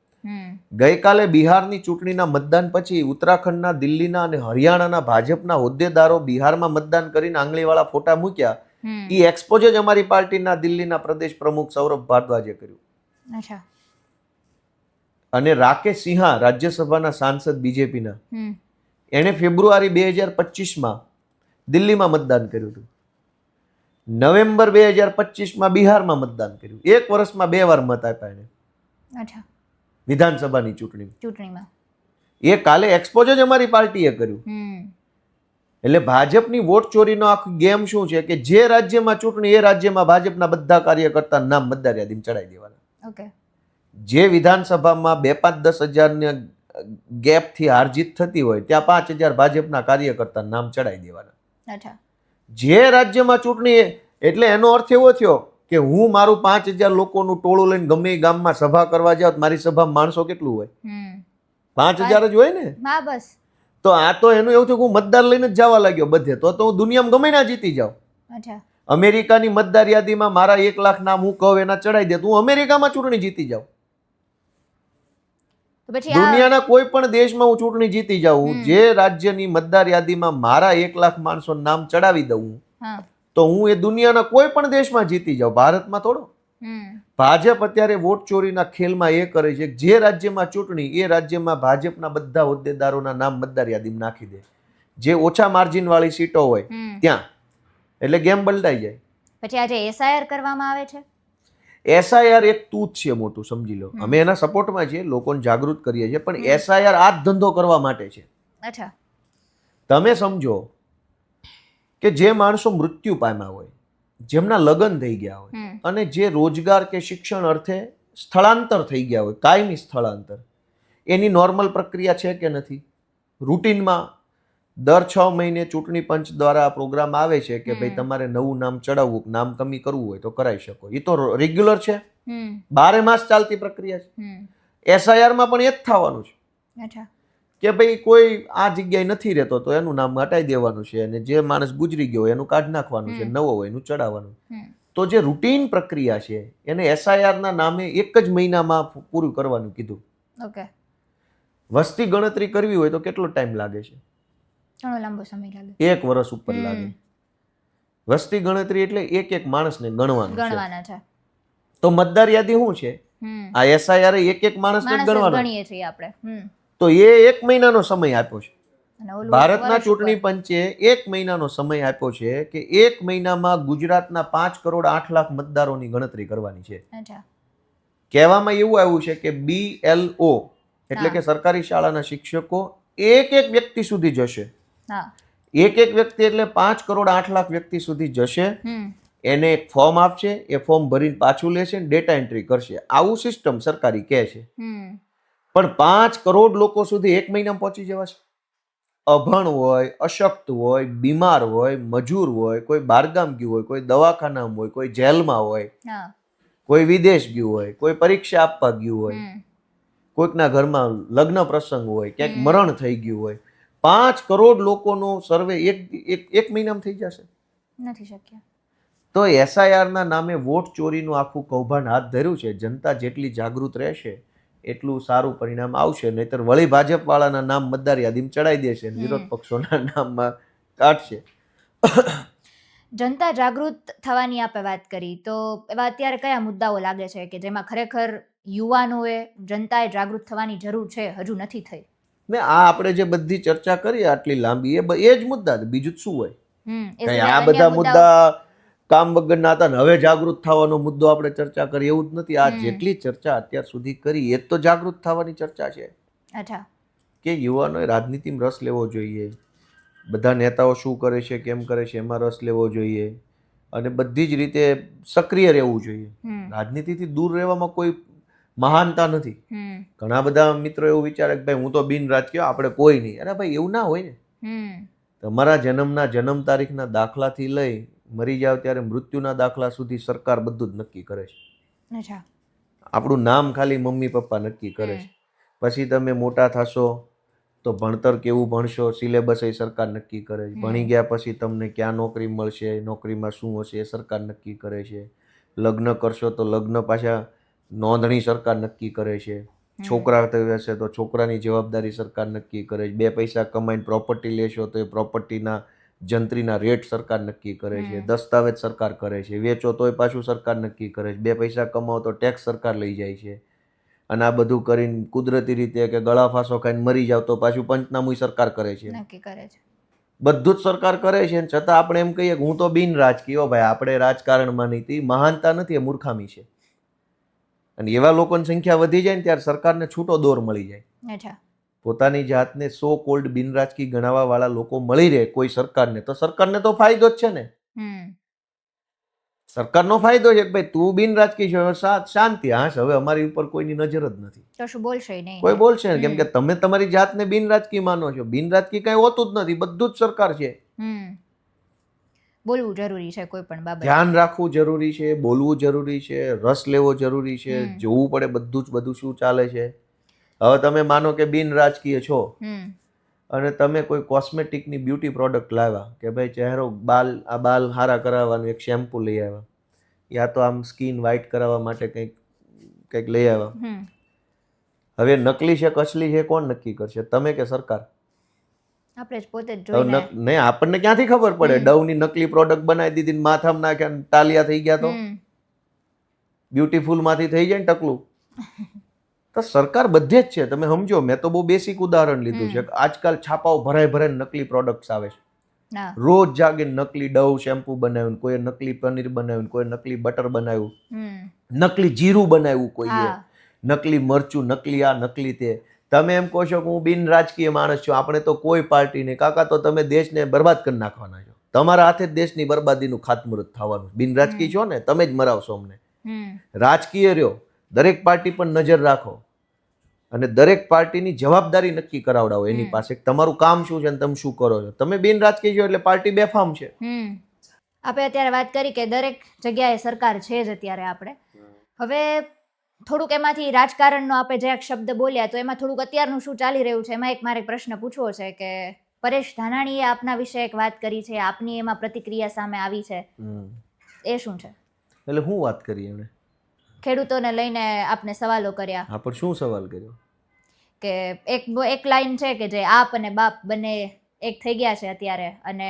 ગઈકાલે બિહારની ચૂંટણીના મતદાન પછી ઉત્તરાખંડના, દિલ્હીના અને હરિયાણાના ભાજપના હોદ્દેદારો બિહારમાં મતદાન કરીને આંગળીવાળા ફોટા મૂક્યા. એ એક્સપોઝ જ અમારી પાર્ટીના દિલ્હીના પ્રદેશ પ્રમુખ સૌરભ ભારદ્વાજે કર્યું. અને રાકેશ સિંહા, રાજ્યસભાના સાંસદ બીજેપીના, એણે ફેબ્રુઆરી 2025માં દિલ્હીમાં મતદાન કર્યું હતું. નવેમ્બર 2025માં બિહારમાં મતદાન કર્યું. 1 વર્ષમાં 2 વાર મત આપ્યા એને. વિધાનસભાની ચૂંટણીમાં એ કાલે એક્સપોઝ જ અમારી પાર્ટીએ કર્યું. એટલે ભાજપની વોટ ચોરીનો આખો ગેમ શું છે કે જે રાજ્યમાં ચૂંટણી એ રાજ્યમાં ભાજપના બધા કાર્યકર્તા નામ મતદાર યાદીમાં ચડાવી દેવાના. ઓકે. જે વિધાનસભામાં 2-5-10 હજારને ગેપથી હારજીત થતી હોય ત્યાં 5,000 ભાજપના કાર્યકર્તા નામ ચડાવી દેવાના. અચ્છા. જે રાજ્યમાં ચૂંટણી એટલે એનો અર્થ એવો થયો કે હું મારું 5,000 લોકોનું ટોળું લઈને ગમે એ ગામમાં સભા કરવા જાઉં તો મારી સભામાં માણસો કેટલું હોય? 5,000 જ હોય ને. હા બસ. તો આ તો એનું એવું થયું કે હું મતદાર લઈને જ જવા લાગ્યો બધે. તો હું દુનિયામાં ગમે ના જીતી જાઉં. અચ્છા. અમેરિકાની મતદાર યાદીમાં મારા 1 લાખ નામ હું કહું એના ચડાવી દે તો હું અમેરિકામાં ચૂંટણી જીતી જાઉં. તો પછી દુનિયાના કોઈ પણ દેશમાં હું ચૂંટણી જીતી જાઉં, જે રાજ્યની મતદાર યાદીમાં મારા 1 લાખ માણસો નામ ચડાવી દઉં તો હું એ દુનિયાના કોઈ પણ દેશમાં જીતી જાઉં, ભારતમાં થોડો. ભાજપ અત્યારે વોટ ચોરીના ખેલમાં એ કરે છે જે રાજ્યમાં ચૂંટણી એ રાજ્યમાં ભાજપના બધા હોદ્દેદારોના નામ મતદાર યાદીમાં નાખી દે, જે ઓછા માર્જિન વાળી સીટો હોય ત્યાં. એટલે ગેમ બદલાઈ જાય. પછી આજે એસઆઈઆર કરવામાં આવે છે. એસઆઈઆર એક તૂત છે મોટું, સમજી લો. અમે એના સપોર્ટમાં છીએ, લોકોને જાગૃત કરીએ છીએ, પણ એસઆઈઆર આ જ ધંધો કરવા માટે છે. અચ્છા. તમે સમજો કે જે માણસો મૃત્યુ પામ્યા હોય, જેમના લગ્ન થઈ ગયા હોય અને જે રોજગાર કે શિક્ષણ અર્થે સ્થળાંતર થઈ ગયા હોય, કાયમી સ્થળાંતર, એની નોર્મલ પ્રક્રિયા છે કે નથી? રૂટીનમાં દર 6 મહિને ચૂંટણી પંચ દ્વારા પ્રોગ્રામ આવે છે કે ભાઈ તમારે નવું નામ ચડાવવું, નામ કમી કરવું હોય તો કરાવી શકો. એ તો રેગ્યુલર છે, 12 માસ ચાલતી પ્રક્રિયા છે. એસઆઈઆરમાં પણ એ જ થવાનું છે. અચ્છા. કે ભાઈ કોઈ આ જગ્યાએ નથી રહેતો તો એનું નામ હટાવી દેવાનું છે અને જે માણસ ગુજરી ગયો એનું કાઢી નાખવાનું છે, નવો હોય એનું ચડાવવાનું. તો જે રૂટીન પ્રક્રિયા છે એને એસઆઈઆરના નામે 1 જ મહિનામાં પૂરું કરવાનું કીધું. ઓકે. વસ્તી ગણતરી કરવી હોય તો કેટલો ટાઈમ લાગે છે? ઘણો લાંબો સમય લાગે. 1 વર્ષ ઉપર લાગે. વસ્તી ગણતરી એટલે એક માણસને ગણવાનું છે. તો મતદાર યાદી શું છે? આ એસઆઈઆર એક માણસને ગણવાનું ગણીએ છીએ આપણે. તો એ 1 મહિનાનો સમય આપ્યો છે. ભારતના ચૂંટણી પંચે 1 મહિનાનો સમય આપ્યો છે કે 1 મહિનામાં ગુજરાતના 5 કરોડ 8 લાખ મતદારોની ગણતરી કરવાની છે. કહેવામાં એવું આવ્યું છે કે BLO એટલે કે સરકારી શાળાના શિક્ષકો એક વ્યક્તિ સુધી જશે. એક વ્યક્તિ એટલે 5 કરોડ 8 લાખ વ્યક્તિ સુધી જશે. એને એક ફોર્મ આપશે, એ ફોર્મ ભરીને પાછું લેશે, ડેટા એન્ટ્રી કરશે. આવું સિસ્ટમ સરકારી કહે છે. પણ 5 કરોડ લોકો સુધી 1 મહિનામાં પહોંચી જવાશે. અભણ હોય, અશક્ત હોય, બીમાર હોય, મજૂર હોય, કોઈ બહારગામ ગયું હોય, કોઈ દવાખાનામાં હોય, કોઈ જેલમાં હોય, કોઈ વિદેશ ગયું હોય, કોઈ પરીક્ષા આપવા ગયું હોય, કોઈકના ઘરમાં લગ્ન પ્રસંગ હોય, ક્યાંક મરણ થઈ ગયું હોય, 5 કરોડ લોકોનો સર્વે એક મહિનામાં થઈ જશે? નથી શક્ય. તો એસઆઈઆરના નામે વોટ ચોરીનું આખું કૌભાંડ હાથ ધર્યું છે. જનતા જેટલી જાગૃત રહેશે એટલું સારું પરિણામ આવશે. નહીતર વળી ભાજપ વાળાના નામ મતદાર યાદીમાં ચડાવી દેશે, વિરોધ પક્ષોના નામમાં કાઢશે. જનતા જાગૃત થવાની આપણે વાત કરી, તો એવા અત્યારે કયા મુદ્દાઓ લાગે છે કે જેમાં ખરેખર યુવાનોએ, જનતાએ જાગૃત થવાની જરૂર છે, હજુ નથી થઈ? ને આ આપણે જે બધી ચર્ચા કરી આટલી લાંબી, એ જ મુદ્દા, બીજું જ શું હોય? આ બધા મુદ્દા કામ વગરના હતા ને હવે જાગૃત થવાનો મુદ્દો આપણે ચર્ચા કરી એવું જ નથી. આ જેટલી ચર્ચા અત્યાર સુધી કરી એ તો જાગૃત થવાની ચર્ચા છે. અચ્છા. કે યુવાનોએ રાજનીતિમાં રસ લેવો જોઈએ, બધા નેતાઓ શું કરે છે, કેમ કરે છે એમાં રસ લેવો જોઈએ અને બધી જ રીતે સક્રિય રહેવું જોઈએ. રાજનીતિથી દૂર રહેવામાં કોઈ મહાનતા નથી. ઘણા બધા મિત્રો એવું વિચારે કે ભાઈ હું તો બિન રાજકીય, આપણે કોઈ નહીં. અરે ભાઈ એવું ના હોય ને. તમારા જન્મ તારીખના દાખલાથી લઈ મરી જાવ ત્યારે મૃત્યુના દાખલા સુધી સરકાર બધું જ નક્કી કરે છે. આપણું નામ ખાલી મમ્મી પપ્પા નક્કી કરે છે. પછી તમે મોટા થશો તો ભણતર કેવું ભણશો, સિલેબસ એ સરકાર નક્કી કરે છે. ભણી ગયા પછી તમને ક્યાં નોકરી મળશે, નોકરીમાં શું હશે એ સરકાર નક્કી કરે છે. લગ્ન કરશો તો લગ્ન પાછા નોંધણી સરકાર નક્કી કરે છે. છોકરા હશે તો છોકરાની જવાબદારી સરકાર નક્કી કરે છે. 2 પૈસા કમાઈને પ્રોપર્ટી લેશો તો એ પ્રોપર્ટીના જંત્રીના રેટ સરકાર નક્કી કરે છે. દસ્તાવેજ સરકાર કરે છે. વેચો તોય પાછું સરકાર નક્કી કરે છે. 2 પૈસા કમાવો તો ટેક્સ સરકાર લઈ જાય છે. અને આ બધું કરીને કુદરતી રીતે કે ગળા ફાંસો ખાઈને મરી જાવ તો પાછું પંચનામું સરકાર કરે છે. બધું જ સરકાર કરે છે. છતાં આપણે એમ કહીએ કે હું તો બિન રાજકીય, ભાઈ આપણે રાજકારણમાં નથી. મહાનતા નથી, એ મૂર્ખામી છે. અને એવા લોકોની સંખ્યા વધી જાય ને ત્યારે સરકારને છૂટો દોર મળી જાય. અચ્છા. પોતાની જાતને સો કોલ્ડ બિનરાજકી ગણાવવા વાળા લોકો મળી રહે કોઈ સરકારને, તો સરકારને તો ફાયદો જ છે ને. સરકારનો ફાયદો છે કે ભાઈ તું બિનરાજકી છે, શાંતિ, હા હવે અમારી ઉપર કોઈની નજર જ નથી, કશું બોલશે નહીં, કોઈ બોલશે ને, કેમ કે તમે તમારી જાતને બિનરાજકી માનો છો. બિનરાજકી કઈ હોતું જ નથી, બધું જ સરકાર છે. બોલવું જરૂરી છે કોઈ પણ બાબત, ધ્યાન રાખવું જરૂરી છે, બોલવું જરૂરી છે, રસ લેવો જરૂરી છે, જોવું પડે બધું શું ચાલે છે. હવે તમે માનો કે બિનરાજકીય છો અને તમે કોઈ કોસ્મેટિકની બ્યુટી પ્રોડક્ટ લાવ્યા કે ભાઈ ચહેરો બાલ હારા કરાવવાનું એક શેમ્પુ લઈ આવ્યા, યા તો આમ સ્કિન વ્હાઇટ કરાવવા માટે કંઈક લઈ આવ્યા. હવે નકલી છે કે અસલી છે કોણ નક્કી કરશે, તમે કે સરકાર? આપણે જ પોતે જ જોઈને. નહીં, આપણને ક્યાંથી ખબર પડે? ડવની નકલી પ્રોડક્ટ બનાવી દીધી, માથામાં નાખ્યા, ટાલિયા થઈ ગયા, તો બ્યુટીફુલ માંથી થઈ જાય ને ટકલું. તો સરકાર બધે જ છે, તમે સમજો. મેં તો બહુ બેસિક ઉદાહરણ લીધું છે. આજકાલ છાપાઓ ભરાય નકલી પ્રોડક્ટ્સ આવે છે. રોજ જાગે નકલી ડવ શેમ્પુ બનાવ્યું, કોઈ નકલી પનીર બનાવ્યું, કોઈ નકલી બટર બનાવ્યું, નકલી જીરું બનાવ્યું, કોઈએ નકલી મરચું, નકલી આ નકલી તે. તમે એમ કહો છો કે હું બિન રાજકીય માણસ છું, આપણે તો કોઈ પાર્ટી નહીં. કાકા, તો તમે દેશને બરબાદ કરી નાખવાના છો. તમારા હાથે જ દેશની બરબાદીનું ખાતમુહૂર્ત થવાનું. બિન રાજકીય છો ને, તમે જ મરાવશો અમને. રાજકીય રહ્યો, દરેક પાર્ટી પર નજર રાખો અને દરેક પાર્ટીની જવાબદારી નક્કી કરાવડાવો એની પાસે. તમારું કામ શું છે ને તમે શું કરો છો. તમે બિન રાજકીય છો એટલે પાર્ટી બેફામ છે. આપણે અત્યારે વાત કરી કે દરેક જગ્યાએ સરકાર છે જ અત્યારે. આપણે હવે થોડુંક એમાંથી રાજકારણનો આપણે જે એક શબ્દ બોલ્યા તો એમાં થોડુંક અત્યારનું શું ચાલી રહ્યું છે એમાં એક મારે પ્રશ્ન પૂછવો છે કે પરેશ ધાનાણીએ આપના વિશે એક વાત કરી છે, આપની એમાં પ્રતિક્રિયા સામે આવી છે, એ શું છે? એટલે હું વાત કરી એમણે? ખેડૂતોને લઈને આપને સવાલો કર્યા. હા, પણ શું સવાલ કર્યો? કે એક લાઈન છે કે જે આપ અને બાપ બંને એક થઈ ગયા છે અત્યારે અને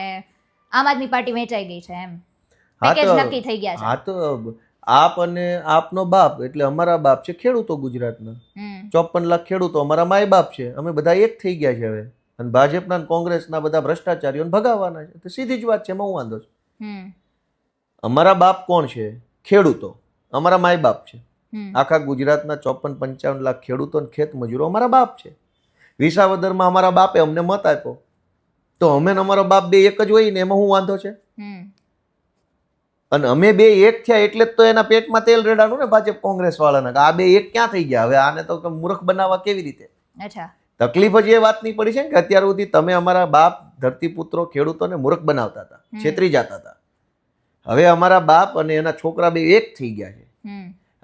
આમ આદમી પાર્ટી વેચાઈ ગઈ છે, એમ પેકેજ નક્કી થઈ ગયા છે. હા, તો આપ અને આપનો બાપ એટલે અમારા બાપ છે ખેડૂતો ગુજરાતના. 54 લાખ ખેડૂતો અમારા માય બાપ છે. અમે બધા એક થઈ ગયા છે હવે. અને ભાજપના કોંગ્રેસના બધા ભ્રષ્ટાચારીઓને ભગાવવાના છે. તો સીધી જ વાત છે, એમાં હું વાંધો છે? અમારા બાપ કોણ છે? ખેડૂતો અમારા માય બાપ છે. આખા ગુજરાતના 54-55 લાખ ખેડૂતો અને ખેત મજૂરો અમારા બાપ છે. વિસાવદરમાં અમારા બાપે અમને મત આપ્યો, તો અમે અમારો બાપ બે એક જ હોય ને, એમાં હું વાંધો છે? અને અમે બે એક થયા એટલે જ તો એના પેટમાં તેલ રેડાનું ને ભાજપ કોંગ્રેસ વાળાના. આ બે એક ક્યાં થઈ ગયા? હવે આને તો મૂર્ખ બનાવવા કેવી રીતે? તકલીફ જ એ વાતની પડી છે ને કે અત્યાર સુધી તમે અમારા બાપ ધરતીપુત્રો ખેડૂતોને મૂર્ખ બનાવતા હતા, છેતરી જતા હતા. હવે અમારા બાપ અને એના છોકરા બે એક થઈ ગયા છે.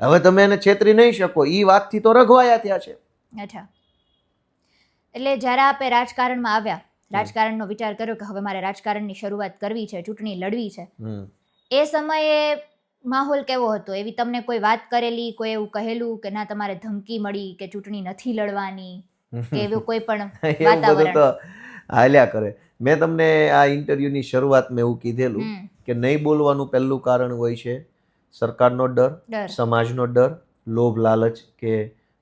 હવે તમે એને છેતરી નહીં શકો. ઈ વાતથી તો રઘવાયા થયા છે. એટલે જ્યારે આપે રાજકારણમાં આવ્યા, રાજકારણનો વિચાર કર્યો કે હવે મારે રાજકારણની શરૂઆત કરવી છે, ચૂંટણી લડવી છે, એ સમયે માહોલ કેવો હતો? એવી તમને કોઈ વાત કરેલી, કોઈ એવું કહેલું કે ના તમારે ધમકી મળી કે ચૂંટણી નથી લડવાની કે એવું કોઈ પણ વાતાવરણ? તો હાલ્યા કરે. મેં તમને આ ઇન્ટરવ્યુની શરૂઆતમાં એવું કીધેલું કે નહીં બોલવાનું પહેલું કારણ હોય છે સરકારનો ડર, સમાજનો ડર, લોભ લાલચ કે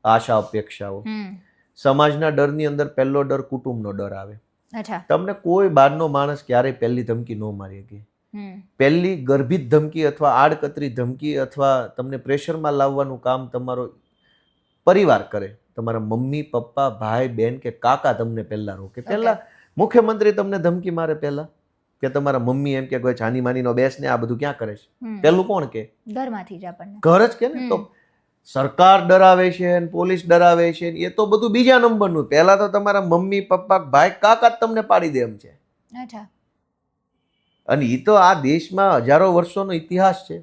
આશા અપેક્ષાઓ. સમાજના ડરની અંદર પહેલો ડર કુટુંબનો ડર આવે. તમને કોઈ બહારનો માણસ ક્યારેય પહેલી ધમકી ન મારી શકે. પહેલી ગર્ભિત ધમકી અથવા આડકતરી ધમકી અથવા તમને પ્રેશરમાં લાવવાનું કામ તમારો પરિવાર કરે. તમારા મમ્મી, પપ્પા, ભાઈ, બહેન કે કાકા તમને પહેલા રોકે. પહેલા મુખ્યમંત્રી તમને ધમકી મારે પહેલા, કે તમારા મમ્મી એમ કે કોઈ છાની માનીનો બેસ ને આ બધું ક્યાં કરે છે? પહેલું કોણ કે? ઘરમાંથી જ આપણને. ઘર જ કે ને. તો સરકાર ડરાવે છે, પોલીસ ડરાવે છે, એ તો બધું બીજા નંબરનું. પહેલા તો તમારા મમ્મી, પપ્પા, ભાઈ, કાકા જ તમને પાડી દે એમ છે. અને એ તો આ દેશમાં હજારો વર્ષોનો ઇતિહાસ છે.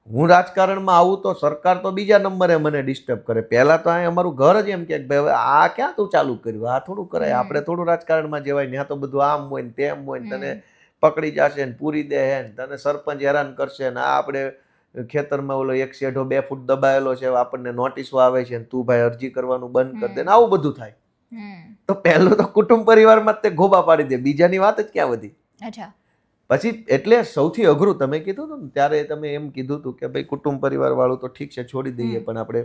હું રાજકારણમાં આવું તો સરકાર તો બીજા નંબરે મને ડિસ્ટર્બ કરે. પહેલા તો અહીં અમારું ઘર જ એમ કે ભાઈ આ ક્યાં તું ચાલુ કર્યું, આ થોડું કરાય, આપણે થોડું રાજકારણમાં જવાય. ત્યાં તો બધું આમ હોય ને તેમ હોય ને, તને પકડી જશે ને પૂરી દે હે ને તને સરપંચ હેરાન કરશે ને, આ આપણે ખેતરમાં ઓલો એક શેઢો 2 ફૂટ દબાયેલો છે, આપણને નોટિસો આવે છે ને તું ભાઈ અરજી કરવાનું બંધ કરી દે ને, આવું બધું થાય. તો પહેલું તો કુટુંબ પરિવારમાં તે ગોબા પાડી દે, બીજાની વાત જ ક્યાં વધી. પછી એટલે સૌથી અઘરું તમે કીધું હતું ને ત્યારે તમે એમ કીધું હતું કે ભાઈ કુટુંબ પરિવાર વાળું તો ઠીક છે છોડી દઈએ, પણ આપણે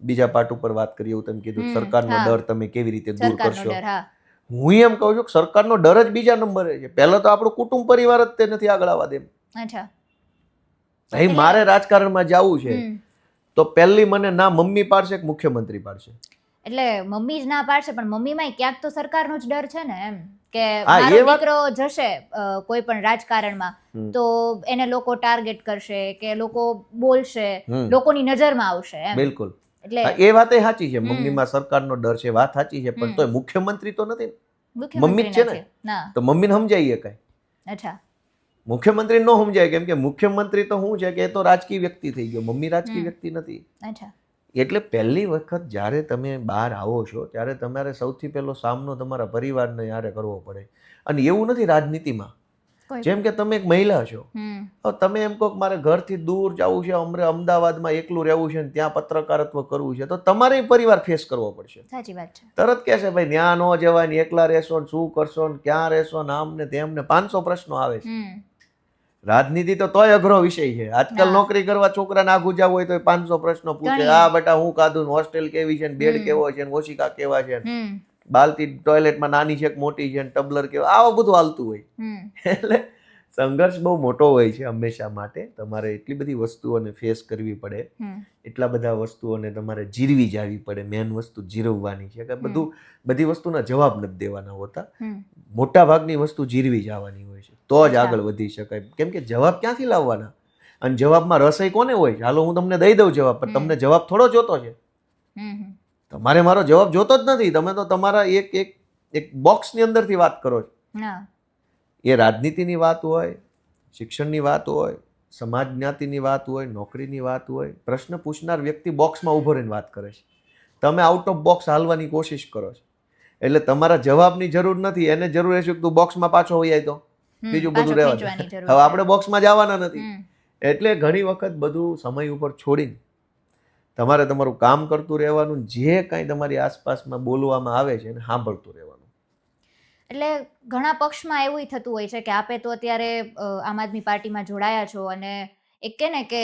બીજા પાર્ટ ઉપર વાત કરીએ એવું તમે કીધું. સરકારનો ડર તમે કેવી રીતે દૂર કરશો? હું એમ કહું છું કે સરકારનો ડર જ બીજા નંબરે છે. પહેલા તો આપણું કુટુંબ પરિવાર જ તે નથી આગળ આવવા દે. અહીં મારે રાજકારણમાં જવું છે તો પહેલી મને ના મમ્મી પાડશે કે મુખ્યમંત્રી પાડશે? એટલે મમ્મી જ ના પાડશે, પણ મમ્મીમાં ક્યાંક તો સરકારનો જ ડર છે ને, એમ કે હા, મારો એ વાત- દીકરો જશે કોઈ પણ રાજકારણમાં તો એને લોકો ટાર્ગેટ કરશે કે લોકો બોલશે, લોકોની નજરમાં આવશે એમ. બિલકુલ. એટલે હા, એ વાત સાચી છે, મમ્મીમાં સરકારનો ડર છે, વાત સાચી છે, પણ તોય મુખ્યમંત્રી તો નથી ને. મમ્મી જ છે ને. નથી. ના. તો મમ્મીને સમજાઈએ કઈ? અચ્છા. મુખ્યમંત્રી ન સમજાય, કેમ કે મુખ્યમંત્રી તો શું છે કે એ તો રાજકીય વ્યક્તિ થઈ ગયો, મમ્મી રાજકીય વ્યક્તિ નથી. અચ્છા. એટલે પહેલી વખત જ્યારે તમે બહાર આવો છો ત્યારે તમારે સૌથી પહેલો સામનો તમારા પરિવારને યારે કરવો પડે. અને એવું નથી રાજનીતિમાં, જેમ કે તમે એક મહિલા છો, હવે તમે એમ કહો કે મારે ઘરથી દૂર જવું છે, અમદાવાદમાં એકલું રહેવું છે, ત્યાં પત્રકારત્વ કરવું છે, તો તમારે પરિવાર ફેસ કરવો પડશે. સાચી વાત છે. તરત કહેશે ભાઈ ત્યાં ન જવાય ને, એકલા રહેશો ને શું કરશો ને ક્યાં રહેશો ને આમ ને તેમ ને 500 પ્રશ્નો આવે છે. રાજનીતિ તો તોય અઘરો વિષય છે. આજકાલ નોકરી કરવા છોકરાને આઘું જવું હોય તો 500 પ્રશ્નો પૂછે. આ બેટા હું કાધું, હોસ્ટેલ કેવી છે, બેડ કેવો છે, ઓશિકા કેવા છે, બાલતી ટોયલેટમાં નાની છે કે મોટી છે, ટબલર કેવા, આવું બધું હાલતું હોય. એટલે સંઘર્ષ બહુ મોટો હોય છે હંમેશા માટે. તમારે એટલી બધી વસ્તુઓને ફેસ કરવી પડે, એટલા બધા વસ્તુઓને તમારે જીરવી જાવી પડે. મેન વસ્તુ જીરવવાની છે કે બધી વસ્તુના જવાબ નથી દેવાના હોતા. મોટા ભાગની વસ્તુ જીરવી જવાની હોય છે, તો જ આગળ વધી શકાય. કેમ કે જવાબ ક્યાંથી લાવવાના? અને જવાબમાં રસોઈ કોને હોય? હાલો હું તમને દઈ દઉં જવાબ, પણ તમને જવાબ થોડો જોતો છે. તમારે મારો જવાબ જોતો જ નથી. તમે તો તમારા એક બોક્સની અંદરથી વાત કરો છો. એ રાજનીતિની વાત હોય, શિક્ષણની વાત હોય, સમાજ જ્ઞાતિની વાત હોય, નોકરીની વાત હોય, પ્રશ્ન પૂછનાર વ્યક્તિ બોક્સમાં ઊભો રહીને વાત કરે છે. તમે આઉટ ઓફ બોક્સ હાલવાની કોશિશ કરો છો. એટલે તમારા જવાબની જરૂર નથી, એને જરૂર હશે કે તું બોક્સમાં પાછો વહી આવી, તો બીજું બધું રહેવા દે. હવે આપણે બોક્સમાં જવાના નથી. એટલે ઘણી વખત બધું સમય ઉપર છોડીને તમારે તમારું કામ કરતું રહેવાનું, જે કાંઈ તમારી આસપાસમાં બોલવામાં આવે છે એને સાંભળતું રહેવાનું. એટલે ઘણા પક્ષમાં એવું થતું હોય છે કે આપે તો અત્યારે આમ આદમી પાર્ટીમાં જોડાયા છો અને એક કે ને કે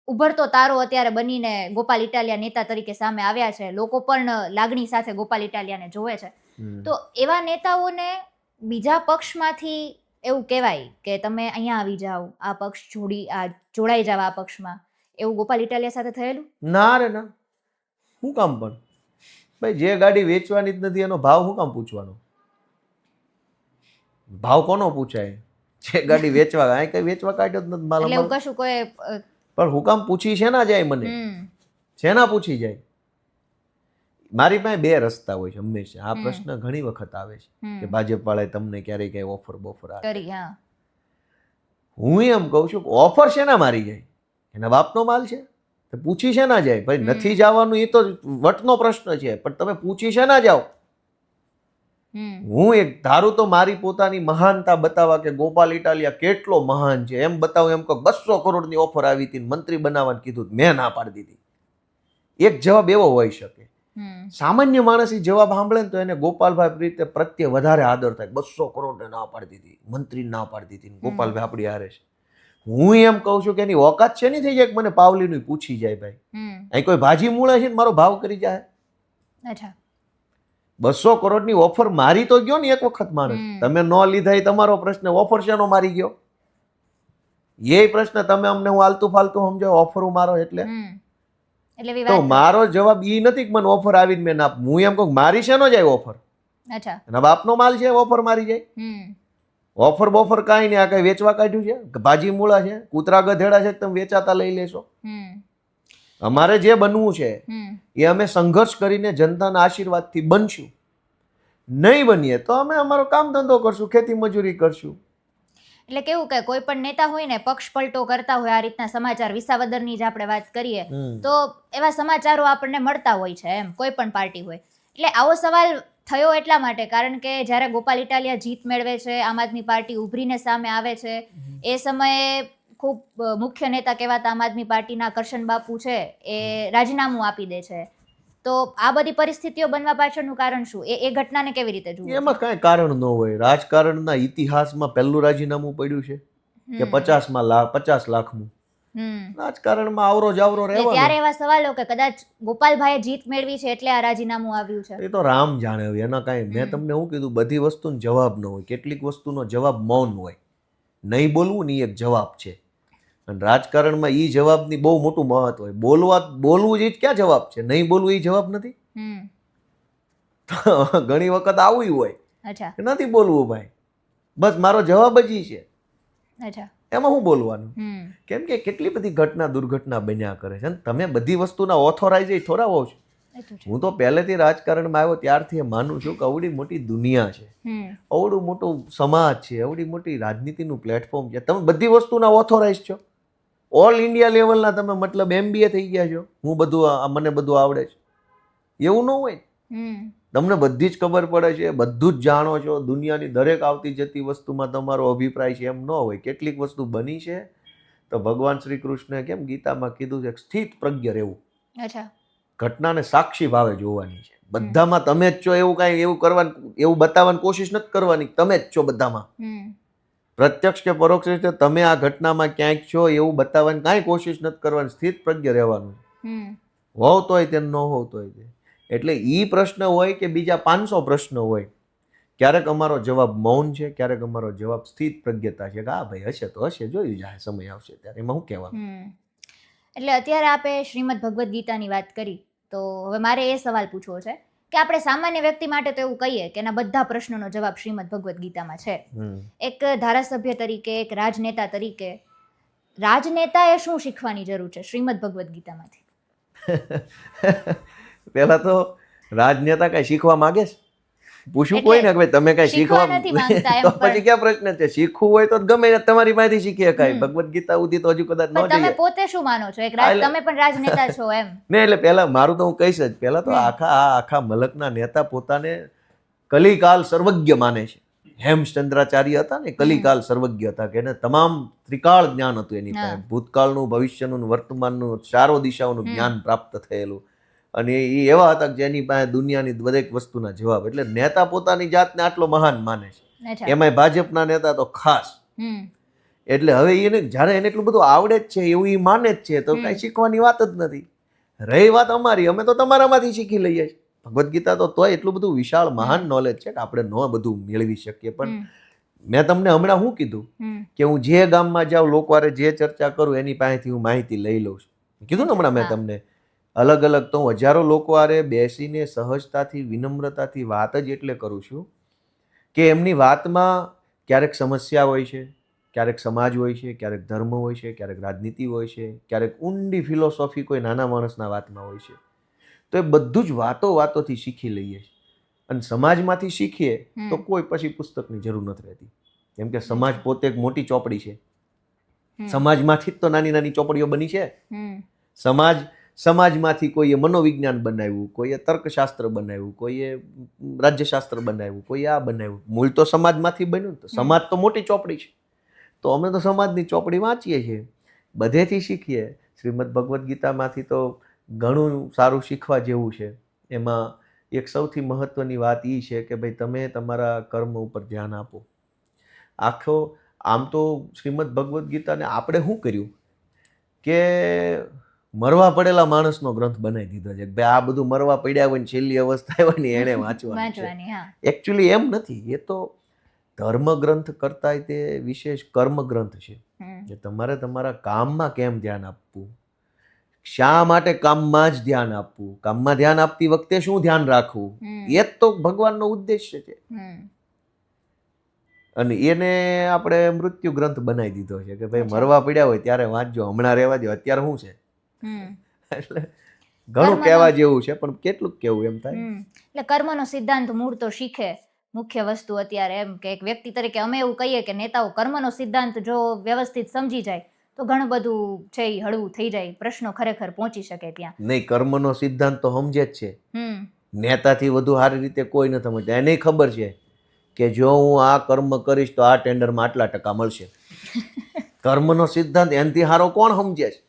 ઉભરતો તારો અત્યારે બનીને ગોપાલ ઇટાલિયા નેતા તરીકે સામે આવ્યા છે. લોકો પણ લાગણી સાથે ગોપાલ ઇટાલિયાને જોવે છે. તો એવા નેતાઓને બીજા પક્ષમાંથી એવું કહેવાય કે તમે અહીંયા આવી જાઓ, આ પક્ષ જોડાઈ જાવ આ પક્ષમાં, એવું ગોપાલ ઇટાલિયા સાથે થયેલું? ના રે ના. શું કામ? પણ ભાઈ જે ગાડી વેચવાની જ નથી એનો ભાવ શું કામ પૂછવાનો? ભાવ કોનો પૂછાય? જે ગાડી વેચવા, આ કઈ વેચવા કાઢ્યો જ નથી માલ. એટલે એવું કશું કોઈ પણ હું કામ પૂછી છે ના જાય મને? શેના પૂછી જાય? મારી પાસે બે રસ્તા હોય છે હંમેશા. આ પ્રશ્ન ઘણી વખત આવે છે કે ભાજપ વાળાએ તમને ક્યારેય કઈ ઓફર બોફર કરી? હું એમ કહું છું કે ઓફર શેના મારી જાય? એના બાપનો માલ છે, તો પૂછી શેના જાય? ભાઈ નથી જવાનું એ તો વટનો પ્રશ્ન છે, પણ તમે પૂછી શેના જાઓ? હું એક ધારું તો મારી પોતાની મહાનતા બતાવવા કે ગોપાલ ઇટાલિયા કેટલો મહાન છે એમ બતાવું, એમ કહો 200 કરોડની ઓફર આવી હતી, મંત્રી બનાવવાનું કીધું, મેં ના પાડી દીધી. એક જવાબ એવો હોઈ શકે. સામાન્ય માણસ જવાબ સાંભળે ને તો એને ગોપાલભાઈ પ્રત્યે વધારે આદર થાય. 200 કરોડ ના પાડી દીધી, મંત્રી ના પાડી દીધી, ગોપાલભાઈ આપણી હારે છે. હું એમ કહું છું કે એની ઓકાત છે નહીં થઈ જાય કે મને પાવલીનું પૂછી જાય. ભાઈ અહીં કોઈ ભાજી મૂળે છે ને મારો ભાવ કરી જાય? 200 કરોડની ઓફર મારી તો ગયો ને એક વખત માણસ. તમે ન લીધા એ તમારો પ્રશ્ન, ઓફર શેનો મારી ગયો એ પ્રશ્ન તમે અમને હું આલતું ફાલતું સમજો. ઓફર મારો એટલે તો મારો જવાબ ઈ નથી કે મને ઓફર આવીને મેં ના. હું એમ કહું મારી શેનો જાય ઓફર? એના બાપનો માલ છે, ઓફર મારી જાય. ઓફર બોફર કાંઈ નહીં. આ કઈ વેચવા કાઢ્યું છે? ભાજી મૂળા છે, કૂતરા ગધેડા છે, તમે વેચાતા લઈ લેશો. અમારે જે બનવું છે એ અમે સંઘર્ષ કરીને જનતાના આશીર્વાદથી બનશું. નહીં બનીએ તો અમે અમારો કામ ધંધો કરશું, ખેતી મજૂરી કરશું. એટલે કેવું કે કોઈ પણ નેતા હોય ને પક્ષ પલટો કરતા હોય, આ રીતના સમાચાર વિસાવદરની જ આપણે વાત કરીએ તો એવા સમાચારો આપણને મળતા હોય છે એમ, કોઈ પણ પાર્ટી હોય. એટલે આવો સવાલ થયો એટલા માટે કારણ કે જ્યારે ગોપાલ ઇટાલિયા જીત મેળવે છે, આમ આદમી પાર્ટી ઉભરીને સામે આવે છે, એ સમયે ખૂબ મુખ્ય નેતા કહેવાતા આમ આદમી પાર્ટીના કરશન બાપુ છે એ રાજીનામું આપી દે છે. તો આ બધી પરિસ્થિતિઓ બનવા પાછળનું કારણ શું? એ ઘટનાને કેવી રીતે જોવું? એમાં કાંઈ કારણ ન હોય. રાજકારણના ઇતિહાસમાં પહેલું રાજીનામું પડ્યું છે કે 50 લાખનું. રાજકારણમાં આવરો જાવરો રહેવાનો. ત્યારે એવા સવાલો કે કદાચ ગોપાલભાઈએ જીત મેળવી છે એટલે આ રાજીનામું આવ્યું છે. એ તો રામ જાણે. એના કાંઈ મેં તમને શું કીધું, બધી વસ્તુનો જવાબ ન હોય. કેટલીક વસ્તુનો જવાબ મૌન હોય. નહીં બોલવું ને એક જવાબ છે. અને રાજકારણમાં ઈ જવાબની બહુ મોટું મહત્વ હોય. બોલવું જ ક્યાં જવાબ છે? નહીં બોલવું એ જવાબ નથી. ઘણી વખત આવું હોય અચ્છા કે નથી બોલવું ભાઈ, બસ મારો જવાબ જ ઈ છે, અચ્છા એમાં હું બોલવાનું? કેમ કે કેટલી બધી દુર્ઘટના બન્યા કરે છે, અને તમે બધી વસ્તુના ઓથોરાઇઝ થોડા હોવ છો. હું તો પહેલેથી રાજકારણમાં આવ્યો ત્યારથી માનું છું કે આવડી મોટી દુનિયા છે, આવડું મોટું સમાજ છે, આવડી મોટી રાજનીતિનું પ્લેટફોર્મ છે, તમે બધી વસ્તુના ઓથોરાઇઝ છો. ઓલ ઇન્ડિયા લેવલના તમે મતલબ MBA થઈ ગયા છો, મને બધું આવડે છે, એવું ન હોય. તમને બધી જ ખબર પડે છે, બધું જ જાણો છો, દુનિયાની દરેક આવતી જતી વસ્તુમાં તમારો અભિપ્રાય છે, એમ ન હોય. કેટલીક વસ્તુ બની છે તો ભગવાન શ્રી કૃષ્ણે કેમ ગીતામાં કીધું છે સ્થિત પ્રજ્ઞ રહેવું, ઘટનાને સાક્ષી ભાવે જોવાની છે. બધામાં તમે જ છો એવું બતાવવાની કોશિશ નથી કરવાની. તમે જ છો બધામાં, પ્રત્યક્ષ કે પરોક્ષ રીતે તમે આ ઘટનામાં ક્યાંક છો એવું બતાવવાની કાંઈ કોશિશ નથી કરવાની. સ્થિત પ્રજ્ઞ રહેવાનું, હોવ તોય તે, ન હોવ તોય તે. એટલે ઈ પ્રશ્ન હોય કે બીજા 500 પ્રશ્નો હોય, ક્યારેક અમારો જવાબ મૌન છે, ક્યારેક અમારો જવાબ સ્થિત પ્રજ્ઞતા છે કે હા ભાઈ હશે તો હશે, જોયું જાય, સમય આવશે ત્યારે. એમાં શું કહેવાનું? એટલે અત્યારે આપે શ્રીમદ ભગવદ્ ગીતાની વાત કરી, તો હવે મારે એ સવાલ પૂછવો છે કે આપણે સામાન્ય વ્યક્તિ માટે તો એવું કહીએ કે એના બધા પ્રશ્નોનો જવાબ શ્રીમદ ભગવદ્ ગીતામાં છે. એક ધારાસભ્ય તરીકે, એક રાજનેતા તરીકે, રાજનેતાએ શું શીખવાની જરૂર છે શ્રીમદ ભગવદ્ ગીતામાંથી? પેલા તો રાજનેતા કઈ શીખવા માંગે છે? પૂછવું કોઈ ને કે તમે કઈ શીખવા નથી માંગતા તો પછી ક્યાં પ્રશ્ન છે? શીખવું હોય તો ગમે તમારી પાસેથી શીખી શકાય. ભગવદ્ ગીતા સુધી તો હજુ કદાચ ન તમે જઈએ. પોતે શું માનો છો? તમે પણ રાજનેતા છો એમ? ને એટલે પેલા મારું તો હું કહીશ જ, પેલા તો આખા મલકના નેતા પોતાને કલિકાલ સર્વજ્ઞ માને છે. હેમચંદ્રાચાર્ય હતા ને, કલિકાલ સર્વજ્ઞ હતા, કે એને તમામ ત્રિકાળ જ્ઞાન હતું એની પાસે. ભૂતકાળનું, ભવિષ્યનું, વર્તમાનનું, ચારો દિશાઓનું જ્ઞાન પ્રાપ્ત થયેલું. અને એ એવા હતા કે જેની પાસે દુનિયાની દરેક વસ્તુના જવાબ. એટલે નેતા પોતાની જાતને આટલો મહાન માને છે, એમાંય ભાજપના નેતા તો ખાસ. એટલે હવે જયારે એને એટલું બધું આવડે જ છે એવું એ માને જ છે, તો કઈ શીખવાની વાત જ નથી. રહી વાત અમારી, અમે તો તમારામાંથી શીખી લઈએ છીએ. ભગવદ્ ગીતા તો તોય એટલું બધું વિશાળ મહાન નોલેજ છે કે આપણે ન બધું મેળવી શકીએ. પણ મેં તમને હમણાં શું કીધું કે હું જે ગામમાં જાઉં, લોકો હારે જે ચર્ચા કરું એની પાસેથી હું માહિતી લઈ લઉં છું. કીધું ને હમણાં મેં તમને, અલગ અલગ તો હું હજારો લોકો હારે બેસીને સહજતાથી, વિનમ્રતાથી વાત જ એટલે કરું છું કે એમની વાતમાં ક્યારેક સમસ્યા હોય છે, ક્યારેક સમાજ હોય છે, ક્યારેક ધર્મ હોય છે, ક્યારેક રાજનીતિ હોય છે, ક્યારેક ઊંડી ફિલોસોફી કોઈ નાના માણસના વાતમાં હોય છે. તો એ બધું જ વાતોથી શીખી લઈએ. અને સમાજમાંથી શીખીએ તો કોઈ પછી પુસ્તકની જરૂર નથી રહેતી. કેમ કે સમાજ પોતે એક મોટી ચોપડી છે. સમાજમાંથી જ તો નાની નાની ચોપડીઓ બની છે. સમાજમાંથી કોઈએ મનોવિજ્ઞાન બનાવ્યું, કોઈએ તર્કશાસ્ત્ર બનાવ્યું, કોઈએ રાજ્યશાસ્ત્ર બનાવ્યું, કોઈએ આ બનાવ્યું. મૂળ તો સમાજમાંથી બન્યું. તો સમાજ તો મોટી ચોપડી છે. તો અમે તો સમાજની ચોપડી વાંચીએ છીએ, બધેથી શીખીએ. શ્રીમદ ભગવદ્ ગીતામાંથી તો ઘણું સારું શીખવા જેવું છે. એમાં એક સૌથી મહત્વની વાત એ છે કે ભાઈ તમે તમારા કર્મ ઉપર ધ્યાન આપો. આમ તો શ્રીમદ ભગવદ્ ગીતાને આપણે શું કર્યું કે મરવા પડેલા માણસનો ગ્રંથ બનાવી દીધો છે. ભાઈ આ બધું મરવા પડ્યા હોય ને છેલ્લી અવસ્થા હોય ને એને વાંચવાની. એકચ્યુઅલી એમ નથી. એ તો ધર્મ ગ્રંથ કરતા તે વિશેષ કર્મ ગ્રંથ છે કે તમારે તમારા કામમાં કેમ ધ્યાન આપવું, શા માટે કામમાં જ ધ્યાન આપવું, કામમાં ધ્યાન આપતી વખતે શું ધ્યાન રાખવું, એ જ તો ભગવાનનો ઉદ્દેશ્ય છે. અને એને આપણે મૃત્યુ ગ્રંથ બનાવી દીધો છે કે ભાઈ મરવા પડ્યા હોય ત્યારે વાંચજો, હમણાં રહેવા દો, અત્યારે શું છે. એટલે ઘણું કહેવા જેવું છે, પણ કેટલું કેવું એમ થાય. એટલે કર્મનો સિદ્ધાંત મૂળ તો શીખે. મુખ્ય વસ્તુ અત્યારે એમ કે એક વ્યક્તિ તરીકે અમે એવું કહીએ કે નેતાઓ કર્મનો સિદ્ધાંત જો વ્યવસ્થિત સમજી જાય તો ઘણું બધું છે એ હળવું થઈ જાય, પ્રશ્નો ખરેખર પહોંચી શકે ત્યાં. નહીં, કર્મનો સિદ્ધાંત તો સમજે જ છે. નેતાથી વધુ સારી રીતે કોઈ ન સમજે. એને ખબર છે કે જો હું આ કર્મ કરીશ તો આ ટેન્ડરમાં આટલા ટકા મળશે. કર્મનો સિદ્ધાંત એનાથી સારો કોણ સમજે છે?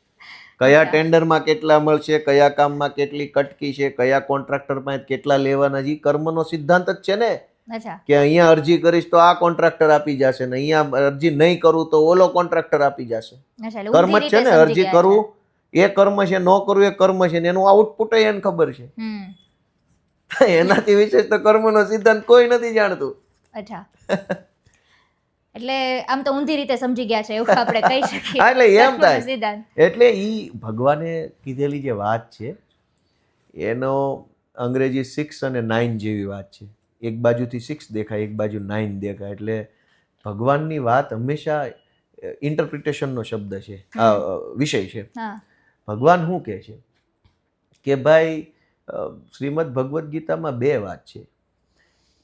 કયા ટેન્ડરમાં કેટલા મળશે, કયા કામમાં કેટલી કટકી છે, કયા કોન્ટ્રાક્ટર પાસે કેટલા લેવાના, જે કર્મનો સિદ્ધાંત જ છે ને. કે અહીંયા અરજી કરીશ તો આ કોન્ટ્રાક્ટર આપી જશે ને અહીંયા અરજી નહીં કરું તો ઓલો કોન્ટ્રાક્ટર આપી જશે. કર્મ જ છે ને. અરજી કરવું એ કર્મ છે, ન કરવું એ કર્મ છે, એનું આઉટપુટ એને ખબર છે. એનાથી વિશેષ તો કર્મનો સિદ્ધાંત કોઈ નથી જાણતું. અચ્છા. એટલે આમ તો ઊંધી રીતે સમજી ગયા છે એવું આપણે કહી શકીએ. હા, એટલે એમ થાય. સિદ્ધાંત. એટલે ઈ ભગવાને કીધેલી જે વાત છે એનો અંગ્રેજી 6 અને 9 જેવી વાત છે. એક બાજુથી 6 દેખાય, એક બાજુ 9 દેખાય. એટલે ભગવાનની વાત હંમેશા ઇન્ટરપ્રિટેશનનો શબ્દ છે, આ વિષય છે. હા. ભગવાન શું કહે છે કે ભાઈ શ્રીમદ ભગવદ્ ગીતામાં 2 વાત છે.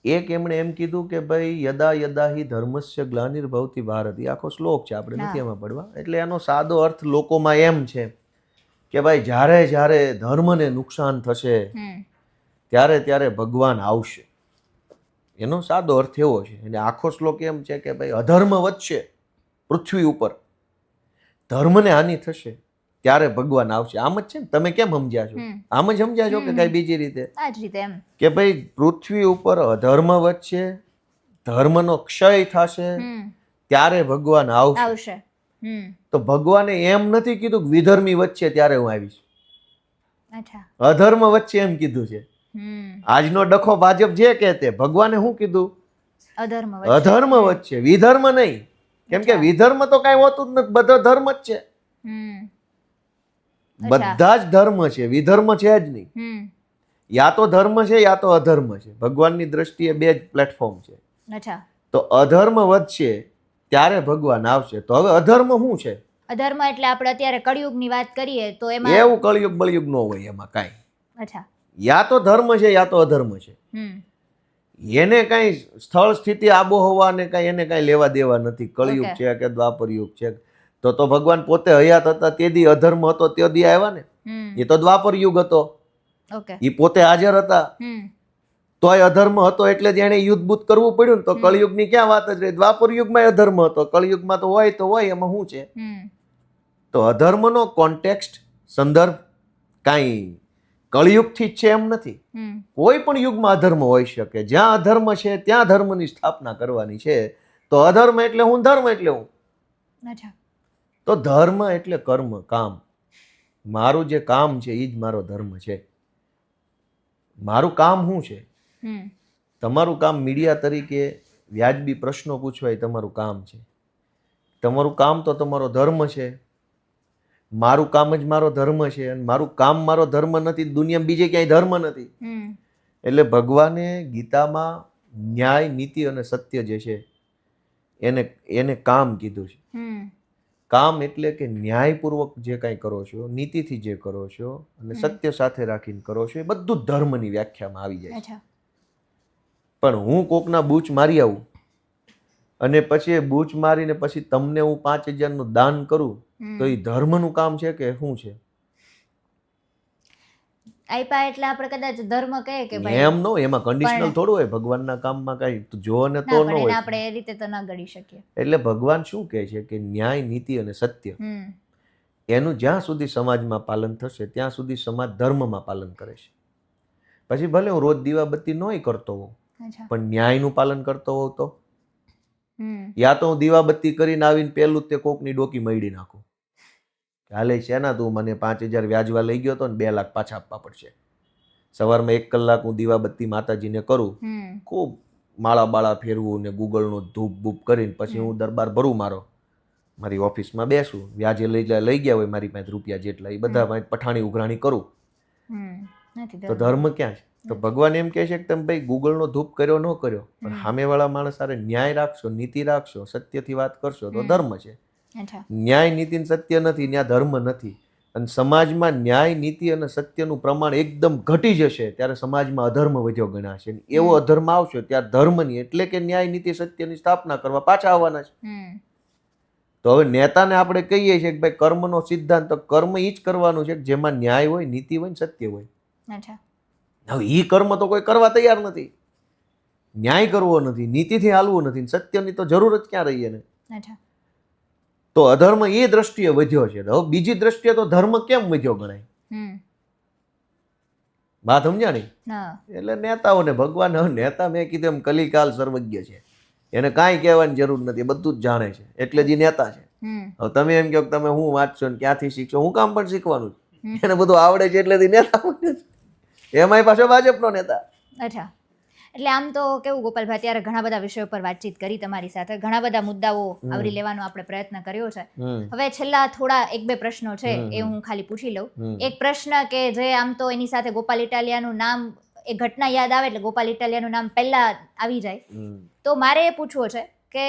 એક એમણે એમ કીધું કે ભાઈ યદા યદા હિ ધર્મસ્ય ગ્લાનિર્ભવતિ ભારત, એ આખો શ્લોક છે, આપણે નથી એમાં પડવા. એટલે એનો સાદો અર્થ લોકોમાં એમ છે કે ભાઈ જ્યારે જ્યારે ધર્મને નુકસાન થશે ત્યારે ત્યારે ભગવાન આવશે. એનો સાદો અર્થ એવો છે. અને આખો શ્લોક એમ છે કે ભાઈ અધર્મ વધશે પૃથ્વી ઉપર, ધર્મને હાનિ થશે ત્યારે ભગવાન આવશે. આમ જ છે ને, તમે કેમ સમજ્યા છો? આમ જ સમજ્યા છો કે કઈ બીજી રીતે? આ જ રીતે એમ કે ભાઈ પૃથ્વી ઉપર અધર્મ વધશે, ધર્મનો ક્ષય થશે ત્યારે ભગવાન આવશે. આવશે. તો ભગવાને એમ નથી કીધું કે વિધર્મી વચ્ચે ત્યારે હું આવીશ. અચ્છા. અધર્મ વચ્ચે એમ કીધું છે. આજનો ડખો ભાજપ જે કહેતે, ભગવાને શું કીધું? અધર્મ અધર્મ વચ્ચે, વિધર્મ નહીં. કેમ કે વિધર્મ તો કઈ હોતું જ નથી, બધો ધર્મ જ છે. બધા જ ધર્મ છે, વિધર્મ છે જ નહીં. યા તો ધર્મ છે યા તો અધર્મ છે. ભગવાનની દ્રષ્ટિએ 2 જ પ્લેટફોર્મ છે. અચ્છા. તો અધર્મ વધશે ત્યારે ભગવાન આવશે. તો હવે અધર્મ શું છે? અધર્મ એટલે આપણે અત્યારે કળિયુગની વાત કરીએ તો એમાં એવું કળિયુગ બળિયુગ ન હોય એમાં કાંઈ. અચ્છા. યા તો ધર્મ છે યા તો અધર્મ છે. એને કઈ સ્થળ સ્થિતિ આબોહવા ને કઈ એને કઈ લેવા દેવા નથી. કળિયુગ છે કે દ્વાપર યુગ છે, તો ભગવાન પોતે હયાત હતા તે દી અધર્મ હતો, તે દી આવ્યા ને. એ તો દ્વાપર યુગ હતો, એ પોતે હાજર હતા, તોય અધર્મ હતો એટલે જ એને યુદ્ધ બુદ્ધ કરવું પડ્યું ને. તો કળિયુગની ક્યાં વાત જ રહી? દ્વાપર યુગમાં અધર્મ હતો, કળિયુગમાં તો હોય, એમાં શું છે? તો અધર્મનો કોન્ટેક્સ્ટ સંદર્ભ કાંઈ કળિયુગથી જ છે એમ નથી. કોઈ પણ યુગમાં અધર્મ હોઈ શકે. જ્યાં અધર્મ છે ત્યાં ધર્મની સ્થાપના કરવાની છે. તો અધર્મ એટલે હું, ધર્મ એટલે હું. તો ધર્મ એટલે કર્મ, કામ. મારું જે કામ છે એ જ મારો ધર્મ છે. મારું કામ શું છે? તમારું કામ મીડિયા તરીકે વ્યાજબી પ્રશ્નો પૂછવા એ તમારું કામ છે. તમારું કામ તો તમારો ધર્મ છે. મારું કામ જ મારો ધર્મ છે. અને મારું કામ મારો ધર્મ નથી, દુનિયામાં બીજે ક્યાંય ધર્મ નથી. એટલે ભગવાને ગીતામાં ન્યાય, નીતિ અને સત્ય જે છે એને કામ કીધું છે. કામ એટલે કે ન્યાયપૂર્વક જે કાંઈ કરો છો, નીતિથી જે કરો છો અને સત્ય સાથે રાખીને કરો છો, એ બધું જ ધર્મની વ્યાખ્યામાં આવી જાય છે. પણ હું કોકના બૂચ મારી આવું અને પછી એ બૂચ મારીને પછી તમને હું 5000નું દાન કરું, તો એ ધર્મનું કામ છે કે શું છે? આપ્યા એટલે આપણે કદાચ ધર્મ કહીએ કે ભાઈ એમ ન હોય, એમાં કન્ડિશનલ થોડું હોય. ભગવાનના કામમાં કઈ જો ને તો ન હોય. આપણે એ રીતે તો ના ગણી શકીએ. એટલે ભગવાન શું કહે છે કે ન્યાય, નીતિ અને સત્ય એનું જ્યાં સુધી સમાજમાં પાલન થશે ત્યાં સુધી સમાજ ધર્મમાં પાલન કરે છે. પછી ભલે હું રોજ દીવાબત્તી નોય કરતો હોઉં, પણ ન્યાયનું પાલન કરતો હોઉં તો યા તો હું દીવાબત્તી કરીને આવીને પેલું તે કોકની ડોકી મળી નાખું. હાલે છે ના, તું મને 5000 વ્યાજવા લઈ ગયો તો ને 2 લાખ પાછા આપવા પડશે. સવારમાં 1 કલાક હું દીવાબત્તી માતાજીને કરું, ખૂબ માળા બાળા ફેરવું ને ગૂગલનો ધૂપ બૂપ કરીને પછી હું દરબાર ભરું, મારી ઓફિસમાં બેસું, વ્યાજે લઈ ગયા હોય મારી પાસે રૂપિયા જેટલા, એ બધા પઠાણી ઉઘરાણી કરું. તો ધર્મ ક્યાં છે? તો ભગવાન એમ કહે છે કે તમે ભાઈ ગૂગલનો ધૂપ કર્યો ન કર્યો, પણ સામેવાળા માણસ સારે ન્યાય રાખશો, નીતિ રાખશો, સત્યથી વાત કરશો તો ધર્મ છે. ન્યાય, નીતિ અને સત્ય નથી ત્યાં ધર્મ નથી. અને સમાજમાં ન્યાય, નીતિ અને સત્યનું પ્રમાણ એકદમ ઘટી જશે ત્યારે સમાજમાં અધર્મ વધ્યો ગણાશે. એવો અધર્મ આવશે ત્યારે ધર્મની એટલે કે ન્યાય, નીતિ, સત્યની સ્થાપના કરવા પાછા આવવાના છે. તો હવે નેતાને આપણે કહીએ છીએ કે ભાઈ કર્મનો સિદ્ધાંત, તો કર્મ એ જ કરવાનું છે જેમાં ન્યાય હોય, નીતિ હોય, સત્ય હોય. હવે એ કર્મ તો કોઈ કરવા તૈયાર નથી. ન્યાય કરવો નથી, નીતિથી હાલવું નથી, સત્યની તો જરૂર જ ક્યાં રહી એને. તો અધર્મ એ દ્રષ્ટિએ વધ્યો છે. હવે બીજી દ્રષ્ટિએ તો ધર્મ કેમ વધ્યો ગણાય? વાત સમજ્યા નહીં? એટલે નેતાઓને ભગવાન, હવે નેતા મેં કીધું એમ કલિકાલ સર્વજ્ઞ છે, એને કાંઈ કહેવાની જરૂર નથી, બધું જ જાણે છે, એટલે જ નેતા છે. હવે તમે એમ કહો કે તમે શું વાંચશો ને ક્યાંથી શીખશો, હું કામ પણ શીખવાનું છે, એને બધું આવડે છે એટલે નેતા બને છે. એમાંય પાછો ભાજપનો નેતા. અચ્છા, એટલે આમ તો કેવું ગોપાલભાઈ, અત્યારે ઘણા બધા વિષયો પર વાતચીત કરી તમારી સાથે, ઘણા બધા મુદ્દાઓ આવરી લેવાનો આપણે પ્રયત્ન કર્યો છે. હવે છેલ્લા થોડા 1-2 પ્રશ્નો છે એ હું ખાલી પૂછી લઉં. એક પ્રશ્ન કે જે આમ તો એની સાથે ગોપાલ ઇટાલિયાનું નામ, એ ઘટના યાદ આવે એટલે ગોપાલ ઇટાલિયાનું નામ પહેલા આવી જાય. તો મારે એ પૂછવો છે કે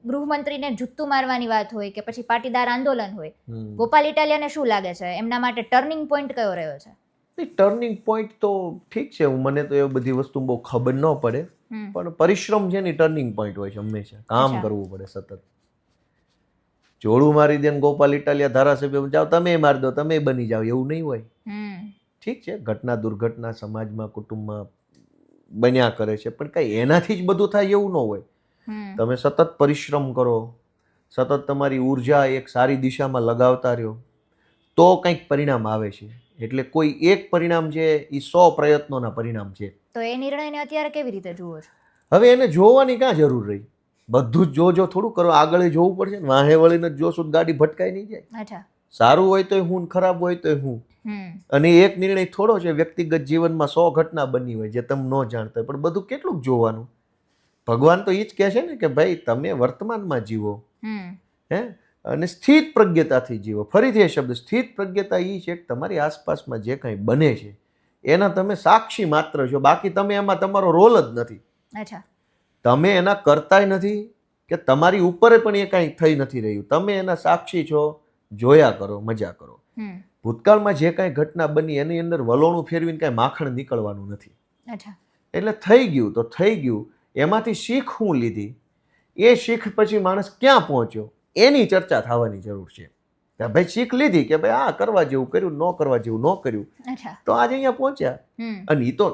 ગૃહમંત્રીને જુત્તું મારવાની વાત હોય કે પછી પાટીદાર આંદોલન હોય, ગોપાલ ઇટાલિયાને શું લાગે છે એમના માટે ટર્નિંગ પોઈન્ટ કયો રહ્યો છે? ટર્નિંગ પોઈન્ટ તો ઠીક છે, મને તો એ બધી વસ્તુ બહુ ખબર ન પડે, પણ પરિશ્રમ છે ને ટર્નિંગ પોઈન્ટ હોય છે. હંમેશા કામ કરવું પડે સતત. જોડું મારી દે ગોપાલ ઇટાલિયા ધારાસભ્ય જાઓ, તમે મારી દો, તમે બની જાઓ, એવું નહીં હોય. ઠીક છે, ઘટના દુર્ઘટના સમાજમાં કુટુંબમાં બન્યા કરે છે, પણ કઈ એનાથી જ બધું થાય એવું ન હોય. તમે સતત પરિશ્રમ કરો, સતત તમારી ઉર્જા એક સારી દિશામાં લગાવતા રહ્યો તો કંઈક પરિણામ આવે છે. એટલે કોઈ એક પરિણામ છે એ 100 પ્રયત્નોના પરિણામ છે. તો એ નિર્ણયને અત્યારે કેવી રીતે જુઓ છો? હવે એને જોવાની ક્યાં જરૂર રહી? બધું જ જો થોડું કરો, આગળ જોવું પડશે ને. વાહે વળીને જ જોશું તો ગાડી ભટકાઈ નહીં જાય. અચ્છા, સારું હોય તો હું, ખરાબ હોય તો હું. અને એક નિર્ણય થોડો છે. વ્યક્તિગત જીવનમાં 100 ઘટના બની હોય જે તમે ન જાણતા, પણ બધું કેટલું જોવાનું? ભગવાન તો એ જ કહે છે ને કે ભાઈ તમે વર્તમાનમાં જીવો, હે, અને સ્થિત પ્રજ્ઞતાથી જીવો. ફરીથી એ શબ્દ સ્થિત પ્રજ્ઞતા એ છે કે તમારી આસપાસમાં જે કંઈ બને છે એના તમે સાક્ષી માત્ર છો, બાકી તમે એમાં તમારો રોલ જ નથી. અચ્છા, તમે એના કરતાય નથી કે તમારી ઉપર પણ એ કાંઈ થઈ નથી રહ્યું. તમે એના સાક્ષી છો, જોયા કરો, મજા કરો. ભૂતકાળમાં જે કાંઈ ઘટના બની એની અંદર વલોણું ફેરવીને કાંઈ માખણ નીકળવાનું નથી. અચ્છા, એટલે થઈ ગયું તો થઈ ગયું. એમાંથી શીખ હું લીધી, એ શીખ પછી માણસ ક્યાં પહોંચ્યો એની ચર્ચા થવાની જરૂર છે. કે ભાઈ શીખ લીધી કે ભાઈ આ કરવા જેવું કર્યું, ન કરવા જેવું ન કર્યું, તો આજે અહીંયા પહોંચ્યા. અને એ તો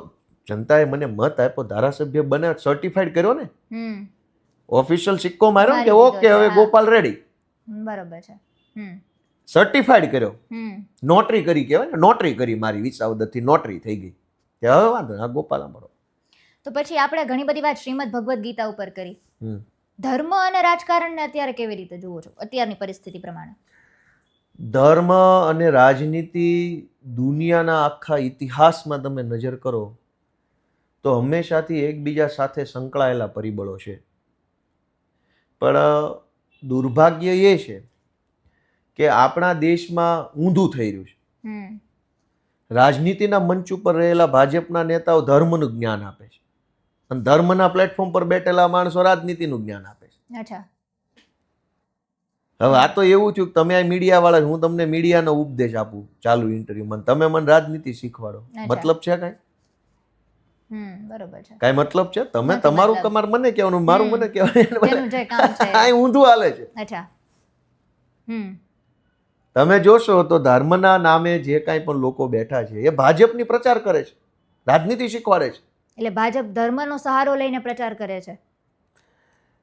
જનતાએ મને મત આપ્યો, ધારાસભ્ય બને, સર્ટિફાઈડ કર્યો ને, ઓફિશિયલ સિક્કો માર્યો કે ઓકે હવે ગોપાલ રેડી, બરોબર છે, સર્ટિફાઈડ કર્યો, નોટરી કરી કહેવાય ને, નોટરી કરી મારી વિસાવદરથી નોટરી થઈ ગઈ કે હવે વાંધો આ ગોપાલ અમારો. તો પછી આપણે ઘણી બધી વાત શ્રીમદ ભગવદ્ ગીતા ઉપર કરી. ધર્મ અને રાજકારણને અત્યારે કેવી રીતે જુઓ છો અત્યારની પરિસ્થિતિ પ્રમાણે? ધર્મ અને રાજનીતિ દુનિયાના આખા ઇતિહાસમાં તમે નજર કરો તો હંમેશાથી એકબીજા સાથે સંકળાયેલા પરિબળો છે. પણ દુર્ભાગ્ય એ છે કે આપણા દેશમાં ઊંધું થઈ રહ્યું છે. રાજનીતિના મંચ ઉપર રહેલા ભાજપના નેતાઓ ધર્મનું જ્ઞાન આપે છે અને ધર્મના પ્લેટફોર્મ પર બેઠેલા માણસો રાજનીતિનું જ્ઞાન આપે છે. અચ્છા, હવે આ તો એવું થયું કે તમે આ મીડિયા વાળા, હું તમને મીડિયાનો ઉપદેશ આપું ચાલુ ઇન્ટરવ્યુમાં, તમે મને રાજનીતિ શીખવાડો. મતલબ છે કઈ? બરોબર છે, કઈ મતલબ છે? તમે તમારું કમાર મને કહેવાનું, મારું મને કહેવાનું, ઊંધું હાલે છે. અચ્છા, તમે જોશો તો ધર્મના નામે જે કાંઈ પણ લોકો બેઠા છે એ ભાજપની પ્રચાર કરે છે, રાજનીતિ શીખવાડે છે. એટલે ભાજપ ધર્મનો સહારો લઈને પ્રચાર કરે છે?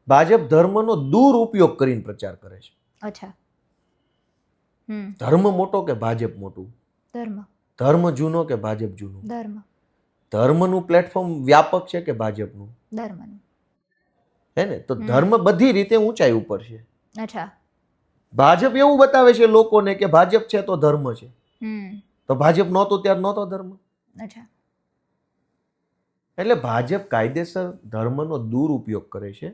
ભાજપ ધર્મનો દુરુપયોગ કરીને પ્રચાર કરે છે. અચ્છા, ધર્મ મોટો કે ભાજપ મોટું? ધર્મ. ધર્મ જૂનો કે ભાજપ જૂનું? ધર્મ. ધર્મનું પ્લેટફોર્મ વ્યાપક છે કે ભાજપનું? ધર્મનું. હે ને? તો ધર્મ બધી રીતે ઊંચાઈ ઉપર છે. અચ્છા, ભાજપ એવું બતાવે છે લોકોને કે ભાજપ છે તો ધર્મ છે, તો ભાજપ નહોતું ત્યારે નહોતો ધર્મ. અચ્છા, એટલે ભાજપ કાયદેસર ધર્મનો દુરુપયોગ કરે છે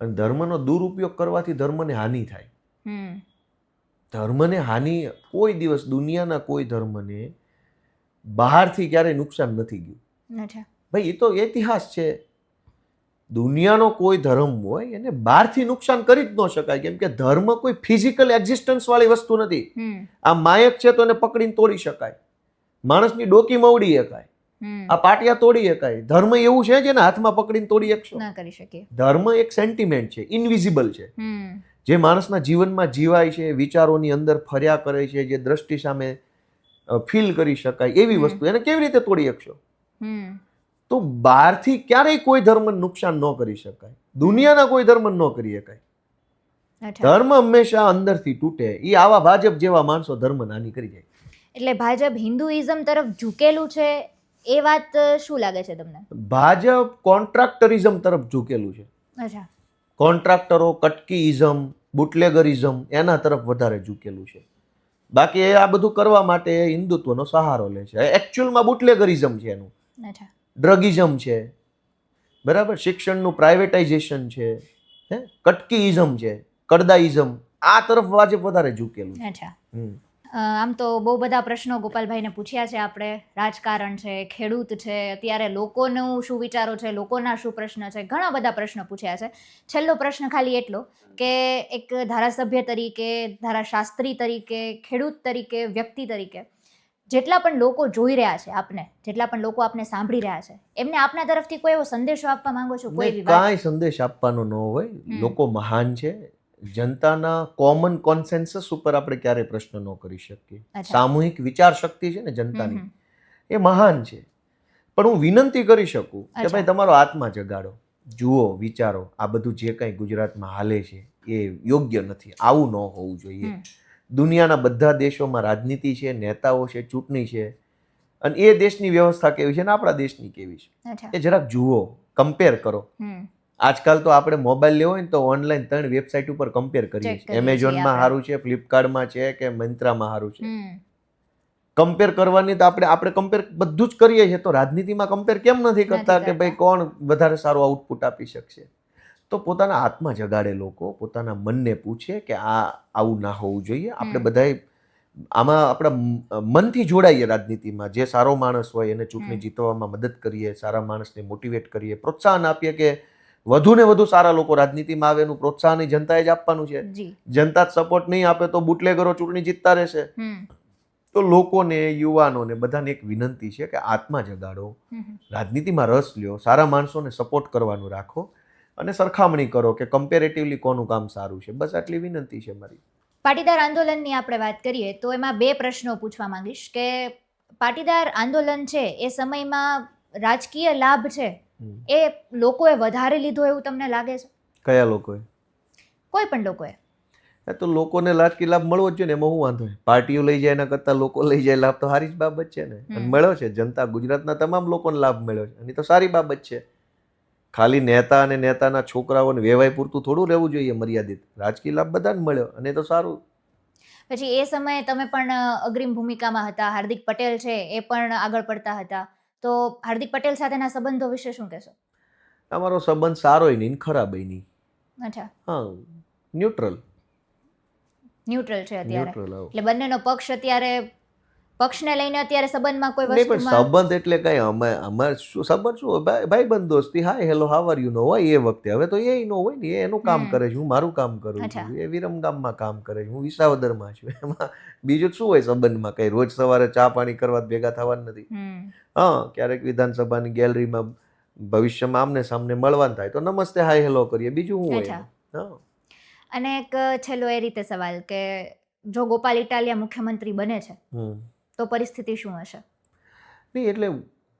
અને ધર્મનો દુરુપયોગ કરવાથી ધર્મને હાનિ થાય. ધર્મને હાનિ કોઈ દિવસ દુનિયાના કોઈ ધર્મને બહારથી ક્યારેય નુકસાન નથી ગયું. ભાઈ એ તો ઇતિહાસ છે. દુનિયાનો કોઈ ધર્મ હોય એને બહારથી નુકસાન કરી જ ન શકાય, કેમ કે ધર્મ કોઈ ફિઝિકલ એક્ઝિસ્ટન્સ વાળી વસ્તુ નથી. આ માયક છે તો એને પકડીને તોડી શકાય, માણસની ડોકી મવડી શકાય, આ પાટિયા તોડી શકાય. ધર્મ એવું છે જેને હાથમાં પકડીને તોડી શકશો ના કરી શકીએ. ધર્મ એક સેન્ટિમેન્ટ છે, ઇનવિઝિબલ છે, જે માણસના જીવનમાં જીવાય છે, વિચારોની અંદર ફર્યા કરે છે, જે દ્રષ્ટિ સામે ફીલ કરી શકાય એવી વસ્તુ, એને કેવી રીતે તોડી શકશો? તો બહારથી ક્યારેય કોઈ ધર્મને નુકસાન ન કરી શકાય, દુનિયાના કોઈ ધર્મ ન કરી શકાય. ધર્મ હંમેશા અંદરથી તૂટે. એ આવા ભાજપ જેવા માણસો ધર્મ નાની કરી જાય. એટલે ભાજપ હિન્દુઇઝમ તરફ ઝૂકેલું છે એ વાત શું લાગે છે તમને? ભાજપ કોન્ટ્રાક્ટરિઝમ તરફ ઝૂકેલું છે. અચ્છા, કોન્ટ્રાક્ટરો, કટકીઇઝમ, બુટલેગરિઝમ એના તરફ વધારે ઝૂકેલું છે. બાકી એ આ બધું કરવા માટે હિન્દુત્વનો સહારો લે છે. એકચ્યુઅલમાં બુટલેગરિઝમ છે એનું, અચ્છા, ડ્રગિઝમ છે, બરાબર, શિક્ષણનું પ્રાઇવેટાઇઝેશન છે, કટકીઇઝમ છે, કડદાઇઝમ, આ તરફ ભાજપ વધારે ઝૂકેલું છે. અચ્છા. હમ. આમ તો બહુ બધા પ્રશ્નો ગોપાલભાઈને પૂછ્યા છે આપણે. રાજકારણ છે, ખેડૂત છે, અત્યારે લોકોનું શું વિચારો છે, લોકોના શું પ્રશ્ન છે, ઘણા બધા પ્રશ્નો પૂછ્યા છે. છેલ્લો પ્રશ્ન ખાલી એટલો કે એક ધારાસભ્ય તરીકે, ધારાશાસ્ત્રી તરીકે, ખેડૂત તરીકે, વ્યક્તિ તરીકે જેટલા પણ લોકો જોઈ રહ્યા છે આપને, જેટલા પણ લોકો આપને સાંભળી રહ્યા છે, એમને આપના તરફથી કોઈ એવો સંદેશો આપવા માંગો છો? કોઈ નહીં, બી વાત? કાંઈ સંદેશ આપવાનો ન હોય. લોકો મહાન છે. જનતાના કોમન કોન્સેન્સસ ઉપર આપણે ક્યારેય પ્રશ્ન ન કરી શકીએ. અચ્છા. સામૂહિક વિચાર શક્તિ છે ને જનતાની, હમ. એ મહાન છે. પણ હું વિનંતી કરી શકું કે અચ્છા. ભાઈ તમારો આત્મા જગાડો, જુઓ, વિચારો. આ બધું જે કંઈ ગુજરાતમાં હાલે છે એ યોગ્ય નથી, આવું ન હોવું જોઈએ. દુનિયાના બધા દેશોમાં રાજનીતિ છે, નેતાઓ છે, ચૂંટણી છે, અને એ દેશની વ્યવસ્થા કેવી છે ને આપણા દેશની કેવી છે અચ્છા. એ જરાક જુઓ, કમ્પેર કરો. હમ. આજકાલ તો આપણે મોબાઈલ લેવો હોય ને તો ઓનલાઈન 3 વેબસાઇટ ઉપર કમ્પેર કરીએ Check છીએ. કરીએ છીએ એમેઝોનમાં આપણે. સારું છે, ફ્લિપકાર્ટમાં છે કે મંત્રામાં સારું છે. હમ. કમ્પેર કરવાની તો આપણે કમ્પેર બધું જ કરીએ છીએ. તો રાજનીતિમાં કમ્પેર કેમ નથી કરતા કે ભાઈ કોણ વધારે સારું આઉટપુટ આપી શકશે? તો પોતાના હાથમાં જગાડે લોકો, પોતાના મનને પૂછે કે આ આવું ના હોવું જોઈએ. આપણે બધાય આમાં આપણા મનથી જોડાઈએ રાજનીતિમાં. જે સારો માણસ હોય એને ચૂંટણી જીતવામાં મદદ કરીએ, સારા માણસને મોટિવેટ કરીએ, પ્રોત્સાહન આપીએ કે વધુ ને વધુ સારા લોકો રાજનીતિમાં આવે. એનું પ્રોત્સાહન જનતાએ જ આપવાનું છે. જનતા જ સપોર્ટ નહીં આપે તો બુટલેગરો ચૂંટણી જીતતા રહેશે. તો લોકોને, યુવાનોને બધાને એક વિનંતી છે કે આત્મા જગાડો, રાજનીતિમાં રસ લ્યો, સારા માણસોને સપોર્ટ કરવાનું રાખો અને સરખામણી કરો કે કમ્પેરેટિવલી કોનું કામ સારું છે. બસ આટલી વિનંતી છે મારી. પાટીદાર આંદોલનની આપણે વાત કરીએ તો એમાં 2 પ્રશ્નો પૂછવા માંગીશ કે પાટીદાર આંદોલન છે એ સમયમાં રાજકીય લાભ છે એ લોકોએ વધારે લીધો એવું તમને લાગે છે? કયા લોકોએ? કોઈ પણ લોકોએ. તો લોકોને રાજકીય લાભ મળવો જ જોઈએ ને, એમાં શું વાંધો? પાર્ટીઓ લઈ જાય એના કરતાં લોકો લઈ જાય લાભ તો સારી જ બાબત છે ને. અને મળ્યો છે, જનતા ગુજરાતના તમામ લોકોને લાભ મળ્યો છે અને તો સારી બાબત છે. ખાલી નેતા અને નેતાના છોકરાઓને વેવાય પૂરતું થોડું રહેવું જોઈએ મર્યાદિત. રાજકીય લાભ બધાને મળ્યો અને તો સારું. પછી એ સમયે તમે પણ અગ્રીમ ભૂમિકામાં હતા, હાર્દિક પટેલ છે એ પણ આગળ પડતા હતા, તો હાર્દિક પટેલ સાથેના સંબંધો વિશે શું કહેશો? અમારો સંબંધ સારોય નહીં ખરાબ નહીં. અચ્છા. હા, ન્યુટ્રલ છે અત્યારે. ન્યુટ્રલ. એટલે બંનેનો પક્ષ અત્યારે, પક્ષને લઈને અત્યારે સંબંધમાં કોઈ નહીં, પણ વસ્તુમાં સંબંધ એટલે કઈ અમારે શું સંબંધ? શું ભાઈબંધ દોસ્તી, hi hello how are you નો હોય એ વખતે. હવે તો એ ન હોય ને, એ એનું કામ કરે છે, હું મારું કામ કરું છું. એ વિરમગામમાં કામ કરે છે, હું વિસાવદરમાં છું. એમાં બીજું શું હોય સંબંધમાં? કઈ રોજ સવારે ચા પાણી કરવા ભેગા થવાનું નથી. હા, ક્યારેક વિધાનસભાની ગેલેરીમાં ભવિષ્યમાં આમને સામને મળવાનું થાય તો નમસ્તે હાય હેલો કરીએ, બીજું શું હોય? હા. અને એક છેલ્લો એ રીતે સવાલ કે જો ગોપાલ ઇટાલિયા મુખ્યમંત્રી બને છે તો પરિસ્થિતિ શું હશે? નહીં, એટલે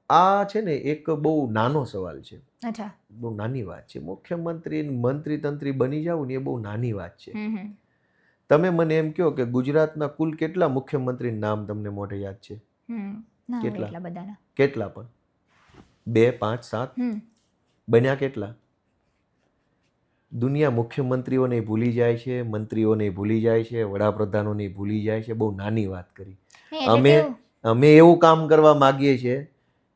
આ છે ને એક બહુ નાનો સવાલ છે. અચ્છા. બહુ નાની વાત છે. મુખ્યમંત્રી, મંત્રી તંત્રી બની જાવ ને એ બહુ નાની વાત છે. તમે મને એમ કહો કે ગુજરાતના કુલ કેટલા મુખ્યમંત્રી નામ તમને મોઢે યાદ છે? કેટલા? કેટલા પણ? 2, 5, 7? બન્યા કેટલા? દુનિયા મુખ્યમંત્રીઓને ભૂલી જાય છે, મંત્રીઓને ભૂલી જાય છે, વડાપ્રધાનોને ભૂલી જાય છે. બહુ નાની વાત કરી. અમે એવું કામ કરવા માંગીએ છીએ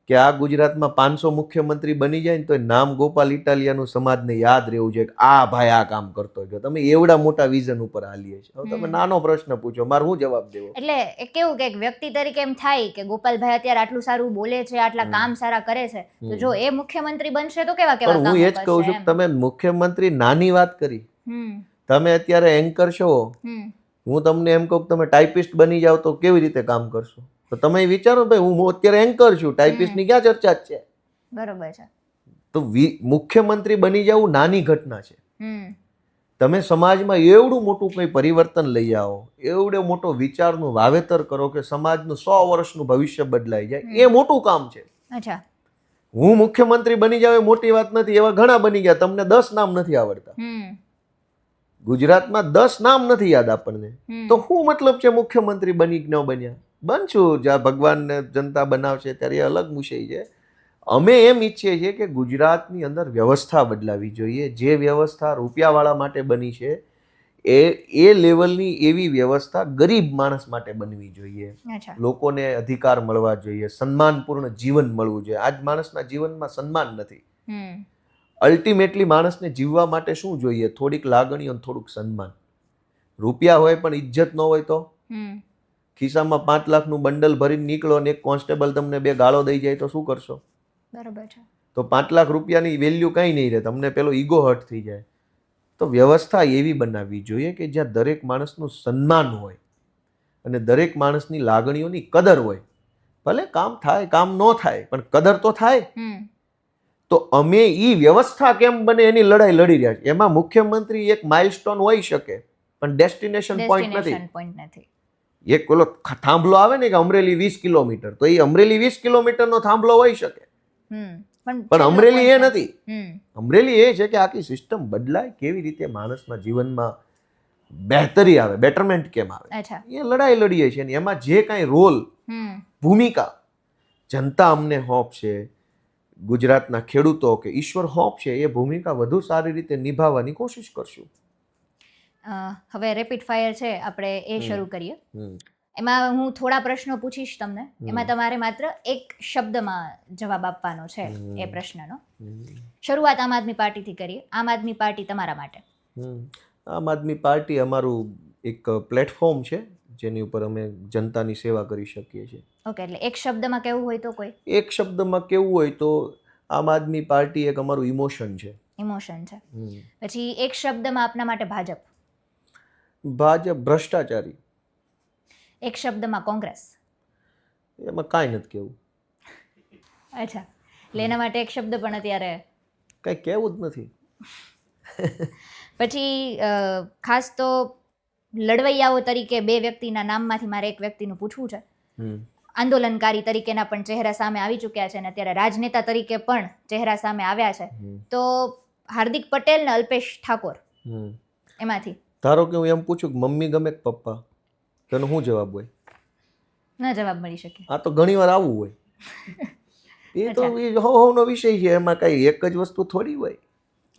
કે આ ગુજરાતમાં 500 મુખ્યમંત્રી બની જાય ને તો નામ ગોપાલ ઇટાલિયાનું સમાજને યાદ રહેવું જોઈએ કે આ ભાઈ આ કામ કરતો ગયો. તમે એવડા મોટા વિઝન ઉપર હાલીએ છે. હવે તમે નાનો પ્રશ્ન પૂછો, મારે શું જવાબ દેવો? એટલે કેવું કે વ્યક્તિ તરીકે એમ થાય કે ગોપાલભાઈ અત્યારે આટલું સારું બોલે છે, આટલા કામ સારા કરે છે, તો જો એ મુખ્યમંત્રી બનશે તો કેવા પણ હું એ જ કહું છું, તમે મુખ્યમંત્રી નાની વાત કરી. તમે અત્યારે એન્કર છો, હું તમને એમ કહું તમે ટાઈપિસ્ટ બની જાવ તો કેવી રીતે કામ કરશો? તો તમે વિચારો ભાઈ, હું અત્યારે એન્કર છું, ટાઈપિસ્ટની ક્યાં ચર્ચા જ છે? બરોબર છે. તો મુખ્યમંત્રી બની જવું નાની ઘટના છે. તમે સમાજમાં એવડું મોટું કંઈ પરિવર્તન લઈ આવો, એવડો મોટો વિચારનું વાવેતર કરો કે સમાજનું 100 વર્ષનું ભવિષ્ય બદલાઈ જાય, એ મોટું કામ છે. અચ્છા. હું મુખ્યમંત્રી બની જાવ એ મોટી વાત નથી. એવા ઘણા બની ગયા, તમને 10 નામ નથી આવડતા. ગુજરાતમાં 10 નામ નથી યાદ આપણને, તો શું મતલબ છે મુખ્યમંત્રી બની ન બન્યા? બનશું, જ્યાં ભગવાનને જનતા બનાવશે ત્યારે એ અલગ વિષય છે. અમે એમ ઈચ્છીએ છીએ કે ગુજરાતની અંદર વ્યવસ્થા બદલાવી જોઈએ. જે વ્યવસ્થા રૂપિયાવાળા માટે બની છે એ લેવલની એવી વ્યવસ્થા ગરીબ માણસ માટે બનવી જોઈએ. લોકોને અધિકાર મળવા જોઈએ, સન્માનપૂર્ણ જીવન મળવું જોઈએ. આજ માણસના જીવનમાં સન્માન નથી. અલ્ટિમેટલી માણસને જીવવા માટે શું જોઈએ? થોડીક લાગણી અને થોડુંક સન્માન. રૂપિયા હોય પણ ઇજ્જત ન હોય તો? ખિસ્સામાં 5 લાખનું બંડલ ભરીને નીકળો અને એક કોન્સ્ટેબલ તમને 2 ગાળો દઈ જાય તો શું કરશો? બરાબર છે. તો 5 લાખ રૂપિયાની વેલ્યુ કંઈ નહીં રહે, તમને પેલો ઈગો હર્ટ થઈ જાય. તો વ્યવસ્થા એવી બનાવવી જોઈએ કે જ્યાં દરેક માણસનું સન્માન હોય અને દરેક માણસની લાગણીઓની કદર હોય. ભલે કામ થાય કામ ન થાય પણ કદર તો થાય. તો અમે ઈ વ્યવસ્થા કેમ બને એની લડાઈ લડી રહ્યા છીએ. એમાં મુખ્યમંત્રી એક માઇલસ્ટોન હોઈ શકે પણ ડેસ્ટિનેશન પોઈન્ટ નથી. એક પેલો થાંભલો આવે ને કે અમરેલી 20 કિલોમીટર, તો એ અમરેલી 20 કિલોમીટરનો થાંભલો હોઈ શકે પણ અમરેલી એ નથી. અમરેલી એ છે કે આખી સિસ્ટમ બદલાય, કેવી રીતે માણસના જીવનમાં બહેતરી આવે, બેટરમેન્ટ કેમ આવે, એ લડાઈ લડીએ છીએ. એમાં જે કાંઈ રોલ, ભૂમિકા જનતા અમને હોપશે, ગુજરાતના ખેડૂતો કે ઈશ્વર હોપશે, એ ભૂમિકા વધુ સારી રીતે નિભાવવાની કોશિશ કરશું. હવે રેપિડ ફાયર છે, આપણે એ શરૂ કરીએ. એમાં હું થોડા પ્રશ્નો પૂછીશ તમને, એમાં તમારે માત્ર એક શબ્દમાં જવાબ આપવાનો છે એ પ્રશ્નનો. શરૂઆત આમ આદમી પાર્ટીથી કરીએ. આમ આદમી પાર્ટી તમારા માટે? આમ આદમી પાર્ટી અમારું એક પ્લેટફોર્મ છે જેની ઉપર અમે જનતાની સેવા કરી શકીએ છીએ. ઓકે, એટલે એક શબ્દમાં કેવું હોય તો કોઈ? એક શબ્દમાં કેવું હોય તો આમ આદમી પાર્ટી એક અમારું ઇમોશન છે. ઇમોશન છે. પછી એક શબ્દમાં આપના માટે ભાજપ? ભાજપ ભ્રષ્ટાચારી. એક શબ્દમાં કોંગ્રેસ? એમાં કાંઈ નથી કેવું. અચ્છા, એટલે એના માટે એક શબ્દ પણ અત્યારે કંઈ કહેવું જ નથી. પછી ખાસ તો લડવૈયાઓ તરીકે 2 વ્યક્તિના નામમાંથી મારે એક વ્યક્તિનું પૂછવું છે. આંદોલનકારી તરીકેના પણ ચહેરા સામે આવી ચૂક્યા છે અને અત્યારે રાજનેતા તરીકે પણ ચહેરા સામે આવ્યા છે. તો હાર્દિક પટેલ ને અલ્પેશ ઠાકોર, એમાંથી ધારો કે હું એમ પૂછું કે મમ્મી ગમે કે પપ્પા, તેનો શું જવાબ હોય? ન જવાબ મળી શકે. આ તો ઘણીવાર આવું હોય. એ તો હોનો વિષય છે, એમાં કઈ એક જ વસ્તુ થોડી હોય.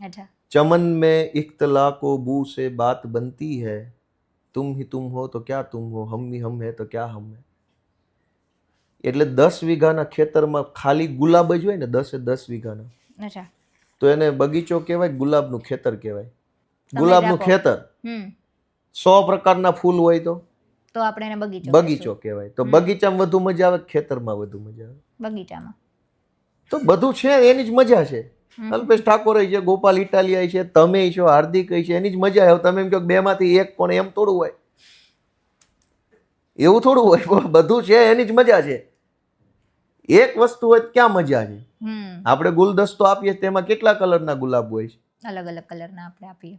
અચ્છા. ચમન में इख्तलाको बू से बात बनती है, तुम ही तुम हो तो क्या तुम हो, हम ही हम है तो क्या हम है. એટલે 10 વીઘાના ખેતરમાં ખાલી ગુલાબ જ હોય ને, 10 વીઘાના, અચ્છા, તો એને બગીચો કહેવાય, ગુલાબનું ખેતર કહેવાય. ગુલાબનું ખેતર 100 પ્રકારના ફૂલ હોય તો આપણે એને બગીચો કહેવાય. તો બગીચામાં વધુ મજા આવે, ખેતરમાં વધુ મજા આવે? બગીચામાં. તો બધું છે એની જ મજા છે. અલ્પેશ ઠાકોર છે, ગોપાલ ઇટાલિયા છે, તમે છો, હાર્દિક છે, એની જ મજા આવે. તમે એમ કહો 2 માંથી એક કોણ, એમ થોડું હોય, એવું થોડું હોય. બધું છે એની જ મજા છે. એક વસ્તુ હોય ક્યાં મજા છે? આપણે ગુલદસ્તો આપીએ તેમાં કેટલા કલરના ગુલાબ હોય છે? અલગ અલગ કલરના આપણે આપીએ.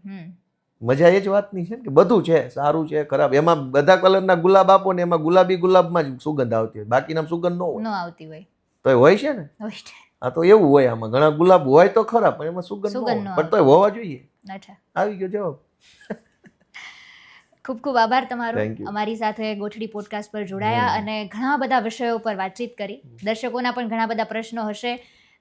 મજા એ જ વાતની છે કે બધું છે, સારું છે, ખરાબ. એમાં બધા કલરના ગુલાબ આપો ને એમાં ગુલાબી ગુલાબમાં જ સુગંધ આવતી હોય, બાકીના સુગંધ ન આવતી હોય. તો એ હોય છે ને. આ તો એવું હોય, આમાં ઘણા ગુલાબ હોય તો ખરા પણ એમાં સુગંધ ન હોય, પણ તોય હોવા જોઈએ. અચ્છા, આવી ગયો જવાબ. ખૂબ ખૂબ આભાર તમારો અમારી સાથે ગોઠડી પોડકાસ્ટ પર જોડાયા અને ઘણા બધા વિષયો પર વાતચીત કરી. દર્શકોના પણ ઘણા બધા પ્રશ્નો હશે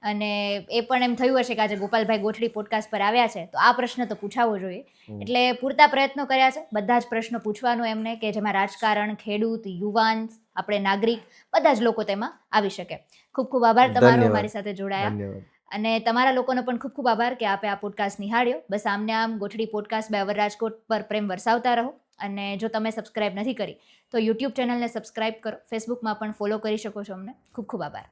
અને એ પણ એમ થયું હશે કે આજે ગોપાલભાઈ ગોઠડી પોડકાસ્ટ પર આવ્યા છે તો આ પ્રશ્ન તો પૂછાવો જોઈએ. એટલે પૂરતા પ્રયત્નો કર્યા છે બધા જ પ્રશ્નો પૂછવાનું એમને, કે જેમાં રાજકારણ, ખેડૂત, યુવાન, આપણે નાગરિક, બધા જ લોકો તેમાં આવી શકે. ખૂબ ખૂબ આભાર તમારો અમારી સાથે જોડાયા. અને તમારા લોકોનો પણ ખૂબ ખૂબ આભાર કે આપે આ પોડકાસ્ટ નિહાળ્યો. બસ આમને આમ ગોઠડી પોડકાસ્ટ બાય અવર રાજકોટ પર પ્રેમ વરસાવતા રહો. અને જો તમે સબસ્ક્રાઇબ નથી કરી તો યુટ્યુબ ચેનલને સબસ્ક્રાઇબ કરો, ફેસબુકમાં પણ ફોલો કરી શકો છો અમને. ખૂબ ખૂબ આભાર.